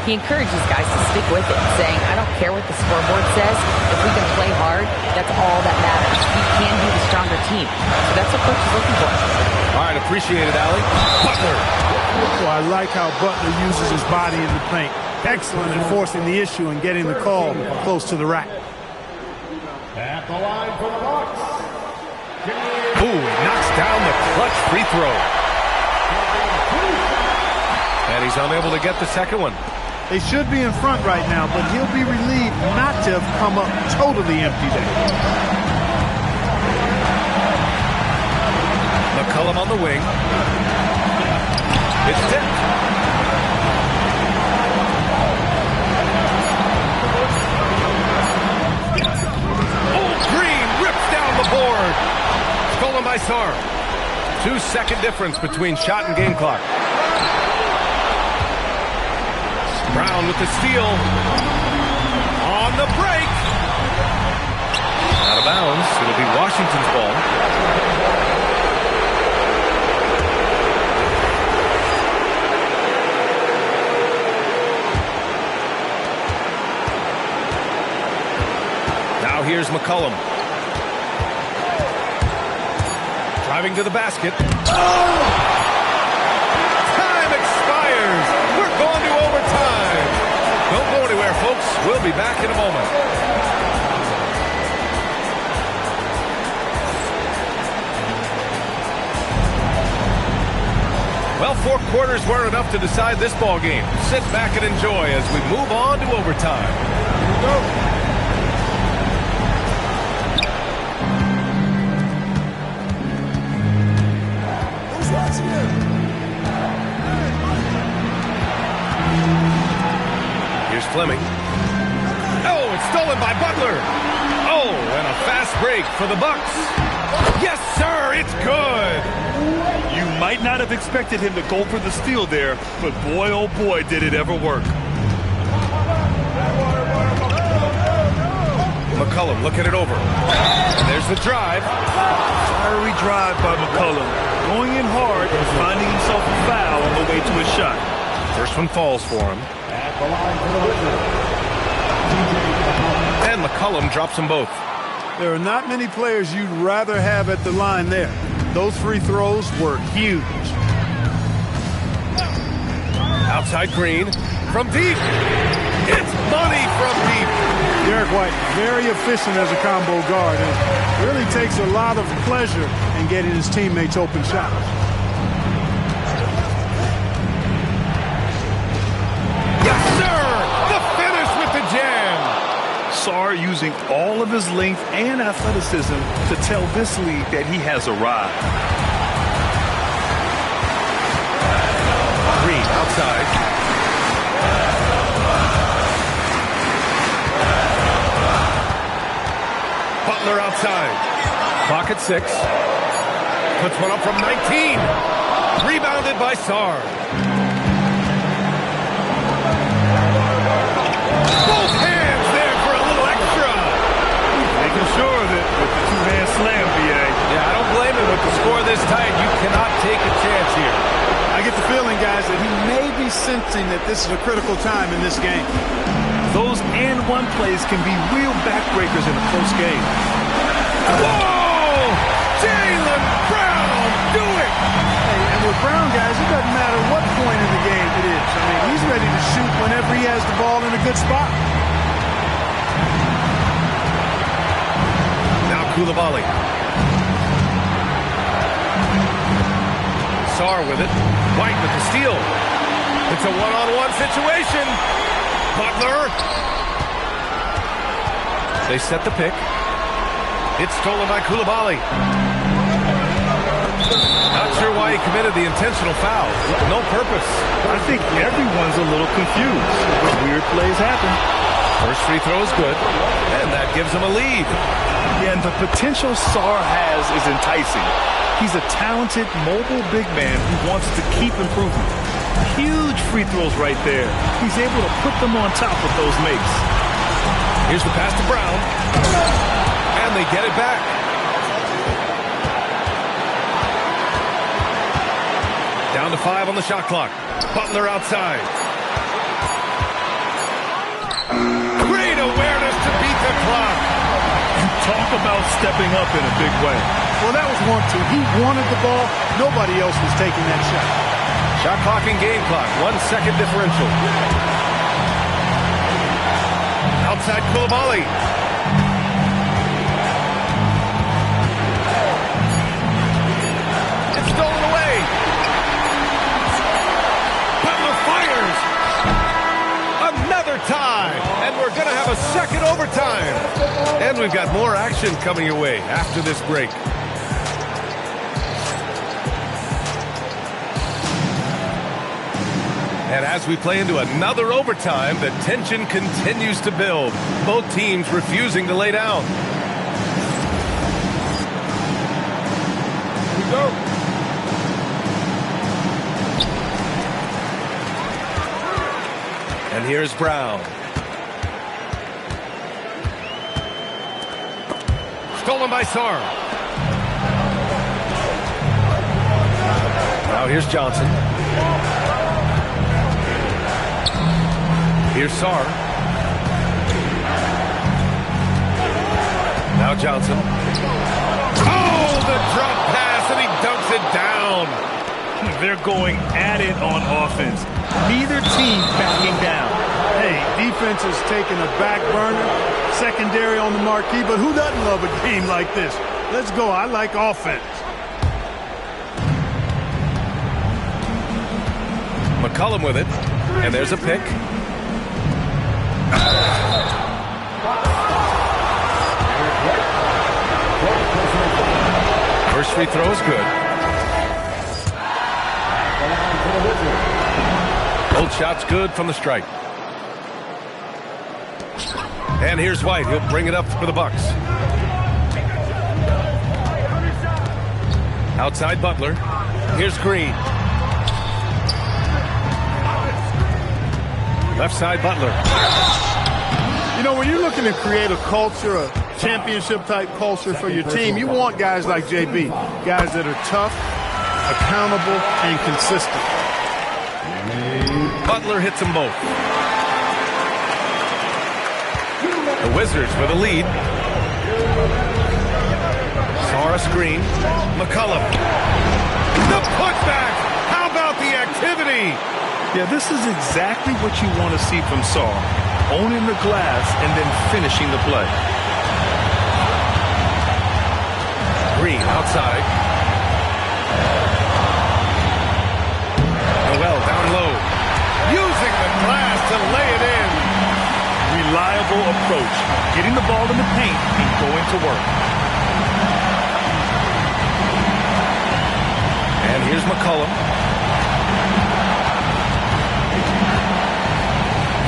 He encourages guys to stick with it, saying, I don't care what the scoreboard says. If we can play hard, that's all that matters. We can be the stronger team. So that's what coach is looking for. All right, appreciate it, Allie. Butler. Well, I like how Butler uses his body in the paint. Excellent in forcing the issue and getting the call close to the rack. At the line for the Bucks. Ooh, knocks down the clutch free throw. And he's unable to get the second one. They should be in front right now, but he'll be relieved not to have come up totally empty there. McCollum on the wing. It's tipped. Oh, Green rips down the board. Stolen by Sarr. 2-second difference between shot and game clock. Brown with the steal. On the break. Out of bounds. It'll be Washington's ball. Now here's McCollum. Driving to the basket. Oh! Time expires. We're going to overtime. Don't go anywhere, folks. We'll be back in a moment. Well, 4 quarters weren't enough to decide this ball game. Sit back and enjoy as we move on to overtime. Here we go. Fleming. Oh, it's stolen by Butler. Oh, and a fast break for the Bucks. Yes, sir, it's good. You might not have expected him to go for the steal there, but boy, oh boy, did it ever work. McCollum looking it over. And there's the drive. Fiery drive by McCollum. Going in hard and finding himself a foul on the way to his shot. First one falls for him. And McCollum drops them both. There are not many players you'd rather have at the line there. Those free throws were huge. Outside Green from deep. It's money from deep. Derek White, very efficient as a combo guard, and really takes a lot of pleasure in getting his teammates open shots. Yes, sir! The finish with the jam! Sarr using all of his length and athleticism to tell this league that he has arrived. Green outside. Butler outside. Clock at 6. Puts one up from 19. Rebounded by Sarr. Both hands there for a little extra. Making sure of it with the two-hand slam, B.A. Yeah, I don't blame him with the score this tight. You cannot take a chance here. I get the feeling, guys, that he may be sensing that this is a critical time in this game. Those and one plays can be real backbreakers in a close game. Whoa! Jaylen Brown, do it! Hey, and with Brown, guys, it doesn't matter what point in the game it is. I mean, he's ready to shoot whenever he has the ball in a good spot. Now Coulibaly. Sarr with it. White with the steal. It's a one-on-one situation. Butler. They set the pick. It's stolen by Coulibaly. Not sure why he committed the intentional foul. No purpose. I think everyone's a little confused. Weird plays happen. First free throw is good, and that gives him a lead. Yeah, and the potential Sarr has is enticing. He's a talented, mobile big man who wants to keep improving. Huge free throws right there. He's able to put them on top of those makes. Here's the pass to Brown. And they get it back. Down to 5 on the shot clock. Butler outside. Great awareness to beat the clock. Talk about stepping up in a big way. Well, that was 1-2. He wanted the ball. Nobody else was taking that shot. Shot clock and game clock. 1 second differential. Outside Coulibaly. It's stolen away. Butler fires. Another tie. And we're going to have a second overtime. And we've got more action coming your way after this break. And as we play into another overtime, the tension continues to build. Both teams refusing to lay down. Here we go. And here's Brown. Stolen by Sarr. Now here's Johnson. Here's Sarr. Now Johnson. Oh, the drop pass, and he dunks it down. They're going at it on offense. Neither team backing down. Hey, defense is taking a back burner, secondary on the marquee, but who doesn't love a game like this? Let's go. I like offense. McCollum with it, and there's a pick. First free throw is good. Both shots good from the strike. And here's White. He'll bring it up for the Bucks. Outside Butler. Here's Green. Left side Butler. You know, when you're looking to create a culture, a championship-type culture for your team, you want guys like JB, guys that are tough, accountable, and consistent. Butler hits them both. The Wizards with a lead. Sara screen. McCollum. The putback! How about the activity? Yeah, this is exactly what you want to see from Saar. Owning the glass and then finishing the play. Green outside. Noel down low. Using the glass to lay it in. Reliable approach. Getting the ball in the paint and going to work. And here's McCollum.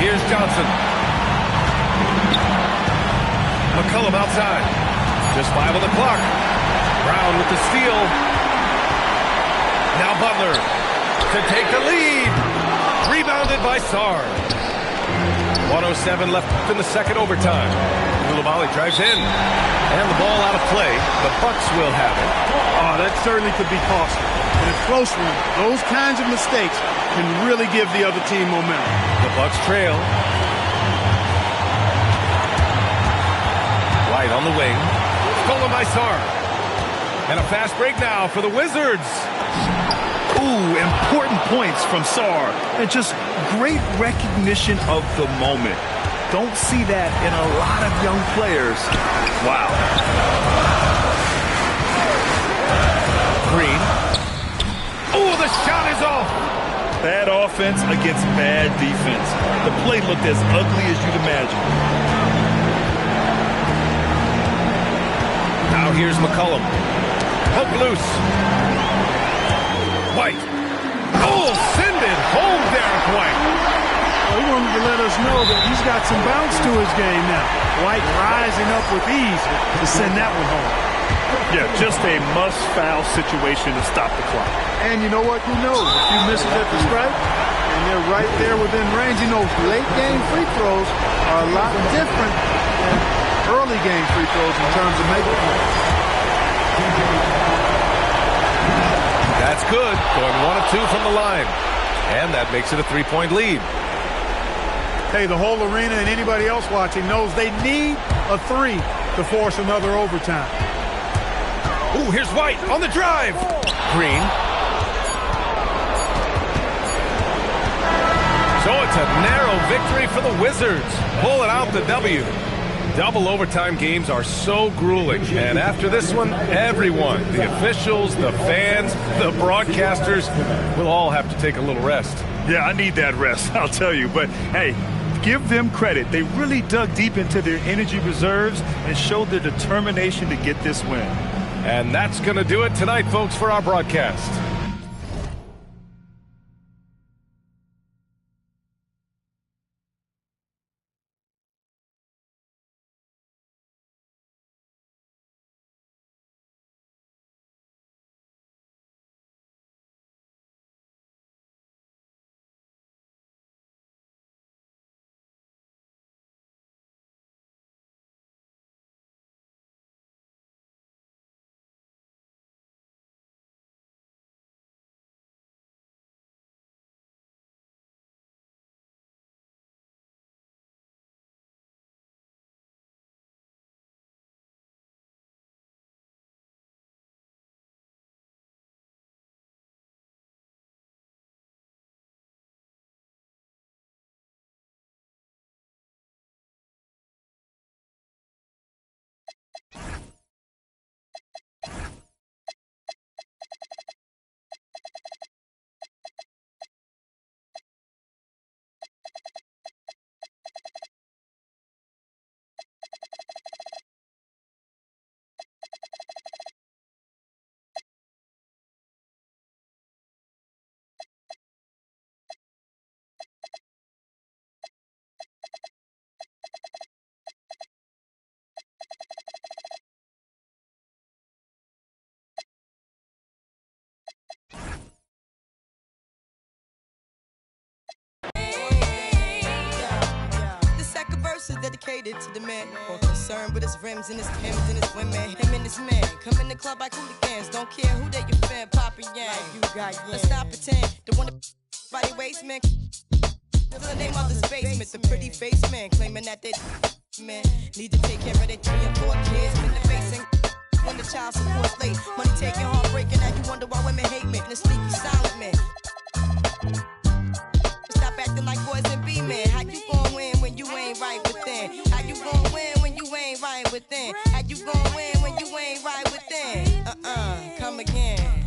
Here's Johnson. McCollum outside. Just 5 on the clock. Brown with the steal. Now Butler to take the lead. Rebounded by Sarr. 1:07 left in the second overtime. Coulibaly drives in. And the ball out of play. The Bucks will have it. Oh, that certainly could be costly. In a close one, those kinds of mistakes can really give the other team momentum. The Bucks trail. White on the wing. Stolen by Sarr. And a fast break now for the Wizards. Ooh, important points from Sarr. And just great recognition of the moment. Don't see that in a lot of young players. Wow. Green. Oh, the shot is off. Bad offense against bad defense. The play looked as ugly as you'd imagine. Now here's McCollum. Hook loose. White. Oh, send it home, Derek White. He wanted to let us know that he's got some bounce to his game now. White rising up with ease to send that one home. Yeah, just a must-foul situation to stop the clock. And you know what? Who knows? A few misses at the stripe, and they're right there within range. You know, late-game free throws are a lot different than early-game free throws in terms of making points. That's good. Going 1 of 2 from the line. And that makes it a 3-point lead. Hey, the whole arena and anybody else watching knows they need a 3 to force another overtime. Ooh, here's White on the drive. Green. So it's a narrow victory for the Wizards. Pulling out the W. Double overtime games are so grueling. And after this one, everyone, the officials, the fans, the broadcasters, will all have to take a little rest. Yeah, I need that rest, I'll tell you. But, hey, give them credit. They really dug deep into their energy reserves and showed their determination to get this win. And that's going to do it tonight, folks, for our broadcast. dedicated to the man. More concerned with his rims and his Timbs and his women. Him and his man come in the club like hooligans. Don't care who they your fan, Papa Yang. You got Yang. Let's stop pretend. The one that body waste man. To the name of this basement, the pretty face man claiming that they man need to take care of their 3 and 4 kids. Been the facing when the child support late. Money taking, heartbreaking, and you wonder why women hate me. And the sneaky silent man. Stop acting like boys and be men. How you gon' win when you ain't right within? How you gon' win when you ain't right within? How you gon' win when you ain't right within? Come again.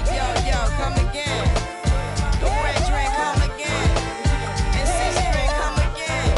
Yo, come again. The red drink, come again. And six drink, come again.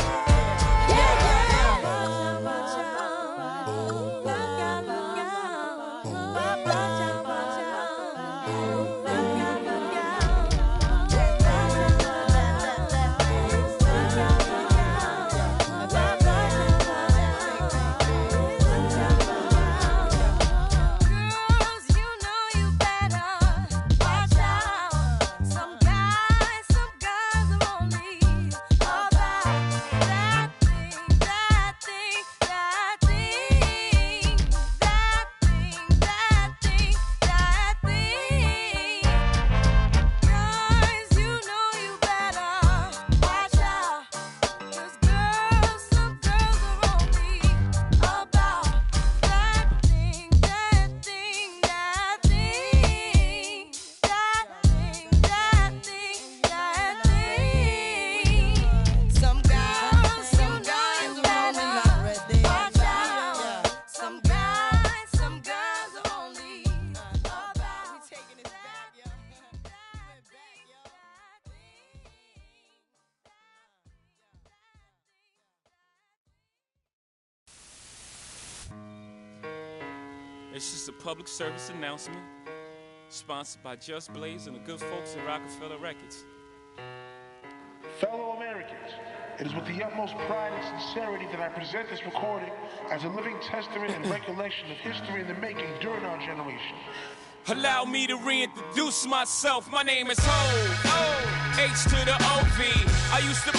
It's just a public service announcement, sponsored by Just Blaze and the good folks at Rockefeller Records. Fellow Americans, it is with the utmost pride and sincerity that I present this recording as a living testament and recollection of history in the making during our generation. Allow me to reintroduce myself. My name is Ho, H to the O-V. I used to...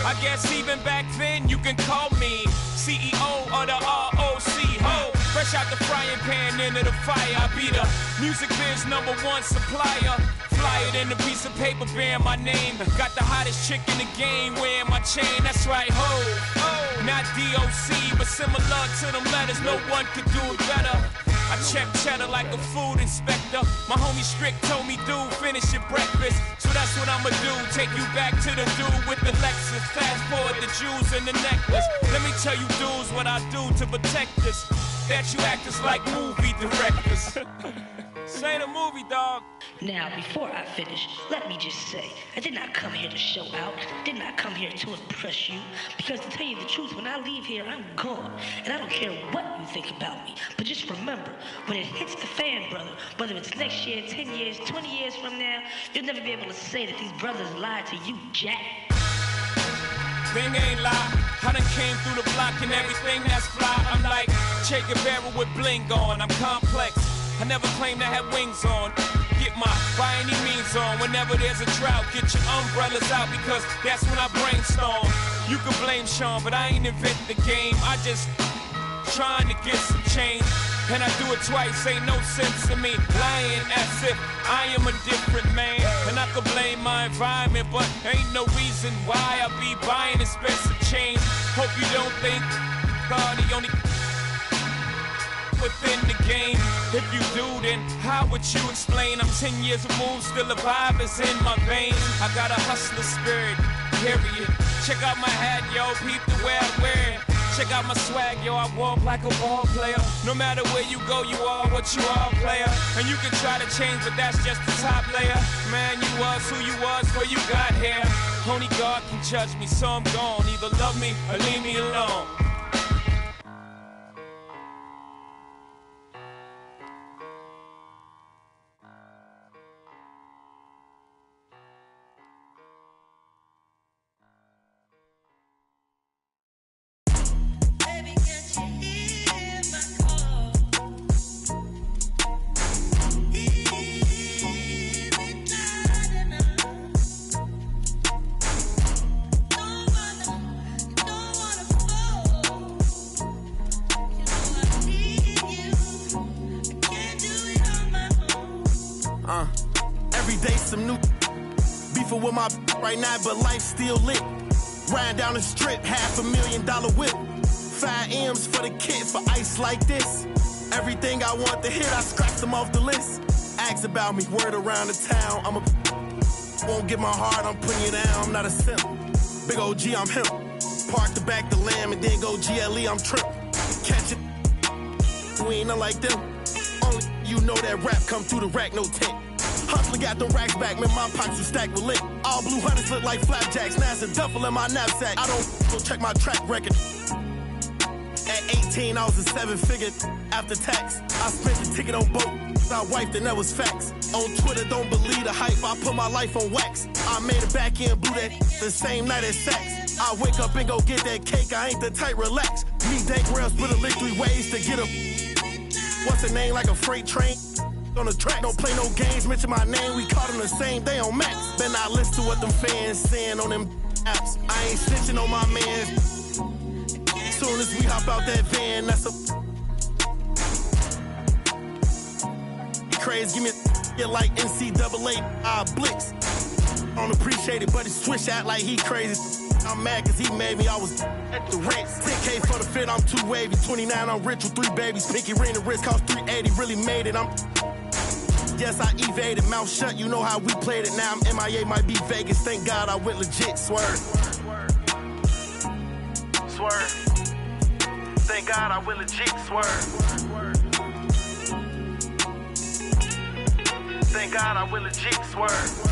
I guess even back then you can call me CEO of the ROC. Ho, fresh out the frying pan into the fire. I be the music biz #1 supplier. Fly it in a piece of paper bearing my name. Got the hottest chick in the game wearing my chain. That's right, ho. Not DOC, but similar to them letters. No one could do it better. I check cheddar like a food inspector. My homie Strick told me, dude, finish your breakfast. So that's what I'ma do. Take you back to the dude with the Lexus. Fast forward the jewels and the necklace. Let me tell you dudes what I do to protect us. That you actors like movie directors. This ain't a movie, dog. Now, before I finish, let me just say, I did not come here to show out, did not come here to impress you, because to tell you the truth, when I leave here, I'm gone, and I don't care what you think about me, but just remember, when it hits the fan, brother, whether it's next year, 10 years, 20 years from now, you'll never be able to say that these brothers lied to you, Jack. Thing ain't lie, I done came through the block and everything that's fly. I'm like Che Guevara with bling on, I'm complex. I never claimed I had wings on. Get my by any means on. Whenever there's a drought, get your umbrellas out because that's when I brainstorm. You can blame Sean, but I ain't invent the game. I just trying to get some change. And I do it twice, ain't no sense to me lying as if I am a different man. And I could blame my environment, but ain't no reason why I be buying expensive change. Hope you don't think God the only within the game. If you do, then how would you explain? I'm 10 years removed, still the vibe is in my veins. I got a hustler spirit, period. Check out my hat, yo, peep the way I wear it. Check out my swag, yo, I walk like a ball player. No matter where you go, you are what you are, player. And you can try to change, but that's just the top layer. Man, you was who you was before you got here. Only God can judge me, so I'm gone. Either love me or leave me alone. day some new beefing with my right now, but life still lit. Riding down the strip, $500,000 whip. 5 M's for the kid for ice like this. Everything I want to hit, I scratch them off the list. Ask about me, word around the town. I'm a won't get my heart, I'm putting you down. I'm not a simp. Big OG, I'm him. Park the back the lamb and then go GLE, I'm trip. Catch it. We ain't nothing like them. Only you know that rap come through the rack, no tent. Hustler got them racks back, man, my pockets are stacked with lit. All blue hunters look like flapjacks, now it's a duffel in my knapsack. I don't go check my track record. At 18, I was a 7-figure after tax. I spent the ticket on boat, I wiped and that was facts. On Twitter, don't believe the hype, I put my life on wax. I made it back in, blew that the same night as sex. I wake up and go get that cake, I ain't the type, relax. Me, Dank Rails, put a lick 3 ways to get 'em. What's the name, like a freight train? On the track, don't play no games, mention my name, we caught them the same day on Max. Better not listen to what them fans saying on them apps. I ain't snitching on my man. Soon as we hop out that van, that's a crazy, give me a like NCAA Blitz. I don't appreciate it, but he switch out like he crazy. I'm mad cause he made me, I was at the Ritz. 10K for the fit, I'm too wavy. 29, I'm rich with 3 babies. Pinky ring, the wrist cost 380, really made it. Yes, I evaded, mouth shut, you know how we played it. Now I'm MIA, might be Vegas, thank God I went legit, swerve. Swerve. Thank God I went legit, swerve. Thank God I went legit, swerve.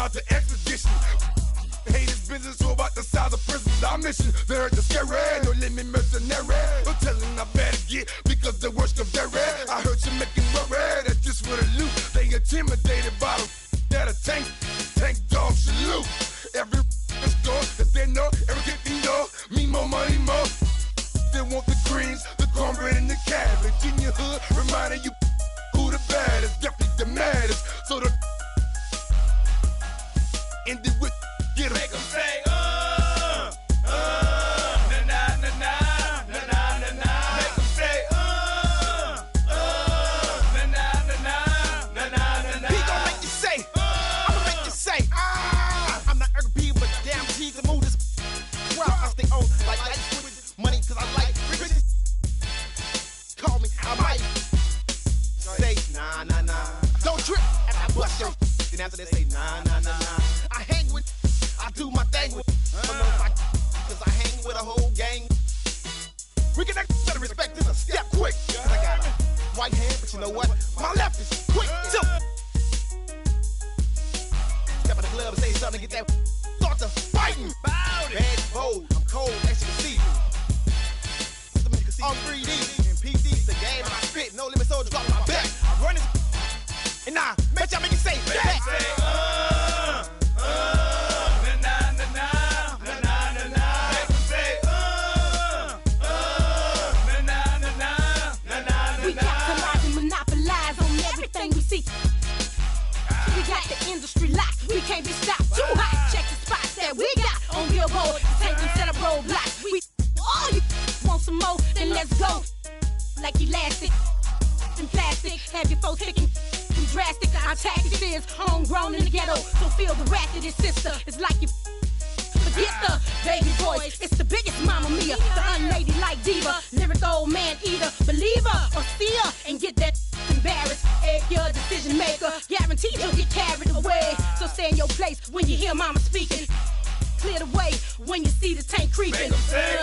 about the expedition. Hate is business, so about the size of prisons. Our mission, they heard the scary, no limit mercenary. I'm telling I better get, because the worst of their red. I heard you making worry, that's just for the loot. They intimidated by the that a tank dog salute. Every is gone, that they know, every kid they know. Me more money, more. They want the greens, the cornbread, and the cabbage. In your hood, reminding you who the baddest, definitely the maddest. So the end it with get 'em. Make 'em say, na na na na na na na na. Make 'em say, na na na na na na na. He gon' make you say, I'ma make you say, I'm not urban, but damn G's the mood is. Well, I stay on like ice with money, cause I like riches. Call me, I might say, nah, nah, nah. Don't trip, and I bust your. Then after they say, nah, nah, nah, nah. I hang with, I do my thing with. Cause I hang with a whole gang. We get that better respect is a step quick. Cause I got a white hand, but you know what? My left is quick too. Step in the club and say something, get that start to fighting. Bad, bold, I'm cold, as you can see. On 3D and PC's the game, and I spit. No limit soldiers off my back. I run it, and now, bet y'all make it say back. Say, na na na na na na na. Make 'em say, na na na na na na. We capitalize and monopolize on everything we see. We got the industry locked. We can't be stopped. Too hot. Check the spots that we got on Billboard. Take them set up roadblocks. We all you want some more, then let's go. Like elastic and plastic. Have your folks picking drastic. Our tactics is homegrown in the ghetto. So feel the wrath of this sister. It's like you forget the baby voice. It's the biggest Mamma Mia. The unladylike diva. Lyric old man eater. Believer or seer. And get that embarrassed. Egg your decision maker. Guaranteed you'll get carried away. So stay in your place when you hear Mama speaking. Clear the way when you see the tank creeping. Make 'em say,